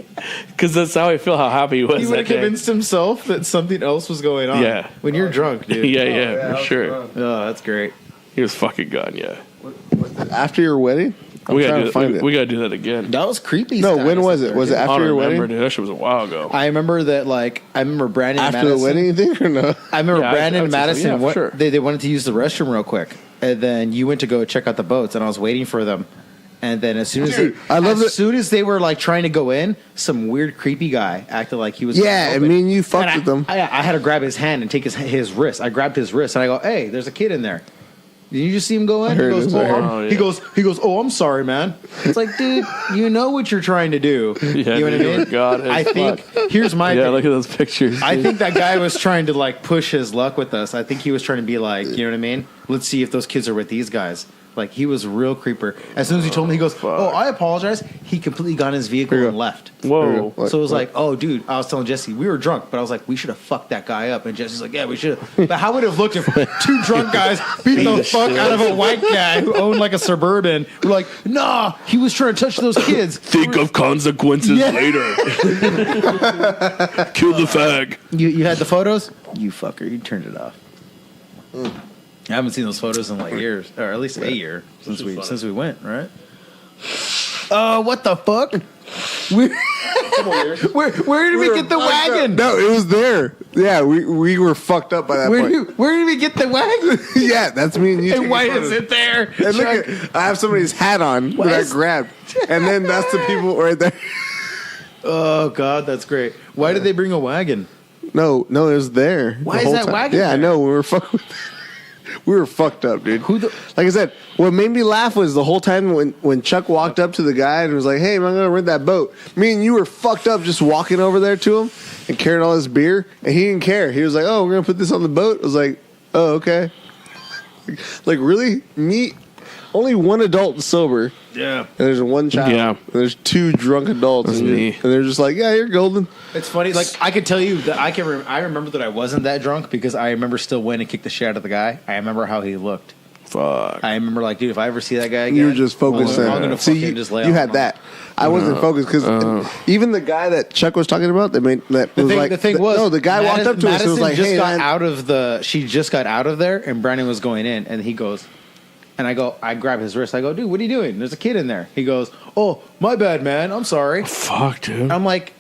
because that's how I feel. How happy he was. He would have convinced himself that something else was going on. Yeah, when you're drunk, dude. Yeah, for sure. Oh, that's great. He was fucking gone. Yeah. After your wedding? We gotta do that again. That was creepy. No, when was it? Was it after your wedding? Dude. That shit was a while ago. I remember that. I remember Brandon after Madison, the wedding, you think, or no? I remember Brandon and Madison. So, sure. They wanted to use the restroom real quick, and then you went to go check out the boats, and I was waiting for them. And then as soon as they were trying to go in, some weird creepy guy acted like he was. Yeah, I mean, you fucked with them. I had to grab his hand and take his wrist. I grabbed his wrist and I go, "Hey, there's a kid in there." Did you just see him go in? He goes, "Oh, I'm sorry, man." It's like, dude, you know what you're trying to do. Yeah, you know what I mean? God, I think here's my yeah. Look at those pictures. I think that guy was trying to push his luck with us. I think he was trying to be like, you know what I mean? Let's see if those kids are with these guys. He was a real creeper. As soon as he told me, he goes, "Oh, I apologize." He completely got in his vehicle and left. Whoa. So it was like, "Oh, dude," I was telling Jesse, we were drunk, but I was like, we should have fucked that guy up. And Jesse's like, "Yeah, we should have." But how would it have looked if two drunk guys beat the fuck out of a white guy who owned a Suburban? We're like, "Nah, he was trying to touch those kids." Think of consequences later. Kill the fag. You had the photos? You fucker, you turned it off. I haven't seen those photos in years, or at least a year since we went, right? What the fuck? Where did we get the wagon? No, it was there. Yeah, we were fucked up by that point. Where did we get the wagon? Yeah, that's me and you. And why is it there? And look, I have somebody's hat on that I grabbed, and then that's the people right there. Oh God, that's great. Why did they bring a wagon? No, it was there. Why is that wagon? Yeah, I know. We were fucking. We were fucked up, dude. Like I said, what made me laugh was the whole time when Chuck walked up to the guy and was like, "Hey, man, I'm gonna rent that boat." Me and you were fucked up just walking over there to him and carrying all his beer, and he didn't care. He was like, "Oh, we're gonna put this on the boat." I was like, "Oh, okay." Really? Me? Only one adult sober. Yeah. And there's one child. Yeah. And there's two drunk adults. That's me. And they're just like, "Yeah, you're golden." It's funny. I can tell you that I remember that I wasn't that drunk because I remember still went and kicked the shit out of the guy. I remember how he looked. Fuck. I remember dude, if I ever see that guy again, You were just focused I'm on gonna fucking just lay you off had on that. I wasn't focused because even the guy that Chuck was talking about, the guy walked up to us and was like, "Hey, man." She just got out of there, and Brandon was going in, and he goes, and I grab his wrist. I go, "Dude, what are you doing? There's a kid in there." He goes, "Oh, my bad, man. I'm sorry." Fuck, dude. I'm like,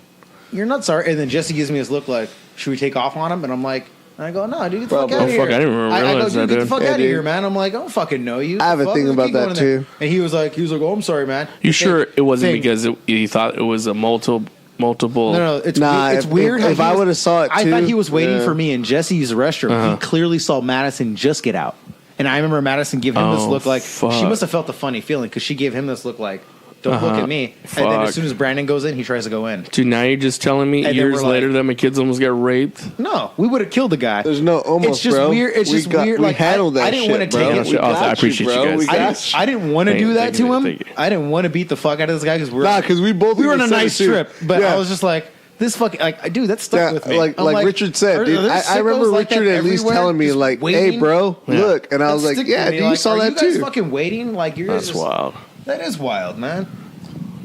"You're not sorry." And then Jesse gives me this look like, "Should we take off on him?" And I'm like, I go, "No, dude, get the fuck out of here." I didn't even realize that, "Get the fuck dude. out of here, man." I'm like, "I don't fucking know you." I have a thing about that too. And he was like, "Oh, I'm sorry, man." You sure it wasn't because he thought it was a multiple? No, it's if, weird. If I would have saw it, I thought he was waiting for me in Jesse's restroom. He clearly saw Madison just get out, and I remember Madison give him this look like she must have felt a funny feeling because she gave him this look like, "Don't look at me." Fuck. And then as soon as Brandon goes in, he tries to go in. Dude, now you're just telling me And years later that my kids almost got raped? No, we would have killed the guy. There's no almost, It's just bro. weird. It's just weird. We handled that I didn't want to shit, take bro. it. We got I appreciate bro. you guys. We got you. I didn't want to do that to him. Thank you. I didn't want to beat the fuck out of this guy because because we both we were on a said nice it too. trip, but Yeah. I was just like, this fucking dude, that stuck with me. Like I'm Richard said, are dude. there I remember sickos like that Richard at least everywhere, telling me just like, "Hey, waiting?" bro, look," and I was like, Stick "Yeah, with me. dude, you saw are that you guys too." fucking waiting? Like you're That's just, wild. That is wild, man.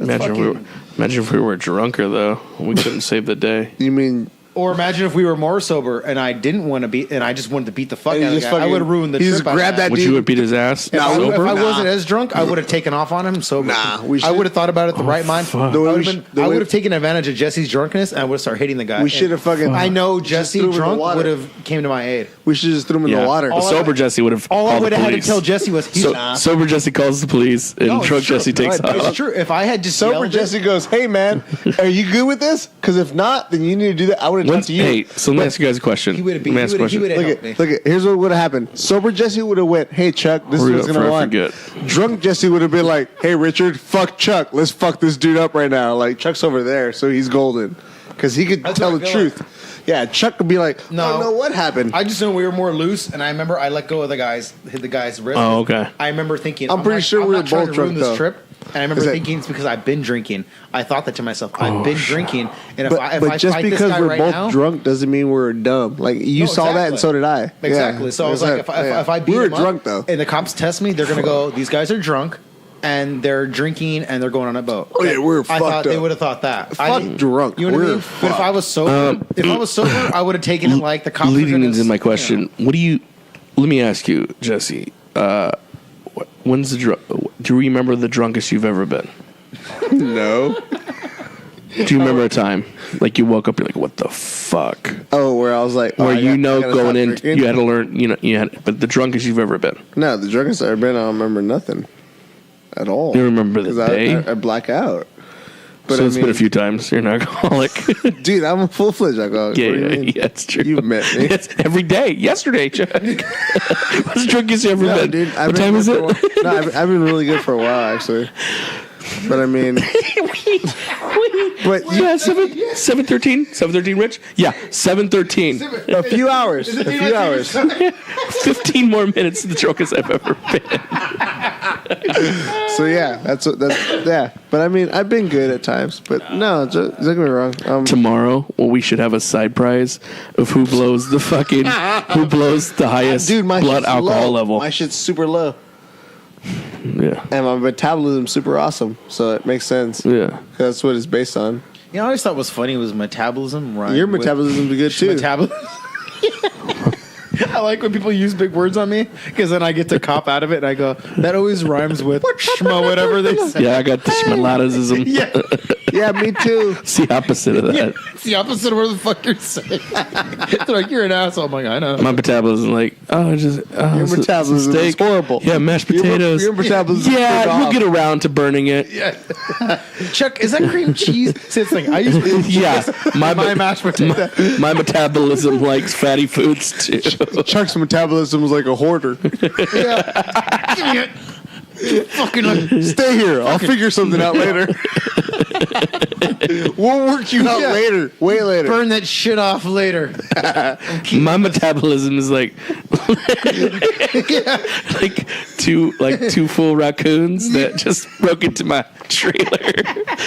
Imagine if we were drunker though. We couldn't save the day. You mean? Or imagine if we were more sober and I didn't want to beat, and I just wanted to beat the fuck out of the guy. I would have ruined the he trip. just grabbed that Would dude. you have beat his ass? If I sober? wasn't as drunk, I would have taken off on him sober. Nah, I would have thought about it the right mind. fuck. I would have taken advantage of Jesse's drunkenness and I would have started hitting the guy. We should have fucking. I know Jesse threw him in the drunk water. would have came to my aid. We should just threw him in the water. The sober Jesse would have. All I would have had to police. tell Jesse was, sober Jesse calls the police, and No, drunk it's true. Jesse takes Right, off. it's true. If I had just Sober yelled Jesse goes, "Hey man, are you good with this? Because if not, then you need to do that." I would have talked to you. Hey, so let me ask you guys a question. he would have Let me ask a question. helped me. Look at here's what would have happened. Sober Jesse would have went, "Hey Chuck, this is what's Before gonna I on." forget. Drunk Jesse would have been like, "Hey Richard, fuck Chuck. Let's fuck this dude up right now." Like Chuck's over there, so he's golden because he could That's tell what the I feel truth. Yeah, Chuck could be like, No. "I don't know what happened." I just know we were more loose, and I remember I let go of hit the guy's wrist. Oh, okay. I remember thinking, I'm pretty sure we were not trying both to ruin drunk, this though. trip. And I remember thinking it's because I've been drinking. I thought that to myself. I've been drinking, and if I just fight this because guy we're right both now, drunk doesn't mean we're dumb. Like you No, saw that, and exactly. so did I. Exactly. Yeah. So I was like, if I beat we were him up drunk though, and the cops test me, they're gonna go, "These guys are drunk. and they're drinking and they're going on a boat. Oh yeah, we're I fucked thought they up. would have thought that. Fuck drunk. You know what I We're mean? But if I was sober, I would have taken it like the cops. Leading into my question, what do you? Let me ask you, Jesse. When's the do you remember the drunkest you've ever been? No. Do you remember a time like you woke up, you're like, what the fuck? Oh, where I was like, Where I gotta going stop in, drinking? you had to learn. But the drunkest you've ever been. No, the drunkest I've ever been, I don't remember nothing at all. You remember the 'Cause day? I black out. But So I it's been a few times. You're an alcoholic. dude, I'm a full-fledged alcoholic. Yeah, What do you mean? yeah, it's true. You've met me. It's every day. Yesterday, Chuck. What's the drunkest you ever No, been? dude, What time is it? No, I've been really good for a while, actually. But I mean, but Yeah, 7:13, Rich. Yeah, 7:13. a few hours. 15 more minutes. The drunkest I've ever been. So yeah, that's yeah. But I mean, I've been good at times. But no, don't get me wrong. Tomorrow, we should have a side prize of who blows the highest Dude, my blood shit's alcohol low. level. My shit's super low, Yeah, and my metabolism's super awesome. So it makes sense. yeah. That's what it's based on. You know, I always thought was funny was metabolism. Right? Your metabolism's good too. Metabolism. I like when people use big words on me because then I get to cop out of it and I go, that always rhymes with schmo, whatever they say. Yeah, I got the schmalladism. Yeah. Yeah, me too. It's the opposite of that. It's the opposite of what the fuck you're saying. They're like, you're an asshole. I'm like, I know. My metabolism, like, your metabolism is horrible. Yeah, mashed potatoes. Your metabolism. Yeah, you'll get around to burning it. Yeah. Chuck, is that cream cheese? See, it's like, I use cream cheese. Yeah, my mashed potato. my metabolism likes fatty foods too. Chuck's metabolism is like a hoarder. Yeah. Give me it. Fucking Stay here. I'll figure something out later. We'll work you out later. Way later. burn that shit off later. My metabolism is like two full raccoons that just broke into my trailer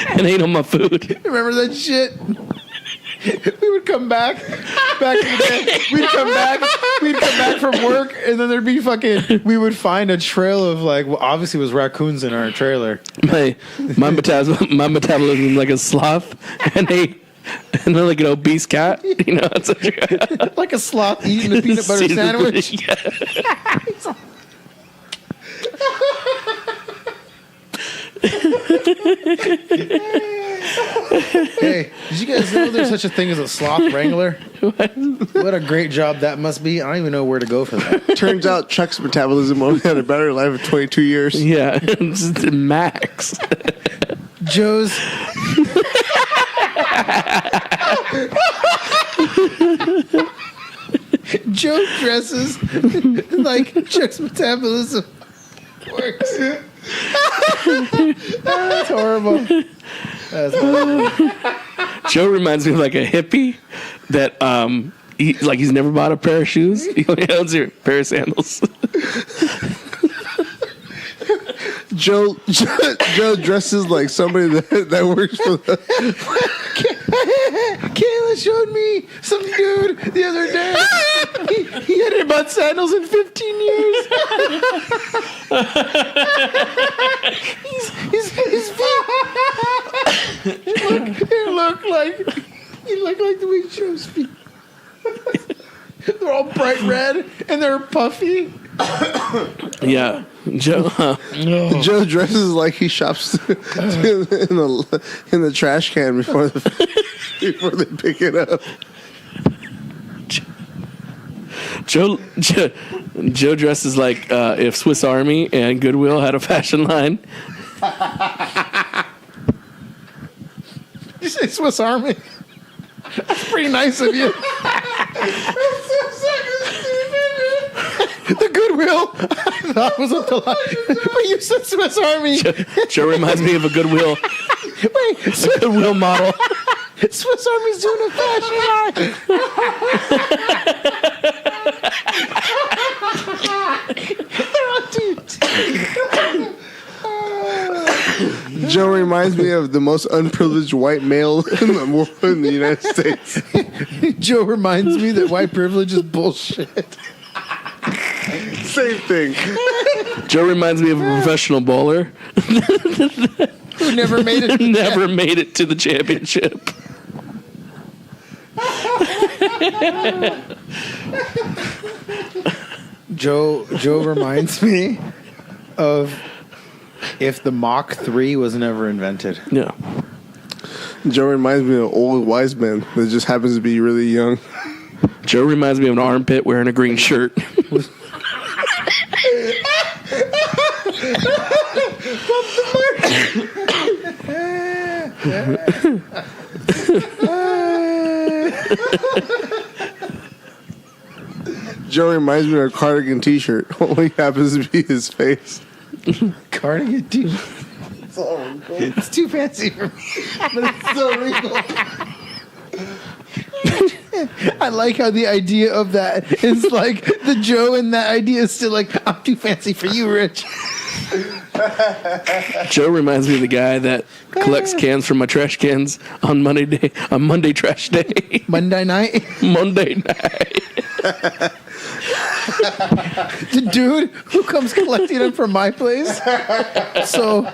and ate all my food. Remember that shit? We would come back in the day. We'd come back from work, and then there'd be we would find a trail of obviously it was raccoons in our trailer. My metabolism is like a sloth and then like an obese cat. You know, it's Like a sloth eating a peanut butter sandwich. Yeah. Hey, did you guys know there's such a thing as a sloth wrangler? What a great job that must be. I don't even know where to go for that. Turns out Chuck's metabolism only had a battery life of 22 years. Yeah, it's the max. Joe's. Joe dresses like Chuck's metabolism works. That's horrible. Joe reminds me of like a hippie that he's never bought a pair of shoes. He only owns a pair of sandals. Joe dresses like somebody that works for the. Kayla showed me some dude the other day. He hadn't bought sandals in 15 years. his feet. He looked like the way Joe's feet. They're all bright red and they're puffy. Yeah, Joe. Joe dresses like he shops in the trash can before they pick it up. Joe dresses like if Swiss Army and Goodwill had a fashion line. You say Swiss Army? That's pretty nice of you. The Goodwill, I thought was up to line. But you said Swiss Army. Joe reminds me of a Goodwill. Wait, A Goodwill model. Swiss Army's doing a fashion line. They're on Joe reminds me of the most unprivileged white male in the world in the United States. Joe reminds me that white privilege is bullshit. Same thing. Joe reminds me of a professional bowler Who never made it. never made it to the championship. Joe reminds me of if the Mach 3 was never invented. Yeah. Joe reminds me of an old wise man that just happens to be really young. Joe reminds me of an armpit wearing a green shirt. Joe reminds me of a cardigan t-shirt. Only happens to be his face. Cardigan too. It's too fancy for me, but it's so regal. I like how the idea of that is like the Joe in that idea is still like, I'm too fancy for you, Rich. Joe reminds me of the guy that collects cans from my trash cans on Monday trash day. Monday night. Monday night. The dude who comes collecting them from my place. So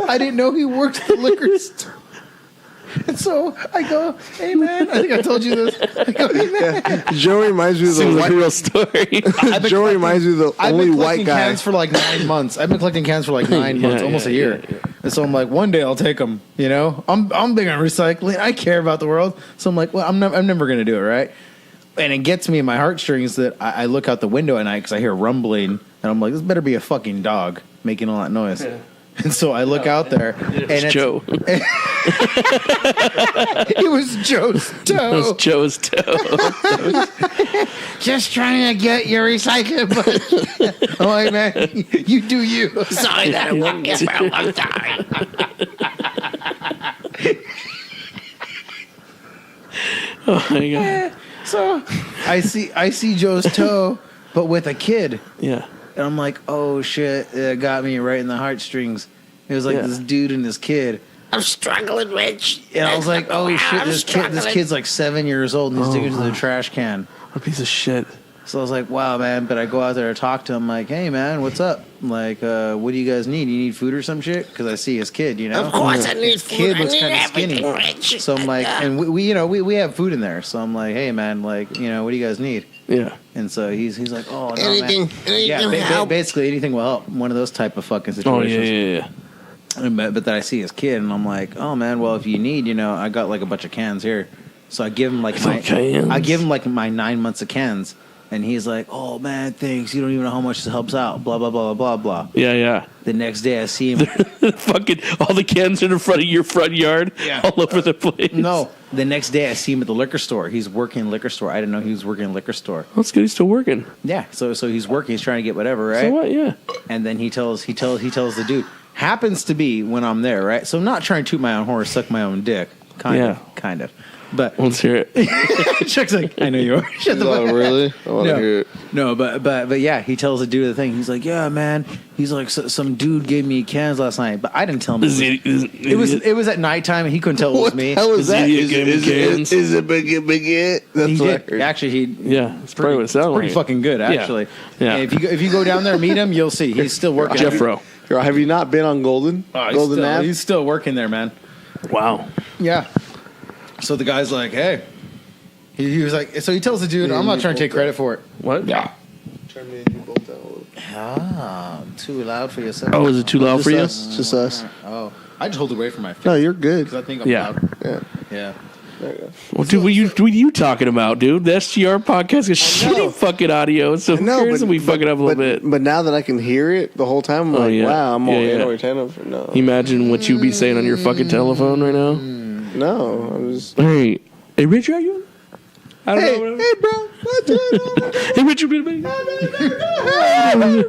I didn't know he worked at the liquor store. And so I go, hey man, I think I told you this. I go, hey man. Joe reminds me of the Seems like white. a real story. Joe reminds me of the I've only been white collecting guy. cans for like 9 months. I've been collecting cans for like 9 months, almost a year. And so I'm like, one day I'll take them. You know, I'm big on recycling. I care about the world. So I'm like, well, I'm never going to do it, right? And it gets me in my heartstrings that I look out the window at night because I hear rumbling, and I'm like, this better be a fucking dog making all that noise. Yeah. And so I look out there, and it's Joe. It was Joe's toe. It was Joe's toe. Just trying to get your recycling. I'm like, man, you do you. Sorry that it won't get for a long time. Oh my god. So I see Joe's toe, but with a kid. Yeah. And I'm like, oh shit, it got me right in the heartstrings. It was like this dude and this kid. I'm struggling, Rich. And I was like, oh shit, this kid's like 7 years old and he's digging into the trash can. What a piece of shit. So I was like, wow, man. But I go out there to talk to him, like, hey, man, what's up? I'm like, what do you guys need? You need food or some shit? Because I see his kid, you know? Of course I need food. Kid I looks need kind of everything, skinny. Rich. So I'm like, and we have food in there. So I'm like, hey, man, like, you know, what do you guys need? Yeah. And so he's like, oh, no, Anything man. help. Basically anything will help. One of those type of fucking Oh situations. yeah. But then I see his kid, and I'm like, oh man, well if you need, you know, I got like a bunch of cans here. So I give him like my 9 months of cans, and he's like, oh man, thanks. You don't even know how much this helps out. Blah blah blah blah blah. Yeah. The next day I see him. Fucking all the cans in front of your front yard, all over the place. No, the next day I see him at the liquor store. He's working in liquor store. I didn't know he was working in liquor store. That's good. He's still working. Yeah, so he's working. He's trying to get whatever, right? So what? Yeah. And then he tells the dude. Happens to be when I'm there, right? So I'm not trying to toot my own horn, suck my own dick. Kind of. But Let's hear it. Chuck's like, I know you are. Shut the fuck Oh, up. really? I want to hear it. No, but yeah, he tells the dude the thing. He's like, yeah, man. He's like, some dude gave me cans last night, but I didn't tell him. It was at nighttime, and he couldn't tell it was What me. the hell is that? Is it big? That's He what I did. heard. Actually, Yeah, it's probably what it sounds pretty like. fucking good, actually. Yeah. And if you go down there and meet him, you'll see he's still working. Jeffro. Girl, have you not been on Golden? Golden Ave? He's still working there, man. Wow. Yeah. So the guy's like, hey. He was like, so he tells the dude, I'm not trying to take credit for it. What? Yeah. Turn me and you both down a little. Ah, too loud for yourself. Oh, is it too loud for you? Just us. Oh, I just hold it away from my face. No, you're good. Because I think I'm Yeah. loud. Yeah. Yeah. There you go. Well, dude, what are you talking about, dude? The SGR podcast is shitty fucking audio, so who cares if we fuck it up a little bit? But now that I can hear it the whole time, I'm Oh, like, yeah. wow, I'm all Yeah, yeah. inattentive. No. Imagine what you be saying on your fucking telephone right now. No, I'm just. Hey, Rich, are you? I don't know. Hey, bro. What's going on? Hey, Rich, you been?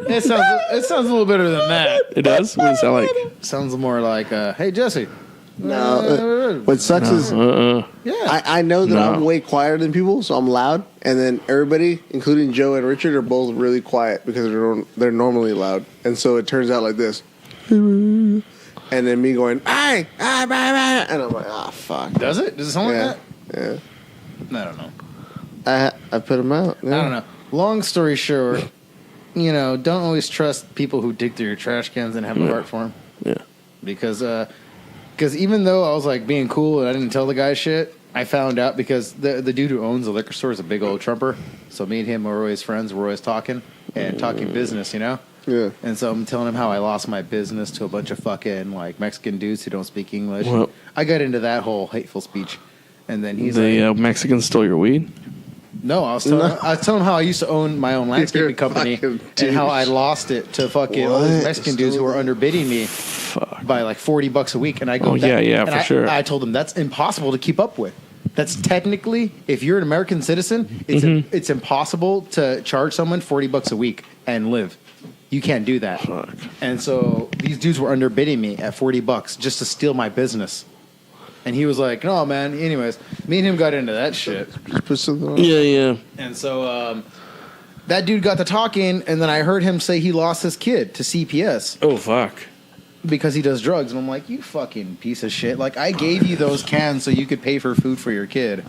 It sounds a little better than that. It does. What does it sound like? Sounds more like, hey, Jesse. No. What sucks is Yeah. I know that No. I'm way quieter than people, so I'm loud. And then everybody, including Joe and Richard, are both really quiet because they're normally loud. And so it turns out like this. And then me going, hey, and I'm like, ah, fuck. Does it? Does it sound like Yeah. that? Yeah. I don't know. I put them out. Yeah. I don't know. Long story short, don't always trust people who dig through your trash cans and have a heart for them. Yeah. Because even though I was like being cool and I didn't tell the guy shit, I found out because the dude who owns the liquor store is a big old Trumper. So me and him were always friends. We're always talking business, Yeah. And so I'm telling him how I lost my business to a bunch of fucking like Mexican dudes who don't speak English. Well, I got into that whole hateful speech, and then he's the like, Mexicans stole your weed? "No, I was telling him how I used to own my own landscaping company and how I lost it to fucking all these Mexican dudes who were underbidding me by like $40 a week." And I go, sure. I told him that's impossible to keep up with. That's technically, if you're an American citizen, it's impossible to charge someone $40 a week and live. You can't do that. Fuck. And so these dudes were underbidding me at $40 just to steal my business. And he was like, "No, man." Anyways, me and him got into that shit. Just put something on. Yeah. And so that dude got to talking, and then I heard him say he lost his kid to CPS Oh, fuck. because he does drugs. And I'm like, "You fucking piece of shit. Like, I gave you those cans so you could pay for food for your kid.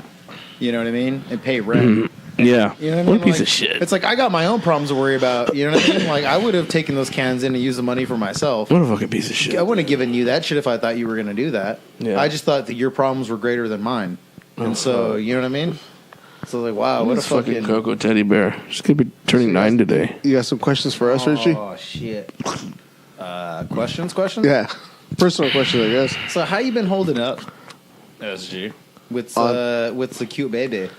You know what I mean? And pay rent." Yeah. You know what I mean? What a piece Like, of shit. It's like, I got my own problems to worry about. You know what I mean? Like, I would have taken those cans in and used the money for myself. What a fucking piece of shit. I wouldn't have given you that shit if I thought you were going to do that. Yeah. I just thought that your problems were greater than mine. And so, you know what I mean? So, like, wow, what a This fucking fucking... Cocoa teddy bear. She's going to be turning 9 today. You got some questions for us, Richie? Oh, shit. Questions? Yeah. Personal question, I guess. So, how you been holding up, SG, with the cute baby?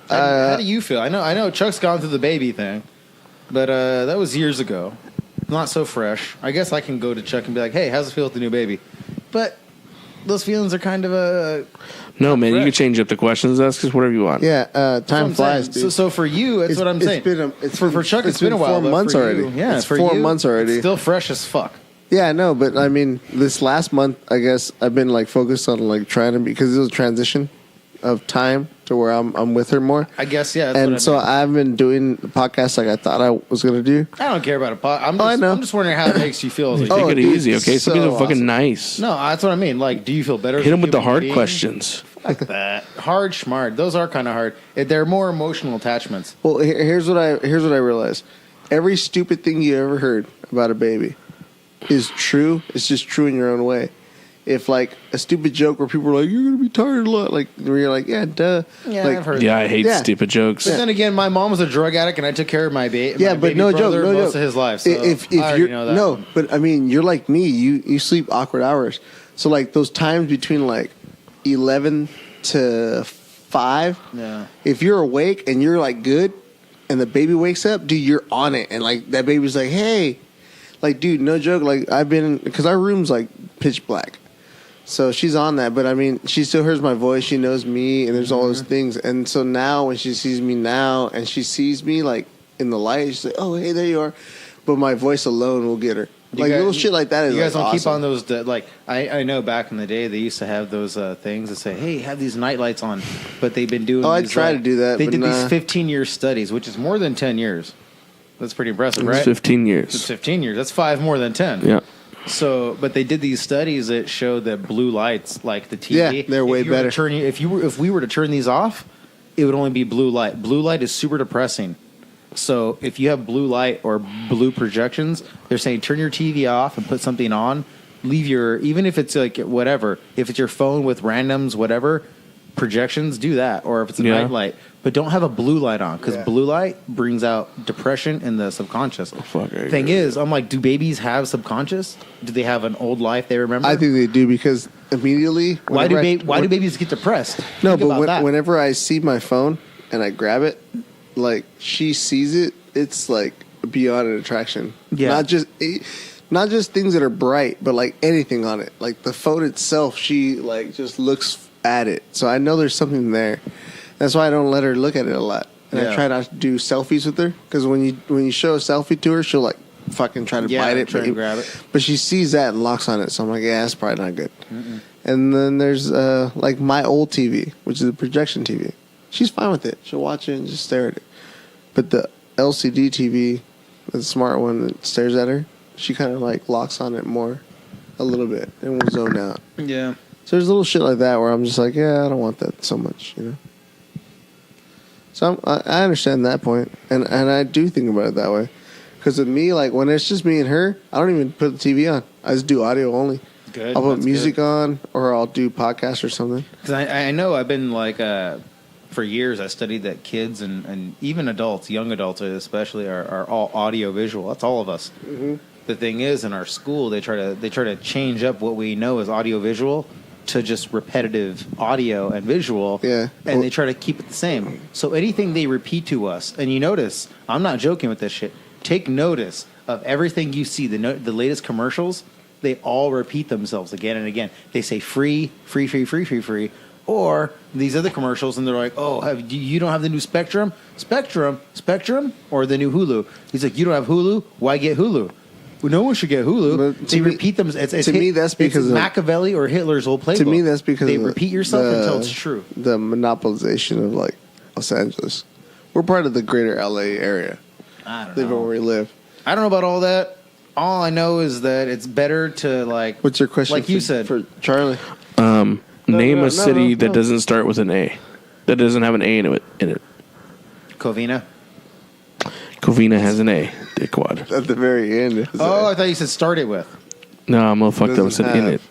How do you feel? I know Chuck's gone through the baby thing, but that was years ago. Not so fresh. I guess I can go to Chuck and be like, "Hey, how's it feel with the new baby?" But those feelings are kind of No, man, you fresh. can change up the questions. Ask us whatever you want. Yeah, time flies, dude. So for you, that's what I'm saying. For Chuck, it's been a while. 4 months for already. You, yeah, it's for 4 you, months already. It's still fresh as fuck. Yeah, I know, but I mean, this last month, I guess I've been like focused on like trying to because it was a transition of time to where I'm with her more. I guess, yeah. That's And what so I mean. I've been doing the podcast like I thought I was gonna do. I don't care about a pot. I know. I'm just wondering how it makes you feel. As a Take Oh, it dude, easy, okay? Some so people are fucking awesome. nice. No, that's what I mean. Like, do you feel better? Hit as a them with the human hard being? questions. Fuck that. Hard schmart. Those are kind of hard. They're more emotional attachments. Well, here's what I realized. Every stupid thing you ever heard about a baby is true. It's just true in your own way. If like a stupid joke where people are like, "You're gonna be tired a lot," like where you're like, "Yeah, duh." Yeah, like, I've heard. Yeah, that. I hate Yeah. stupid jokes. But then again, my mom was a drug addict, and I took care of my baby. Yeah, but no joke, no most joke. of his life. So if I already you're know that. no, but I mean, you're like me. You sleep awkward hours. So like those times between like 11 to 5. Yeah. If you're awake and you're like good, and the baby wakes up, dude, you're on it, and like that baby's like, "Hey," like, dude, no joke. Like I've been because our room's like pitch black. So she's on that, but I mean, she still hears my voice. She knows me, and there's all those things. And so now, when she sees me now, and she sees me like in the light, she's like, "Oh, hey, there you are." But my voice alone will get her. Like guys- little shit like that is You guys like don't keep awesome. on those. Like I know back in the day, they used to have those things that say, "Hey, have these night lights on," but they've been doing. Oh, I these, try to do that, They but did nah. these 15-year studies, which is more than 10 years. That's pretty impressive, It's right? 15 It's years. 15 years. That's 5 more than 10. Yeah. So, but they did these studies that show that blue lights, like the TV, Yeah, they're way better. If we were to turn these off, it would only be blue light. Blue light is super depressing. So, if you have blue light or blue projections, they're saying turn your TV off and put something on. Leave your, even if it's like whatever, if it's your phone with randoms, whatever projections, do that. Or if it's a Yeah. night light, but don't have a blue light on because Yeah. blue light brings out depression in the subconscious. fuck, I Thing agree. is, I'm like, do babies have subconscious? Do they have an old life they remember? I think they do because immediately. Why do whenever I- babies get depressed? No, Think but about that. whenever I see my phone and I grab it, like she sees it, it's like beyond an attraction. Yeah. Not just things that are bright, but like anything on it. Like the phone itself, she like just looks at it. So I know there's something there. That's why I don't let her look at it a lot. And Yeah. I try not to do selfies with her because when you show a selfie to her, she'll like fucking try to bite it, try but and grab it. But she sees that and locks on it. So I'm like, yeah, that's probably not good. And then there's like my old TV, which is a projection TV. She's fine with it. She'll watch it and just stare at it. But the LCD TV, the smart one that stares at her, she kind of like locks on it more a little bit and will zone out. Yeah. So there's little shit like that where I'm just like, yeah, I don't want that so much, you know. So I understand that point, and I do think about it that way. Because with me, like when it's just me and her, I don't even put the TV on. I just do audio only. Good. I'll put music on, or I'll do podcasts or something. Because I know I've been like, for years I studied that kids and even adults, young adults especially, are all audio visual. That's all of us. Mm-hmm. The thing is, in our school, they try to change up what we know as audio visual to just repetitive audio and visual. Yeah. And they try to keep it the same. So anything they repeat to us, and you notice, I'm not joking with this shit. Take notice of everything you see. The latest commercials, they all repeat themselves again and again. They say free, free, free, free, free, free. Or these other commercials, and they're like, oh, you don't have the new Spectrum, or the new Hulu. He's like, you don't have Hulu? Why get Hulu? Well, no one should get Hulu. They repeat them. To me, that's because Machiavelli or Hitler's old playbook. To me, that's because they repeat yourself until it's true. The monopolization of like Los Angeles. We're part of the greater LA area. I don't know. Where we live. I don't know about all that. All I know is that it's better to like. What's your question? Like you said, for Charlie. Name a city that doesn't start with an A. That doesn't have an A in it. Covina. Covina has an A. Dickwad. At the very end. Oh, I thought you said start it with. No, I'm gonna fuck them. Said in it.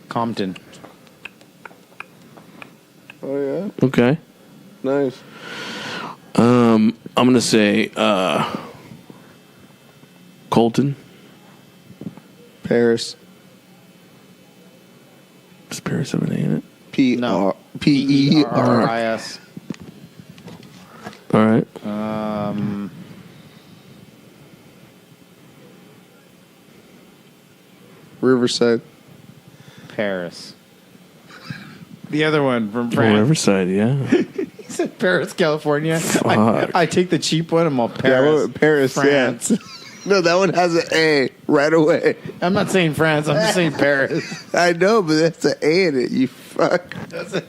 Compton. Oh yeah. Okay. Nice. I'm gonna say Colton. Paris. Does Paris have an A in it? P-E-R-I-S. All right. Riverside. Paris. The other one from Oh, France. Riverside, yeah. He said Paris, California. Fuck. I take the cheap one. I'm all Paris. Paris, France. yeah. No, that one has an A right away. I'm not saying France. I'm just saying Paris. I know, but that's an A in it. You fuck. That's it.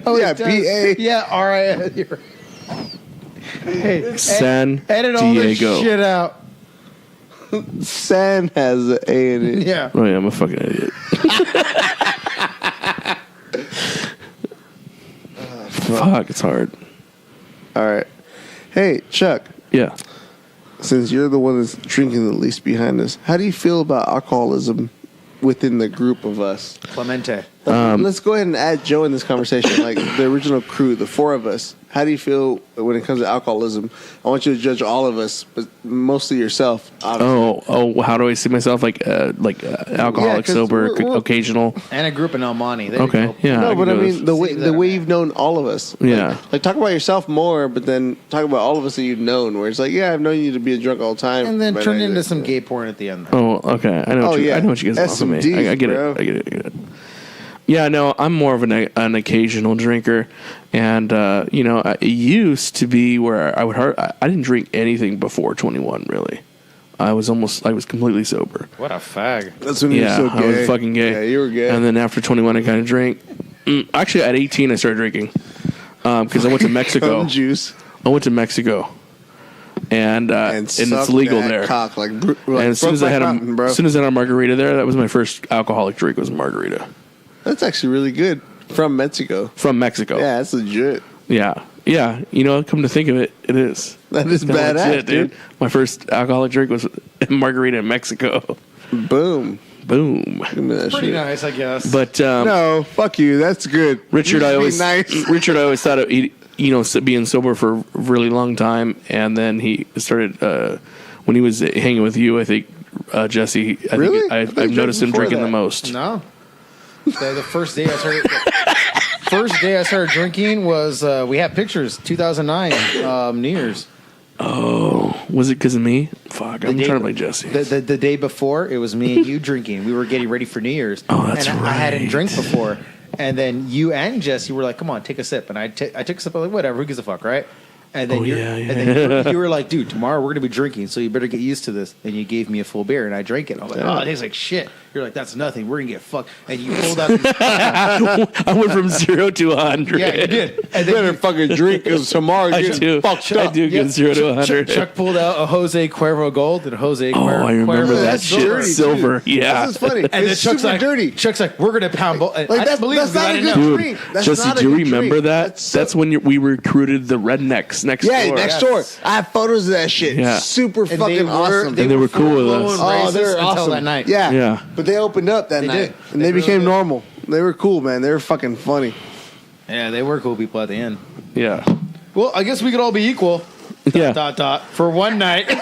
Oh, yeah, it does. P-A. Yeah, R-I-S. Hey, San edit all this Diego. shit out. San has an A in it. Yeah. Oh yeah, I'm a fucking idiot. Fuck, it's hard. All right. Hey, Chuck. Yeah. Since you're the one that's drinking the least behind us, how do you feel about alcoholism within the group of us? Clemente. Let's go ahead and add Joe in this conversation, like the original crew, the four of us. How do you feel when it comes to alcoholism? I want you to judge all of us, but mostly yourself. Obviously. Oh, how do I see myself? Like alcoholic, 'cause sober, we're- occasional. And a group in El Monte. Okay, yeah. No, can but go I mean with- the Save way that, you've known all of us. Yeah. Like talk about yourself more, but then talk about all of us that you've known. Where it's like, yeah, I've known you to be a drunk all the time, And then but turn I- into some gay porn at the end. Oh, okay. I know. Oh, yeah. I know what you guys That's want from some me. D's, I get bro. it. I get it. Yeah, no, I'm more of an occasional drinker, and it used to be where I didn't drink anything before 21. Really, I was completely sober. What a fag. That's when Yeah, you're so gay. I was fucking gay. Yeah, you were gay. And then after 21, I kind of drank. Actually, at 18, I started drinking because I went to Mexico. Cum juice. I went to Mexico, and it's suck legal that there. Cock, like, And as soon as I had a margarita there, that was my first alcoholic drink. Was a margarita that's actually really good from Mexico. from Mexico. Yeah, that's legit. Yeah. Come to think of it, it is. That is Kinda badass, legit, dude. My first alcoholic drink was a margarita in Mexico. Boom. Boom. Give me that Pretty shit. nice, I guess. But No, fuck you. That's good. Richard, You I should be always nice. Richard, I always thought of being sober for a really long time, and then he started when he was hanging with you. I think Jesse. Really? I I've thought you noticed him drank drinking before the most. No. The first day I started drinking was we have pictures 2009 New Year's. Oh, was it because of me? Fuck, I'm trying to play Jesse. The day before it was me and you drinking. We were getting ready for New Year's. Oh, that's and I hadn't right. drank before, and then you and Jesse were like, "Come on, take a sip." And I took a sip. I'm like, "Whatever, who gives a fuck, right?" And then, you were like, dude, tomorrow we're going to be drinking, so you better get used to this. And you gave me a full beer, and I drank it. I was like, oh, it tastes like shit. You're like, that's nothing. We're going to get fucked. And you pulled out these... I went from 0 to 100. Yeah, you did. And you better fucking drink, because tomorrow I you're do. fucked up. I do get 0 to 100. Chuck pulled out a Jose Cuervo Gold and a Jose Cuervo. I remember Cuervo that shit. dirty, Silver. dude. Yeah. This is funny. And then It's Chuck's super like, dirty. Chuck's like, we're going to pound both. Like, that's not a good drink. That's Jesse, not a do you good remember drink. that? That's when we recruited the rednecks next door. Yeah, next door. I have photos of that shit. Yeah. Super And fucking awesome. And they were cool with us. Oh, they were until awesome that night. Yeah. Yeah. But they opened up that They night. did. And They they really became did. normal. They were cool, man. They were fucking funny. Yeah, they were cool people at the end. Yeah. Well, I guess we could all be equal. Yeah. For one night. They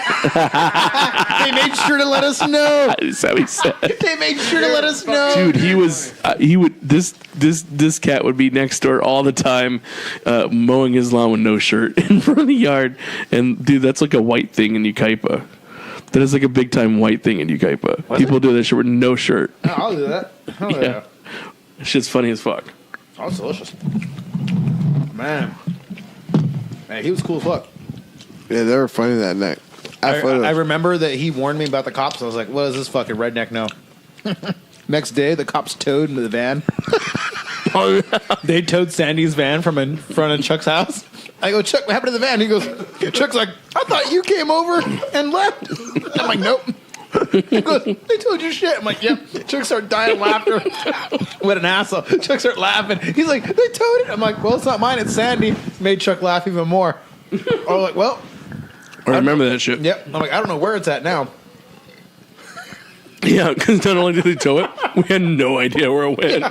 made sure to let us know. That's how he said. They made sure to let us know. Dude, this cat would be next door all the time, mowing his lawn with no shirt in front of the yard. And dude, that's like a white thing in Ukaipa. That is like a big time white thing in Ukaipa. People do that shit with no shirt. Oh, I'll do that. Oh, yeah. Shit's funny as fuck. Oh, it's delicious. Man, he was cool as fuck. Yeah, they were funny that night. I remember that he warned me about the cops. I was like, what does this fucking redneck know? Next day, the cops towed into the van. They towed Sandy's van from in front of Chuck's house. I go, Chuck, what happened to the van? He goes, Chuck's like, I thought you came over and left. I'm like, nope. He goes, they told you shit. I'm like, yep. Chuck started dying of laughter. What an asshole. Chuck started laughing. He's like, they towed it. I'm like, well, it's not mine. It's Sandy. Made Chuck laugh even more. I was like, well. I remember that shit. Yep. I'm like, I don't know where it's at now. Yeah, because not only did they tow it, we had no idea where it went.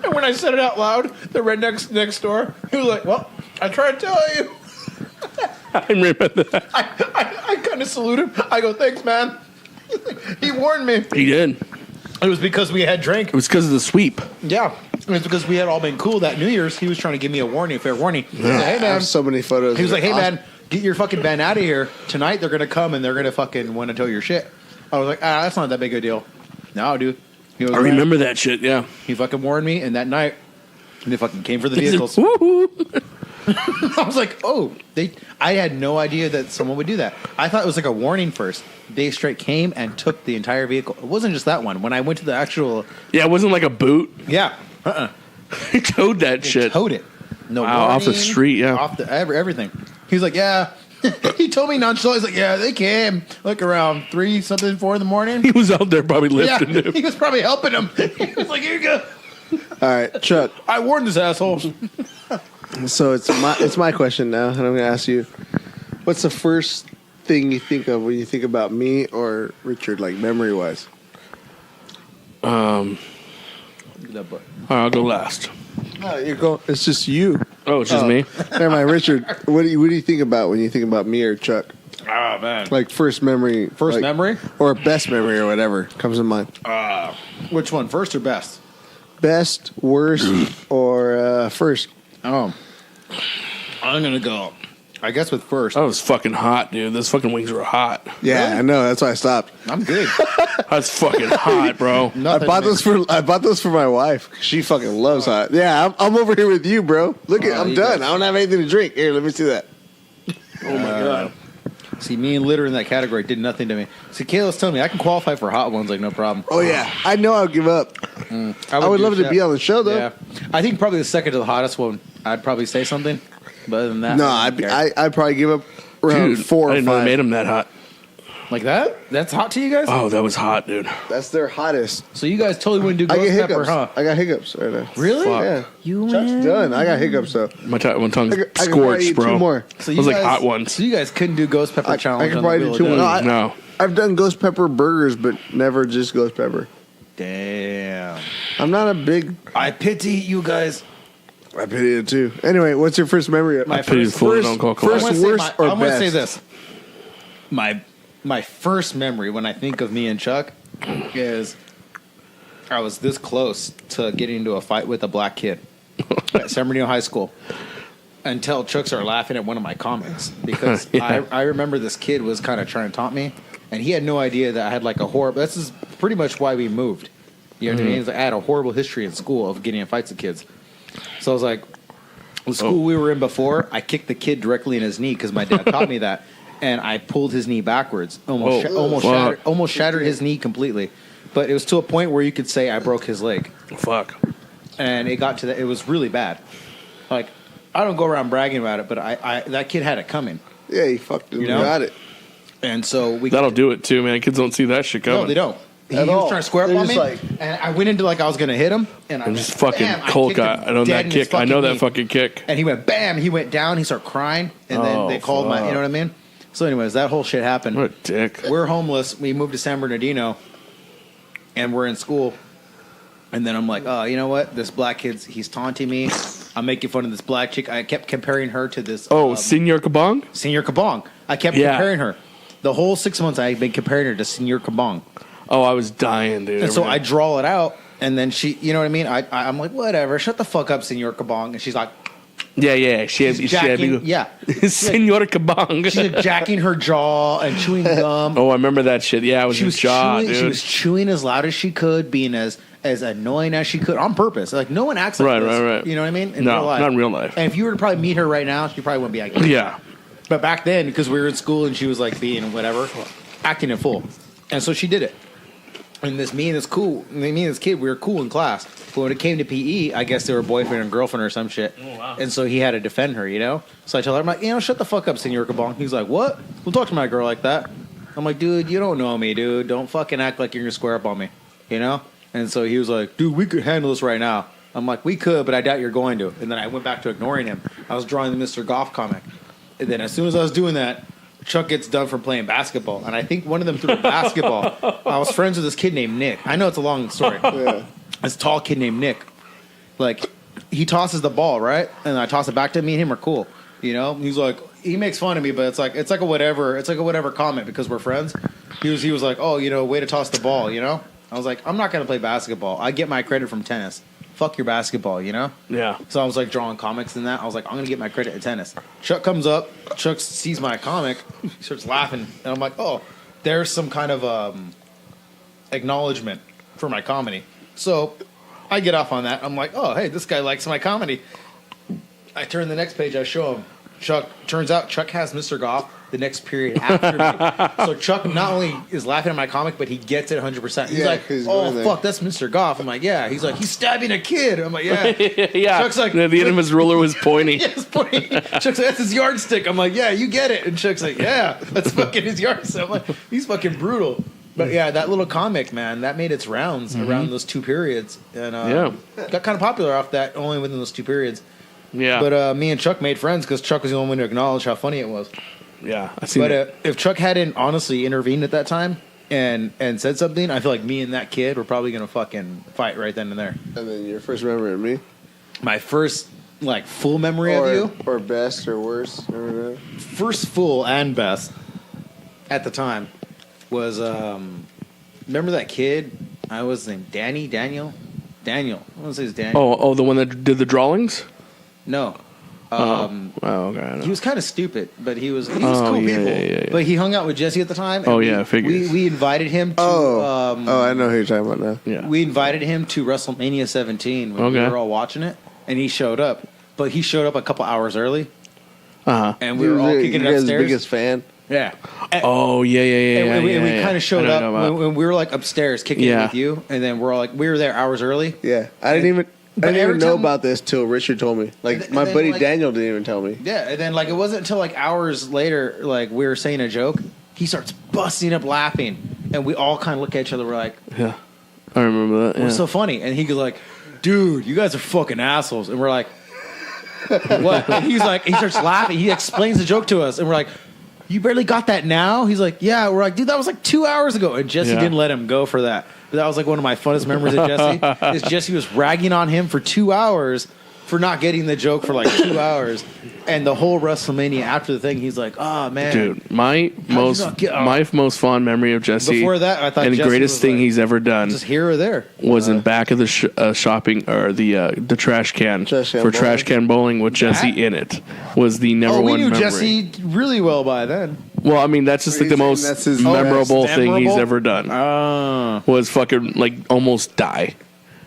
And when I said it out loud, the redneck next door, he was like, well, I tried to tell you. I remember that. I kind of salute him. I go, thanks, man. He warned me. He did. It was because we had drank. It was because of the sweep. Yeah. It was because we had all been cool that New Year's. He was trying to give me a warning, fair warning. He was like, hey, I man. have so many photos. He was like, hey, Awesome. man, get your fucking van out of here. Tonight they're going to come and they're going to fucking want to tell your shit. I was like, that's not that big a deal. No, dude. He was I remember that shit, yeah. He fucking warned me, and that night, they fucking came for the vehicles. I was like, oh, I had no idea that someone would do that. I thought it was like a warning first. They straight came and took the entire vehicle. It wasn't just that one. When I went to the actual... Yeah, it wasn't like a boot. Yeah. He towed that They shit. towed it. No Wow, off the warning, street, yeah. Off the everything. He's like, yeah. He told me nonchalant. He's like, yeah, they came like around 4 in the morning. He was out there probably lifting Yeah, him. he was probably helping him. He was like, here you go. All right, Chuck. I warned this asshole. So it's my question now, and I'm going to ask you, what's the first thing you think of when you think about me or Richard, like memory wise? I'll go last. No, you're going. It's just you. Oh, it's just me? Never mind, Richard. What do you think about when you think about me or Chuck? Oh, man. Like first memory, First like, memory? or best memory, or whatever comes to mind. Which one, first or best? Best, worst, or first? Oh. I'm going to go, I guess, with first. That was fucking hot, dude. Those fucking wings were hot. Yeah, Really? I know. That's why I stopped. I'm good. That's fucking hot, bro. I bought those for my wife. She fucking loves hot. Yeah, I'm over here with you, bro. Look at, I'm you done. guys- I don't have anything to drink. Here, let me see that. Oh, my God. See, me and litter in that category did nothing to me. See, Kayla's telling me I can qualify for hot ones, like, no problem. Oh yeah, I know. I'll give up. I would love to be on the show though. Yeah. I think probably the second to the hottest one, I'd probably say something. But other than that, No, I don't care. I'd probably give up around Dude, 4 I or didn't know 5. they made him that hot. Like that? That's hot to you guys? Oh, that was hot, dude. That's their hottest. So you guys totally wouldn't do I ghost get pepper, hiccups. huh? I got hiccups right now. Really? Fuck. Yeah, You Chuck's win. done. I got hiccups though. My tongue's I could probably scorched, eat bro. 2 more. So Those you like guys, hot ones. So you guys couldn't do ghost pepper I challenge. could on probably the do wheel 2 of more. death. No, No. I've done ghost pepper burgers, but never just ghost pepper. Damn. I'm not a big. I pity you guys. I pity it too. Anyway, what's your first memory? My pity the fool that don't call first collect. worst or I'm gonna say best? this. My first memory when I think of me and Chuck is I was this close to getting into a fight with a black kid at San Bernardino High School until Chuck started laughing at one of my comments because Yeah. I remember this kid was kind of trying to taunt me and he had no idea that I had like a horrible. This is pretty much why we moved. You know what I mean? It's like I had a horrible history in school of getting in fights with kids. So I was like, the school we were in before, I kicked the kid directly in his knee because my dad taught me that, and I pulled his knee backwards, almost shattered his knee completely. But it was to a point where you could say I broke his leg. Fuck. And it got to that. It was really bad. Like, I don't go around bragging about it, but I that kid had it coming. Yeah, he fucking got it. And so that'll do it too, man. Kids don't see that shit coming. No, they don't. He was trying to square up on me, and I went into like I was going to hit him, and I just fucking cold guy. I know that kick. I know that fucking kick. And he went bam. He went down. He started crying, and then they called my. You know what I mean? So, anyways, that whole shit happened. What a dick. We're homeless. We moved to San Bernardino, and we're in school. And then I'm like, oh, you know what? This black kid's he's taunting me. I'm making fun of this black chick. I kept comparing her to this. Senor Kabong. Senor Kabong. I kept comparing her. The whole 6 months I've been comparing her to Senor Kabong. Oh, I was dying, dude. And so I draw it out, and then she, you know what I mean? I'm like, whatever, shut the fuck up, Senor Kabong. And she's like, yeah. Senor Kabong. She's like jacking her jaw and chewing gum. Oh, I remember that shit. Yeah, it was his jaw, dude. She was chewing as loud as she could, being as annoying as she could on purpose. Like, no one acts like this. Right. You know what I mean? In real life. Not in real life. And if you were to probably meet her right now, she probably wouldn't be acting. Yeah. But back then, because we were in school and she was like being whatever, acting a fool. And so she did it. And me and this kid, we were cool in class. But when it came to PE, I guess they were boyfriend and girlfriend or some shit. Oh, wow. And so he had to defend her, you know? So I tell her, I'm like, shut the fuck up, Senor Kabong. He's like, what? Don't talk to my girl like that. I'm like, dude, you don't know me, dude. Don't fucking act like you're going to square up on me, you know? And so he was like, dude, we could handle this right now. I'm like, we could, but I doubt you're going to. And then I went back to ignoring him. I was drawing the Mr. Goff comic. And then as soon as I was doing that, Chuck gets done from playing basketball. And I think one of them threw a basketball. I was friends with this kid named Nick. I know it's a long story. Yeah. This tall kid named Nick. Like, he tosses the ball, right? And I toss it back to him. Me and him are cool. You know? He's like, he makes fun of me, but it's like a whatever comment because we're friends. He was like, oh, way to toss the ball, you know? I was like, I'm not going to play basketball. I get my credit from tennis. Fuck your basketball, you know? Yeah. So I was like drawing comics and that. I was like, I'm going to get my credit at tennis. Chuck comes up. Chuck sees my comic. He starts laughing. And I'm like, oh, there's some kind of acknowledgement for my comedy. So I get off on that. I'm like, oh, hey, this guy likes my comedy. I turn the next page. I show him. Chuck, turns out Chuck has Mr. Goff the next period after me. So Chuck not only is laughing at my comic, but he gets it 100%. He's like, oh, fuck, that's Mr. Goff. I'm like, yeah. He's like, he's stabbing a kid. I'm like, yeah. Yeah. Chuck's like, the end of his ruler was pointing. Yeah, it's pointing. Chuck's like, that's his yardstick. I'm like, yeah, you get it. And Chuck's like, yeah, that's fucking his yardstick. I'm like, he's fucking brutal. But yeah, that little comic, man, that made its rounds around those two periods. And got kind of popular off that, only within those two periods. Yeah. But me and Chuck made friends because Chuck was the only one to acknowledge how funny it was. Yeah. If Chuck hadn't honestly intervened at that time and said something, I feel like me and that kid were probably going to fucking fight right then and there. And then your first memory of me? My first, full memory of you? Or best or worst? First full and best at the time was, remember that kid? I was named Daniel. I want to say it's Daniel. Oh, the one that did the drawings? No. Okay. He was kind of stupid, but he was cool people. Yeah. But he hung out with Jesse at the time. I figured. We invited him to. I know who you're talking about now. Yeah. We invited him to WrestleMania 17 when we were all watching it, and he showed up. But he showed up a couple hours early. And we were all kicking it upstairs. His biggest fan. Yeah. And we kind of showed up when we were upstairs kicking it with you, and then we were there hours early. Yeah, I didn't even know about this till Richard told me. My buddy Daniel didn't even tell me. Yeah, and then it wasn't until hours later, we were saying a joke, he starts busting up laughing, and we all kind of look at each other. We're like, yeah, I remember that. It was so funny, and he goes like, dude, you guys are fucking assholes, and we're like, what? And he's like, he starts laughing. He explains the joke to us, and we're like, you barely got that now? He's like, yeah. We're like, dude, that was 2 hours ago, and Jesse didn't let him go for that. But that was one of my funnest memories of Jesse. Is Jesse was ragging on him for 2 hours for not getting the joke for 2 hours, and the whole WrestleMania after the thing, he's like, oh man, dude, my most fond memory of Jesse. Before that, I thought and the Jesse greatest thing he's ever done, just here or there, was in back of the shopping or the trash can Trash Can Bowling with Jesse in it. Was the number one. We knew memory. Jesse really well by then. Well, I mean, that's just the most memorable thing he's ever done. Was fucking almost die.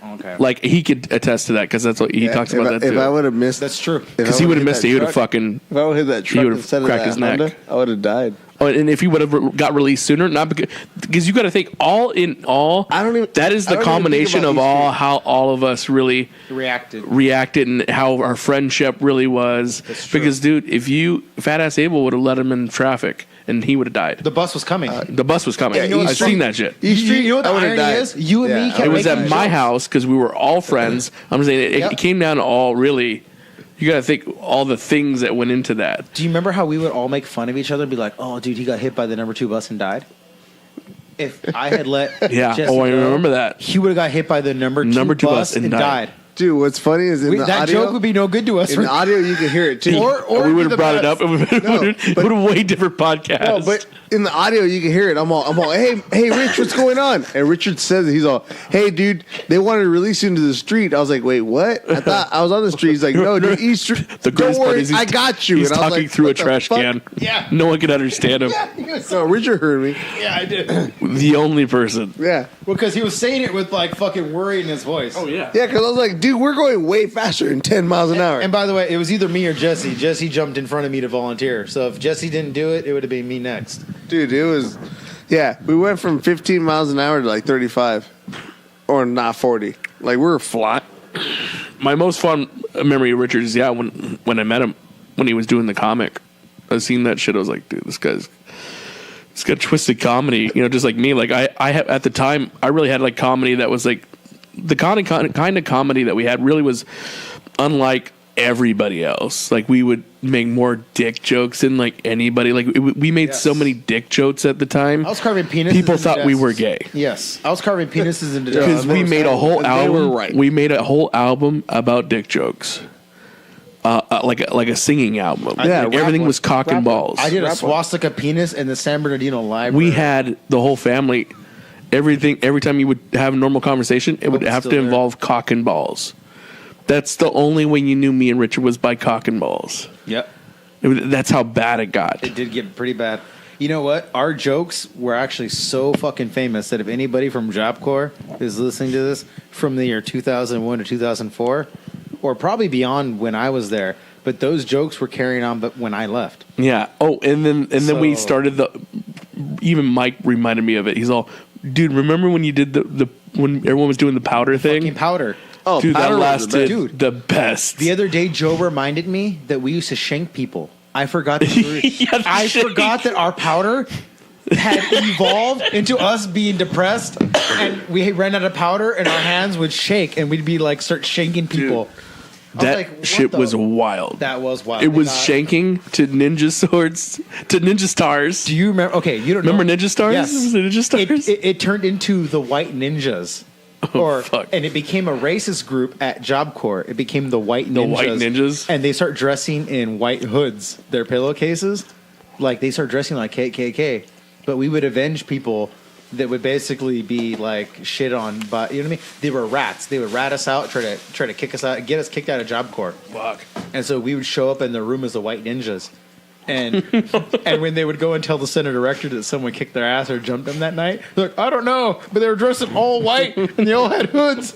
Oh, Okay. Like he could attest to that because that's what he talks about. If I would have missed, that's true. Because he would have missed it, he would have fucking. If I would have hit that truck, he would have instead of cracked that his neck. Honda, I would have died. Oh, and if he would have got released sooner, not because you got to think all in all. I don't even. That is I the don't even combination think of about all these how all of us really reacted and how our friendship really was. That's true. Because, dude, if Fat Ass Abel would have let him in traffic and he would have died. The bus was coming. The bus was coming. Yeah, I've seen that shit. You know what the irony died. is? You and me kept It was making at my jokes. house because we were all friends. I'm saying it Yep. came down to all really. You got to think all the things that went into that. Do you remember how we would all make fun of each other and be like, "Oh, dude, he got hit by the number 2 bus and died"? If I had let Yeah. Jesse I go, remember that. he would have got hit by the number 2 bus and died. Dude, what's funny is in the That audio, joke would be no good to us. in the audio you can hear it too. Or we would the have brought it up. best. It would have way different podcast. No, but in the audio you can hear it. I'm all, hey, Rich, what's going on? And Richard says it. He's all, hey, dude, they wanted to release you into the street. I was like, wait, what? I thought I was on the street. He's like, no, dude, East Street. The Don't greatest part worry, is I got you. He's And I was talking like, through a what the trash fuck? can. Yeah. No one can understand him. No, Richard heard me. Yeah, I did. The only person. Yeah. Because he was saying it with like fucking worry in his voice. Oh yeah. Yeah, because I was like, dude, we're going way faster than 10 miles an hour. And by the way, it was either me or Jesse. Jesse jumped in front of me to volunteer. So if Jesse didn't do it, it would have been me next. Dude, it was, yeah, we went from 15 miles an hour to like 35. Or not 40. Like, we were flying. My most fun memory of Richard is when I met him when he was doing the comic. I seen that shit. I was like, dude, this guy's got twisted comedy. You know, just like me. Like I have at the time, I really had like comedy that was like the kind of comedy that we had really was unlike everybody else. Like we would make more dick jokes than like anybody. Like we made so many dick jokes at the time. I was carving penises. People into thought we desks. were gay. Yes, I was carving penises into Because desks. we made a whole And they album. were right. We made a whole album about dick jokes, like a singing album. Yeah, Like, everything rap was cock and rap balls. I did a Wrap up. swastika penis in the San Bernardino library. We had the whole family. Everything. Every time you would have a normal conversation, it would it's have to still there. involve cock and balls. That's the only way you knew me and Richard was by cock and balls. Yep. That's how bad it got. It did get pretty bad. You know what? Our jokes were actually so fucking famous that if anybody from Job Corps is listening to this from the year 2001 to 2004, or probably beyond when I was there, but those jokes were carrying on but when I left. Yeah. Oh, and then we So- started even Mike reminded me of it. He's all, dude, remember when you did the when everyone was doing the powder thing? Fucking powder. Oh, Dude, that powder was the lasted best. Dude. the best. The other day, Joe reminded me that we used to shank people. I forgot that Yeah, the I shank. forgot that our powder had evolved into us being depressed, and we ran out of powder, and our hands would shake, and we'd be like start shanking people. I was that like, what shit the- was wild. That was wild. It was And, shanking to ninja swords to ninja stars. Do you remember? Okay, you don't Remember know. Ninja Stars? Yes. Was it Ninja Stars? It turned into the White Ninjas. fuck. And it became a racist group at Job Corps. It became the White Ninjas. The White Ninjas? And they start dressing in white hoods, their pillowcases. Like, they start dressing like KKK. But we would avenge people that would basically be, like, shit on. But, you know what I mean? They were rats. They would rat us out, try to kick us out, get us kicked out of Job Corps. Fuck. And so we would show up in their room as the White Ninjas. And and when they would go and tell the center director that someone kicked their ass or jumped them that night, they're like, I don't know, but they were dressed in all white and they all had hoods.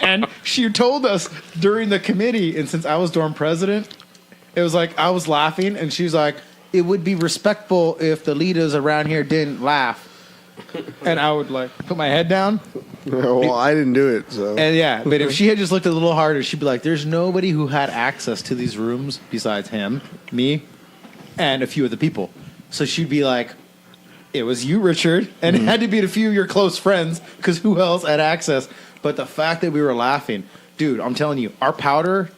And she told us during the committee, and since I was dorm president, it was like I was laughing, and she was like, it would be respectful if the leaders around here didn't laugh. And I would like put my head down. Well, I didn't do it, so. And yeah, but if she had just looked a little harder, she'd be like, there's nobody who had access to these rooms besides him, me, and a few of the people. So she'd be like, it was you, Richard, and it had to be a few of your close friends, because who else had access? But the fact that we were laughing, dude, I'm telling you, our powder,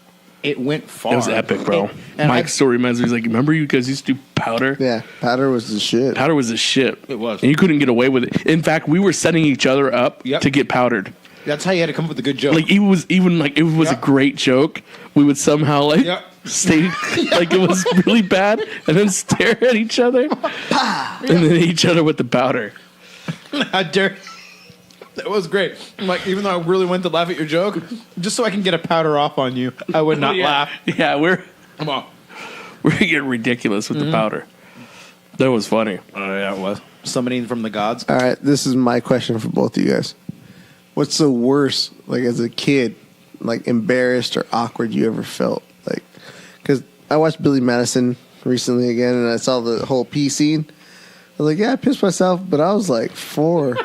it went far. It was epic, bro. And Mike's story reminds me. He's like, remember you guys used to do powder? Yeah, powder was the shit. Powder was the shit. It was. And you couldn't get away with it. In fact, we were setting each other up Yep. to get powdered. That's how you had to come up with a good joke. Like it was a Yep. great joke. We would somehow like Yep. stay like it was really bad, and then stare at each other, and then hit each other with the powder. How dare that was great. I'm like, even though I really went to laugh at your joke, just so I can get a powder off on you, I would not laugh. Yeah, we're Come on. getting ridiculous with the powder. That was funny. Oh, yeah, it was. Summoning from the gods. All right, this is my question for both of you guys. What's the worst, like as a kid, like embarrassed or awkward you ever felt? Like, because I watched Billy Madison recently again, and I saw the whole pee scene. I was like, yeah, I pissed myself, but I was like 4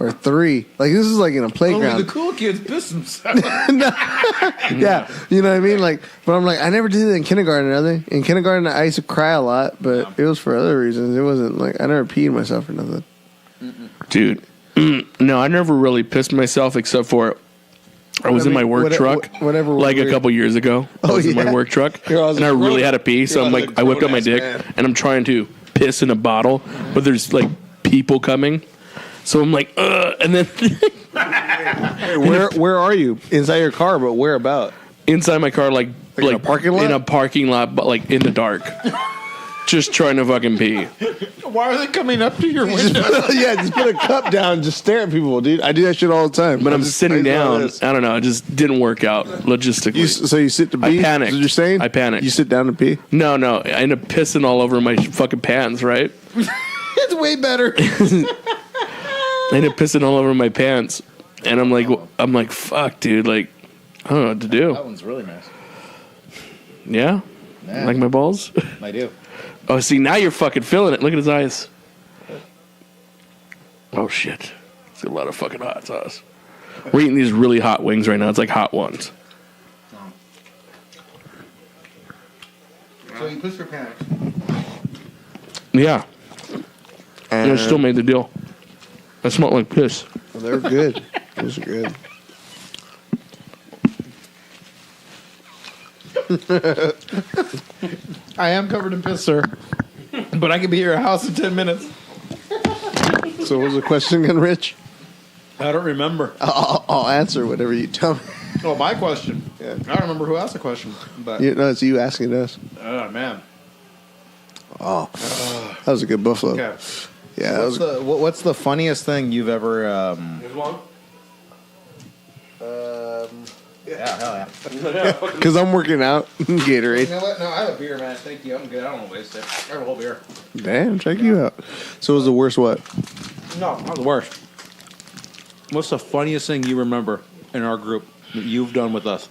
or 3. Like this is like in a playground. Only the cool kids piss themselves. Yeah, you know what I mean. Like, but I'm like, I never did it in kindergarten. In kindergarten, I used to cry a lot, but it was for other reasons. It wasn't like I never peed myself or nothing. Dude, no, I never really pissed myself except for I was in my work truck, whatever, like a couple years ago. I was in my work truck, and I really had to pee. So I'm like, I whipped up my dick, and I'm trying to piss in a bottle, but there's like people coming. So I'm like, and then where are you? Inside your car, but where about? Inside my car, like in a parking lot? In a parking lot, but like in the dark. Just trying to fucking pee. Why are they coming up to your window? Just put a cup down and just stare at people, dude. I do that shit all the time. But I'm sitting down. I don't know. It just didn't work out logistically. So you sit to pee? I panicked. Is what you're saying? I panicked. You sit down to pee? No. I end up pissing all over my fucking pants, right? It's way better. I end up pissing all over my pants. And I'm like, fuck, dude. Like, I don't know what to do. That one's really nice. Yeah? Like my balls? I do. Oh, see, now you're fucking feeling it. Look at his eyes. Oh, shit. It's a lot of fucking hot sauce. We're eating these really hot wings right now. It's like hot ones. So you push your pants. Yeah. And I still made the deal. I smelled like piss. Well, they're good. Those are good. I am covered in piss, sir. But I could be at your house in 10 minutes. So what was the question again, Rich? I don't remember. I'll answer whatever you tell me. Oh, my question. Yeah. I don't remember who asked the question. But No, it's you asking us. oh, man. Oh, that was a good buffalo. Okay. Yeah, So what's the funniest thing you've ever... Here's one. Yeah, hell yeah. because I'm working out. Gatorade. You know what? No, I have a beer, man. Thank you. I'm good. I don't want to waste it. I have a whole beer. Damn, check you out. So, what was the worst what? No, not the worst. What's the funniest thing you remember in our group that you've done with us?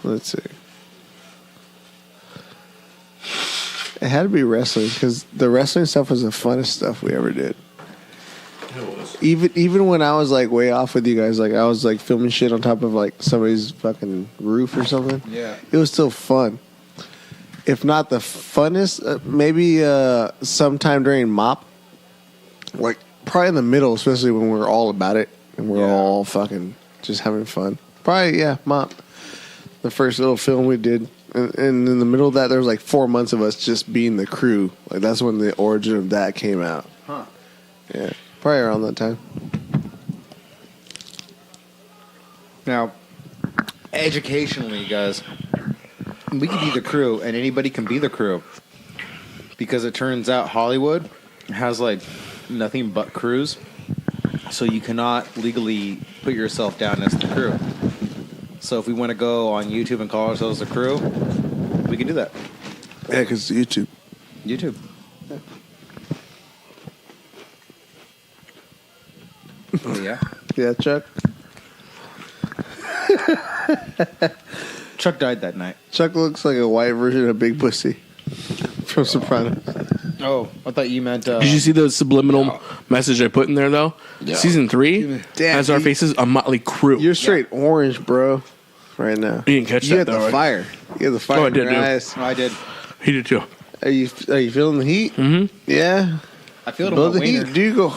Let's see. It had to be wrestling because the wrestling stuff was the funnest stuff we ever did. Even when I was like way off with you guys, like I was like filming shit on top of like somebody's fucking roof or something. Yeah. It was still fun. If not the funnest, maybe sometime during MOP, like probably in the middle, especially when we're all about it and we're all fucking just having fun. Probably, yeah, MOP. The first little film we did. And in the middle of that, there was like 4 months of us just being the crew. Like that's when the origin of that came out. Huh. Yeah, probably around that time. Now, educationally, guys, we can be the crew, and anybody can be the crew. Because it turns out Hollywood has like nothing but crews. So you cannot legally put yourself down as the crew. So if we want to go on YouTube and call ourselves the crew, we can do that. Yeah, because YouTube. YouTube. Oh, yeah. Yeah, Chuck. Chuck died that night. Chuck looks like a white version of Big Pussy from Sopranos. Oh, I thought you meant... Did you see the subliminal message I put in there, though? Yeah. Season 3 has our faces a motley crew. You're straight orange, bro, right now. You didn't catch you that, had the fire. You had the fire. Oh, I did, in your dude. eyes. I did. He did, too. Are you feeling the heat? Mm-hmm. Yeah. I feel it on Build my the wiener. heat. Do you go?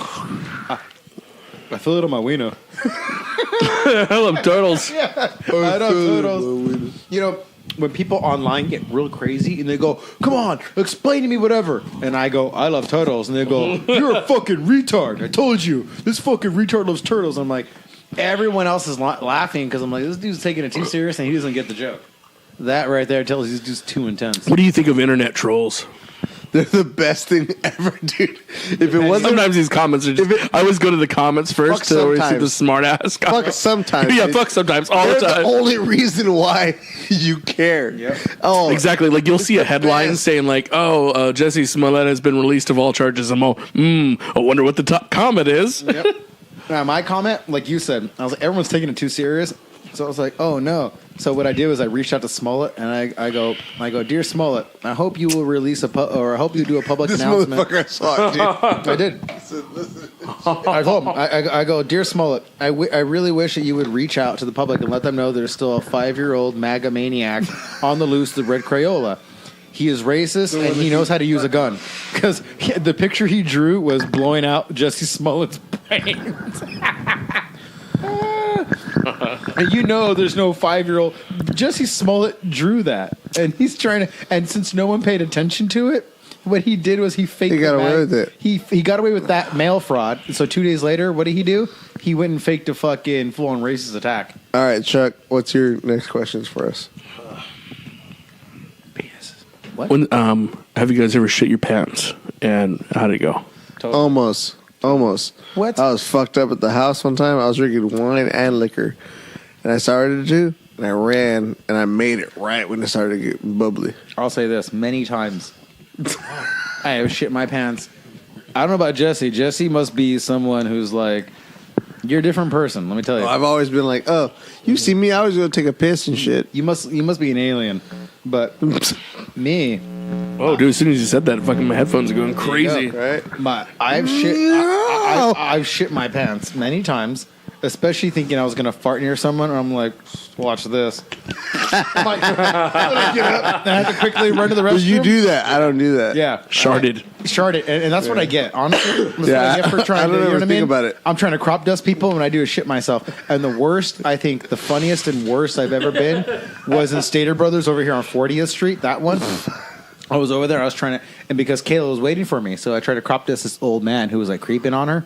I feel it on my wiener. I love turtles. I love turtles. You know, when people online get real crazy and they go, come on, explain to me whatever. And I go, I love turtles. And they go, you're a fucking retard. I told you. This fucking retard loves turtles. I'm like, everyone else is laughing because I'm like, this dude's taking it too serious and he doesn't get the joke. That right there tells you this dude's too intense. What do you think of internet trolls? They're the best thing ever, dude. If it wasn't, Sometimes these comments are just. I always go to the comments first to where you see the smart ass comments. fuck sometimes. Yeah, fuck sometimes all the They're time. the only reason why you care. Yep. Oh, Exactly. Like you'll see a headline best. saying like, "Oh, Jesse Smollett has been released of all charges." I'm all, I wonder what the top comment is. Yep. Now, my comment, like you said, I was like, everyone's taking it too serious. So I was like, oh no. So what I did was I reached out to Smollett and I go, Dear Smollett, I hope you will release or I hope you do a public this announcement. motherfucker saw it, dude. I did. I told him, I go, Dear Smollett, I really wish that you would reach out to the public and let them know there's still a 5-year-old MAGA maniac on the loose, the Red Crayola. He is racist and he knows how to use a gun. Because the picture he drew was blowing out Jesse Smollett's brains. And you know there's no 5-year-old. Jesse Smollett drew that. And he's trying to... And since no one paid attention to it, what he did was he faked... He got away with it. He got away with that mail fraud. So 2 days later, what did he do? He went and faked a fucking full-on racist attack. All right, Chuck, what's your next questions for us? What? When have you guys ever shit your pants? And how did it go? Almost. What? I was fucked up at the house one time. I was drinking wine and liquor. And I started to, and I ran, and I made it right when it started to get bubbly. I'll say this many times. I have shit my pants. I don't know about Jesse. Jesse must be someone who's like, you're a different person. Let me tell you. I've always been like, oh, you see me, I was going to take a piss and shit. You must be an alien. But me, Oh, dude! As soon as you said that, fucking my headphones are going crazy. Right? I've shit my pants many times, especially thinking I was gonna fart near someone, and I'm like, watch this. I'm like, I get up and I have to quickly run to the restroom. But you do that. I don't do that. Yeah, Sharded. Sharded, and that's what I get. Honestly, that's what Yeah, I get for trying I don't to. You know ever what I think mean? about it. I'm trying to crop dust people when I do a shit myself. And the worst, I think, the funniest and worst I've ever been was in Stater Brothers over here on 40th Street. That one. I was over there. I was trying to, and because Kayla was waiting for me, so I tried to crop dust this old man who was like creeping on her.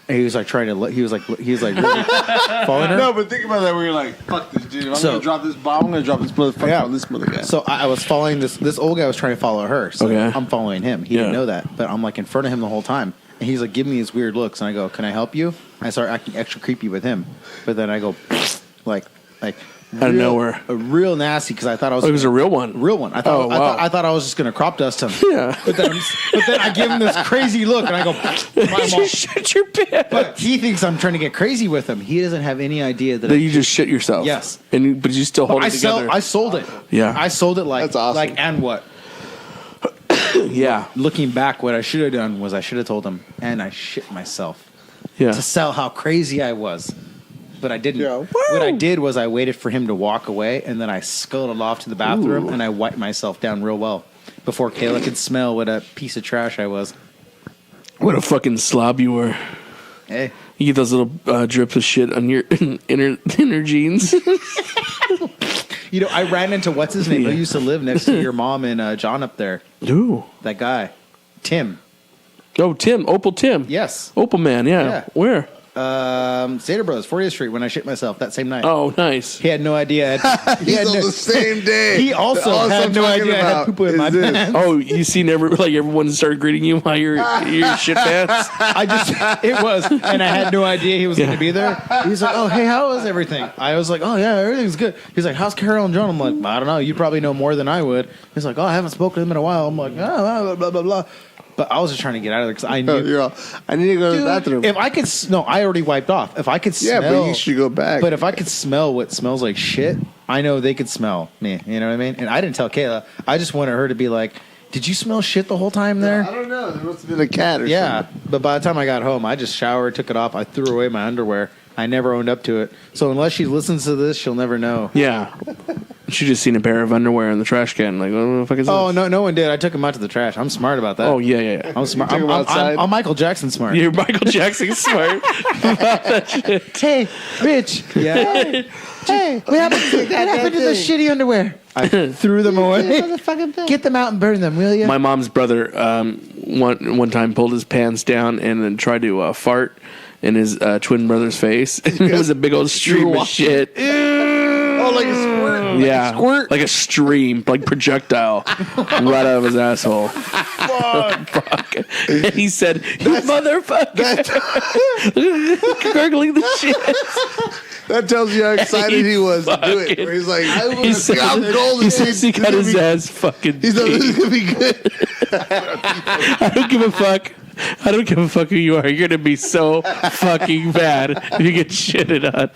And he was like trying to, he was like really following her. No, but think about that where you're like, fuck this dude. If I'm So- going to drop this bomb, I'm going to drop this motherfucker on this mother guy. So I was following this old guy was trying to follow her. So Okay. I'm following him. He didn't know that, but I'm like in front of him the whole time. And he's like giving me these weird looks, and I go, "Can I help you?" I start acting extra creepy with him, but then I go, like Out of nowhere. a real nasty because I thought I was. Oh, it was a real one. real one. I thought, Oh, wow. I thought I was just gonna crop dust him. Yeah. But then I give him this crazy look, and I go, I'm all- You shit your pants. but he thinks I'm trying to get crazy with him. He doesn't have any idea that That you just shit yourself. Yes. But you still hold it together. I sold it. Yeah. I sold it like That's awesome. like and what? yeah. Looking back, what I should have done was I should have told him, and I shit myself Yeah. to sell how crazy I was. But I didn't. Yeah. What I did was I waited for him to walk away, and then I scuttled off to the bathroom, and I wiped myself down real well before Kayla could smell what a piece of trash I was. What a fucking slob you were. Hey, You get those little drips of shit on your inner jeans. you know, I ran into what's his name? Yeah. Who used to live next to your mom and John up there? Ooh. That guy, Tim. Oh, Tim. Opal Tim. Yes. Opal Man, yeah. Yeah. Where? Stater Brothers, 40th Street, when I shit myself that same night. Oh, nice. He had no idea. He's on the same day. He also All had I'm no talking idea I had about poo-poo in is my this. pants. Oh, you seen everyone started greeting you while you're shit pants? It was, and I had no idea he was going to be there. He's like, "Oh, hey, how is everything?" I was like, "Oh yeah, everything's good." He's like, "How's Carol and John?" I'm like, "I don't know. You probably know more than I would." He's like, "Oh, I haven't spoken to them in a while." I'm like, "Oh, blah blah blah." But I was just trying to get out of there because I knew. You're all, I need to go to the bathroom. If I could, no, I already wiped off. If I could smell, but you should go back. But if I could smell what smells like shit, I know they could smell me. You know what I mean? And I didn't tell Kayla. I just wanted her to be like, "Did you smell shit the whole time there?" I don't know. There must have been a cat or Yeah, something. but by the time I got home, I just showered, took it off. I threw away my underwear. I never owned up to it. So unless she listens to this, she'll never know. Yeah. She just seen a pair of underwear in the trash can. Like, what the fuck is Oh, this? no one did. I took them out to the trash. I'm smart about that. Oh, yeah. I'm smart. took 'em outside? I'm Michael Jackson smart. You're Michael Jackson smart. Hey, Rich. Yeah. Hey, what happened to the shitty underwear? I threw them away. Get them out and burn them, will you? My mom's brother one time pulled his pants down and then tried to fart in his twin brother's face. It was a big old stream of shit. Oh, like a squirt. Yeah, like a stream, like projectile, right out of his asshole. Fuck. Fuck. And he said, "You motherfucker!" Gargling the shit. That tells you how excited he was to do it. Where he's like, I'm golden. He got his ass fucking. He's like, this is gonna be good. I don't give a fuck. I don't give a fuck who you are. You're gonna be so fucking bad if you get shitted on.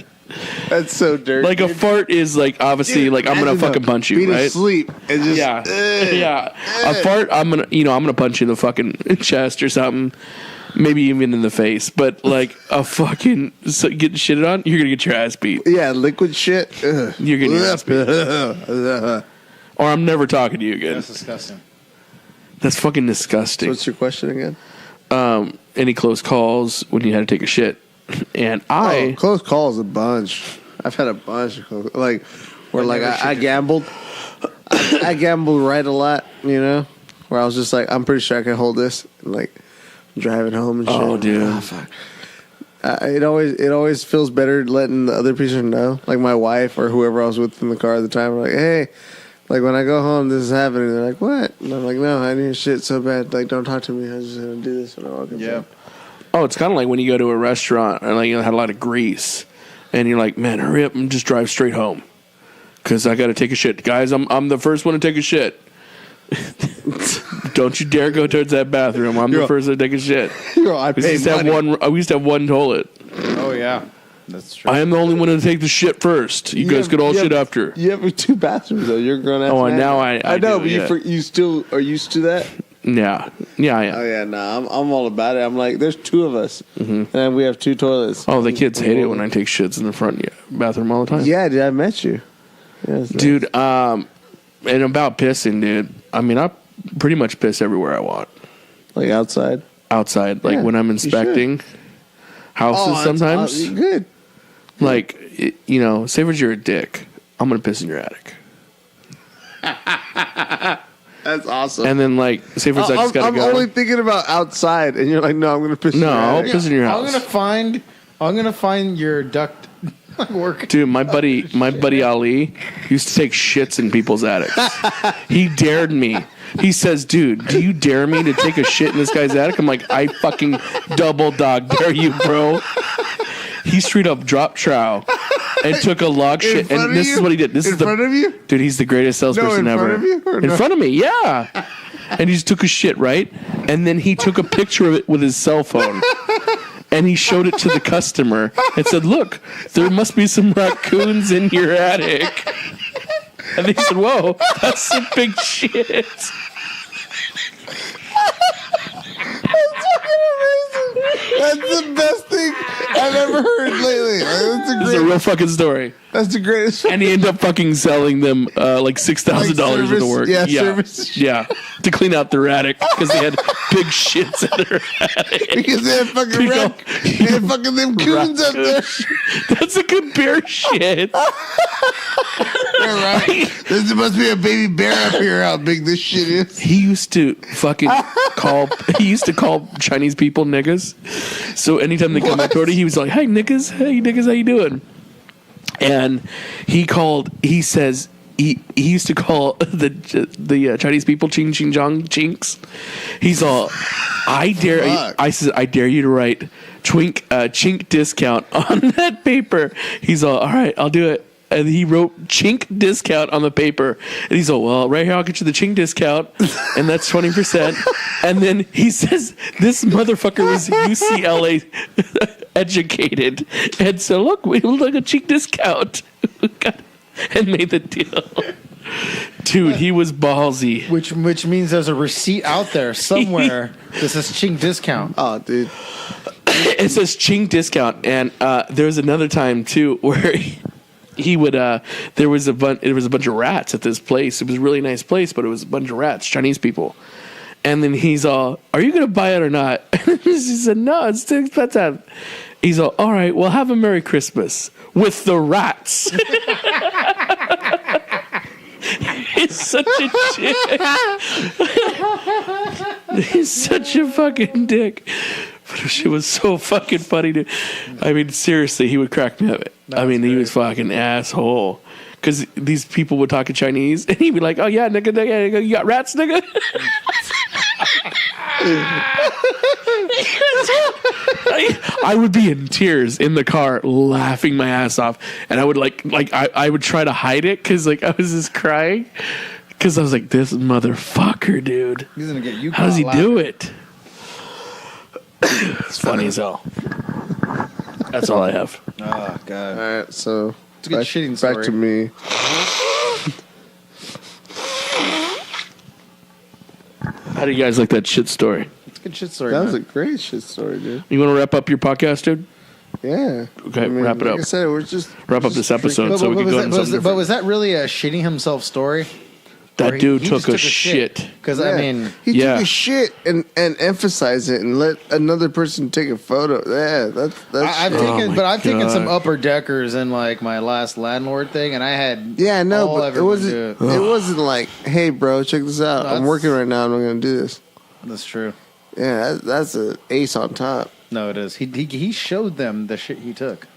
That's so dirty. Like a fart is like obviously like I'm gonna fucking punch you, right? Asleep and just yeah. A fart, I'm gonna punch you in the fucking chest or something. Maybe even in the face, but like a fucking getting shitted on, you're gonna get your ass beat. Yeah, liquid shit. Ugh. You're gonna get your ass beat. Or I'm never talking to you again. That's disgusting. That's fucking disgusting. So what's your question again? Any close calls when you had to take a shit? And close calls a bunch. I've had a bunch of close, like where like I gambled. I gambled right a lot, you know, where I was just like, I'm pretty sure I can hold this. And, like driving home and shit. Oh, dude. Fuck. It always feels better letting the other person know, like my wife or whoever I was with in the car at the time. I'm like, hey, like when I go home, this is happening. They're like, what? And I'm like, no, I need shit so bad. Like, don't talk to me. I'm just gonna do this when I walk in. Yeah. Oh, it's kind of like when you go to a restaurant and like you had a lot of grease, and you're like, man, hurry up and just drive straight home, because I got to take a shit, guys. I'm the first one to take a shit. Don't you dare go towards that bathroom. I'm the first one to take a shit. We used to have one toilet. Oh yeah, that's true. I am the only one to take the shit first. You guys could all shit after. You have 2 bathrooms though. You're grown ass. Oh, man. now I know, do, but you still are used to that. Yeah. Oh yeah, nah. I'm all about it. I'm like, there's 2 of us, and we have 2 toilets. Oh, the kids hate it when I take shits in the front bathroom all the time. Yeah, dude, I met you. Yes, dude. And about pissing, dude. I mean, I pretty much piss everywhere I want. Like outside, like when I'm inspecting houses. Sometimes good. Like you know, say if you're a dick, I'm gonna piss in your attic. That's awesome. And then like, say if I just gotta go. I'm only thinking about outside, and you're like, no, I'm gonna piss. No, I'll piss in your house. I'm gonna find your duct work. Dude, my buddy Ali used to take shits in people's attics. He dared me. He says, dude, do you dare me to take a shit in this guy's attic? I'm like, I fucking double dog dare you, bro. He straight up dropped trow and took a log shit. And this is what he did. This is front of you? Dude, he's the greatest salesperson ever. In front of you? Or in front of me, yeah. And he just took a shit, right? And then he took a picture of it with his cell phone. And he showed it to the customer and said, look, there must be some raccoons in your attic. And they said, whoa, that's some big shit. That's the best thing I've ever heard lately. That's a real fucking story. That's the greatest. And he ended up fucking selling them like $6,000 worth of work. Service. Yeah, to clean out their attic because they had big shits in their attic. Because they had fucking they had fucking them coons up there. That's a good bear shit. You're right. There must be a baby bear up here. How big this shit is. He used to fucking call Chinese people niggas. So anytime they come up to him, he was like, "Hey niggas, how you doing?" And he says he used to call the Chinese people ching ching jong chinks. He's all, I dare you to write chink discount on that paper. He's all right, I'll do it. And he wrote chink discount on the paper. And he's all, well, right here, I'll get you the chink discount. And that's 20%. And then he says, this motherfucker was UCLA educated. And so, look, we look at chink discount. And made the deal. Dude, he was ballsy. Which means there's a receipt out there somewhere that says chink discount. Oh, dude. It says chink discount. And there was another time, too, where he would there was a bunch of rats at this place. It was a really nice place, but it was a bunch of rats, Chinese people. And then he's all, are you gonna buy it or not? He said, no, it's too expensive. He's all right, well, have a Merry Christmas with the rats. He's such a dick. He's such a fucking dick. But shit was so fucking funny, dude. I mean, seriously, he would crack me up. He was fucking asshole. Because these people would talk in Chinese, and he'd be like, oh, yeah, nigga, you got rats, nigga? I would be in tears in the car, laughing my ass off, and I would I would try to hide it because I was just crying because I was like, this motherfucker, dude. He's gonna get you. How does he do it? It's funny as hell. That's all I have. Oh god. All right, so It's a good shitting story. back to me. How do you guys like that shit story? It's a good shit story. That was man. a great shit story, dude. You want to wrap up your podcast, dude? Yeah. Okay, wrap it like up. I said, we're just Wrap up this episode But, so we but can go into something but different. was that really a shitting himself story? That dude took a shit. Because I mean, he Yeah. took a shit and emphasized it and let another person take a photo. Yeah, that's. I've Oh taken, my but I've taken some God. upper deckers in like my last landlord thing, and I had yeah, no, all but it everyone wasn't. do It wasn't like, hey, bro, check this out. No, I'm that's- working right now. and I'm going to do this. That's true. Yeah, that's an ace on top. No, it is. He showed them the shit he took.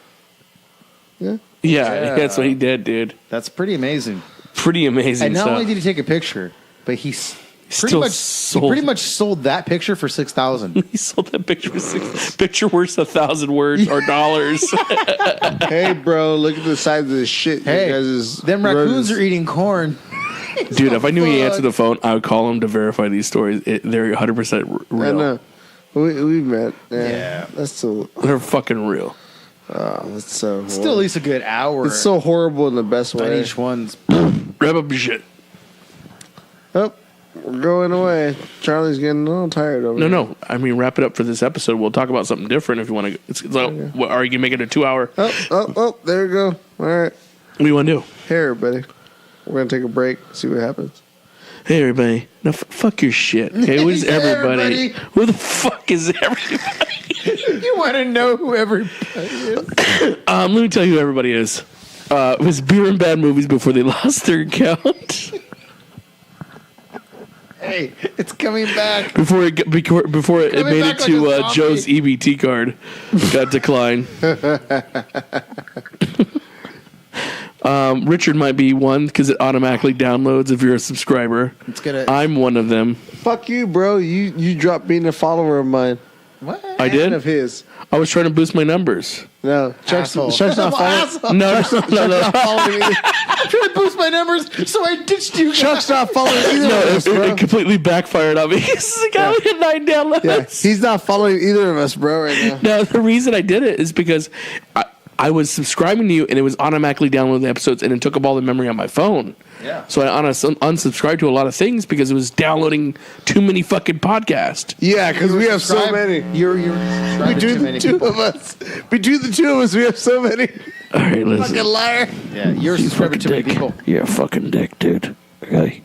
Yeah. Yeah, that's what he did, dude. That's pretty amazing. Pretty amazing And not stuff. only did he take a picture, but he Still sold. pretty much sold that picture for $6,000. He sold that picture for picture worth 1,000 words or dollars. Hey, bro, look at the size of this shit. Hey, you guys is them raccoons rodents. are eating corn. Dude, if I knew he Fuck. answered the phone, I would call him to verify these stories. They're 100% real. I know. We met. Yeah. That's so. They're fucking real. That's so. Still at least a good hour. It's so horrible in the best on way. each one's. Wrap up your shit. Oh, we're going away. Charlie's getting a little tired over there. No. I mean, wrap it up for this episode. We'll talk about something different if you want to. It's like, what, are you going to make it a 2 hour? Oh, there we go. All right. What do you want to do? Hey, everybody. We're going to take a break, see what happens. Hey, everybody. No, fuck your shit. Okay, who's Hey, everybody? everybody. Who the fuck is everybody? You want to know who everybody is? Let me tell you who everybody is. It was Beer and Bad Movies before they lost their account. Hey, it's coming back. Before it Coming made back it like to a zombie. Joe's EBT card, got declined. Richard might be one because it automatically downloads if you're a subscriber. It's gonna. I'm one of them. Fuck you, bro. You dropped being a follower of mine. What? I And did. of his. I was trying to boost my numbers. No. Chuck's Asshole. not following. Asshole. No. Following either. Trying to boost my numbers, so I ditched you. Chuck's not following either No, of us, it bro. completely backfired on me. This is a guy with 9 downloads. Yeah, he's not following either of us, bro, right now. Now, the reason I did it is because I was subscribing to you and it was automatically downloading the episodes and it took up all the memory on my phone. Yeah. So I unsubscribed to a lot of things because it was downloading too many fucking podcasts. Yeah, because we have so many. You're subscribing to too Between many the two people. of us. Between the two of us, we have so many. All right, listen. Fucking liar. Yeah, you're subscribing to too many people. You're a fucking dick, dude. Okay.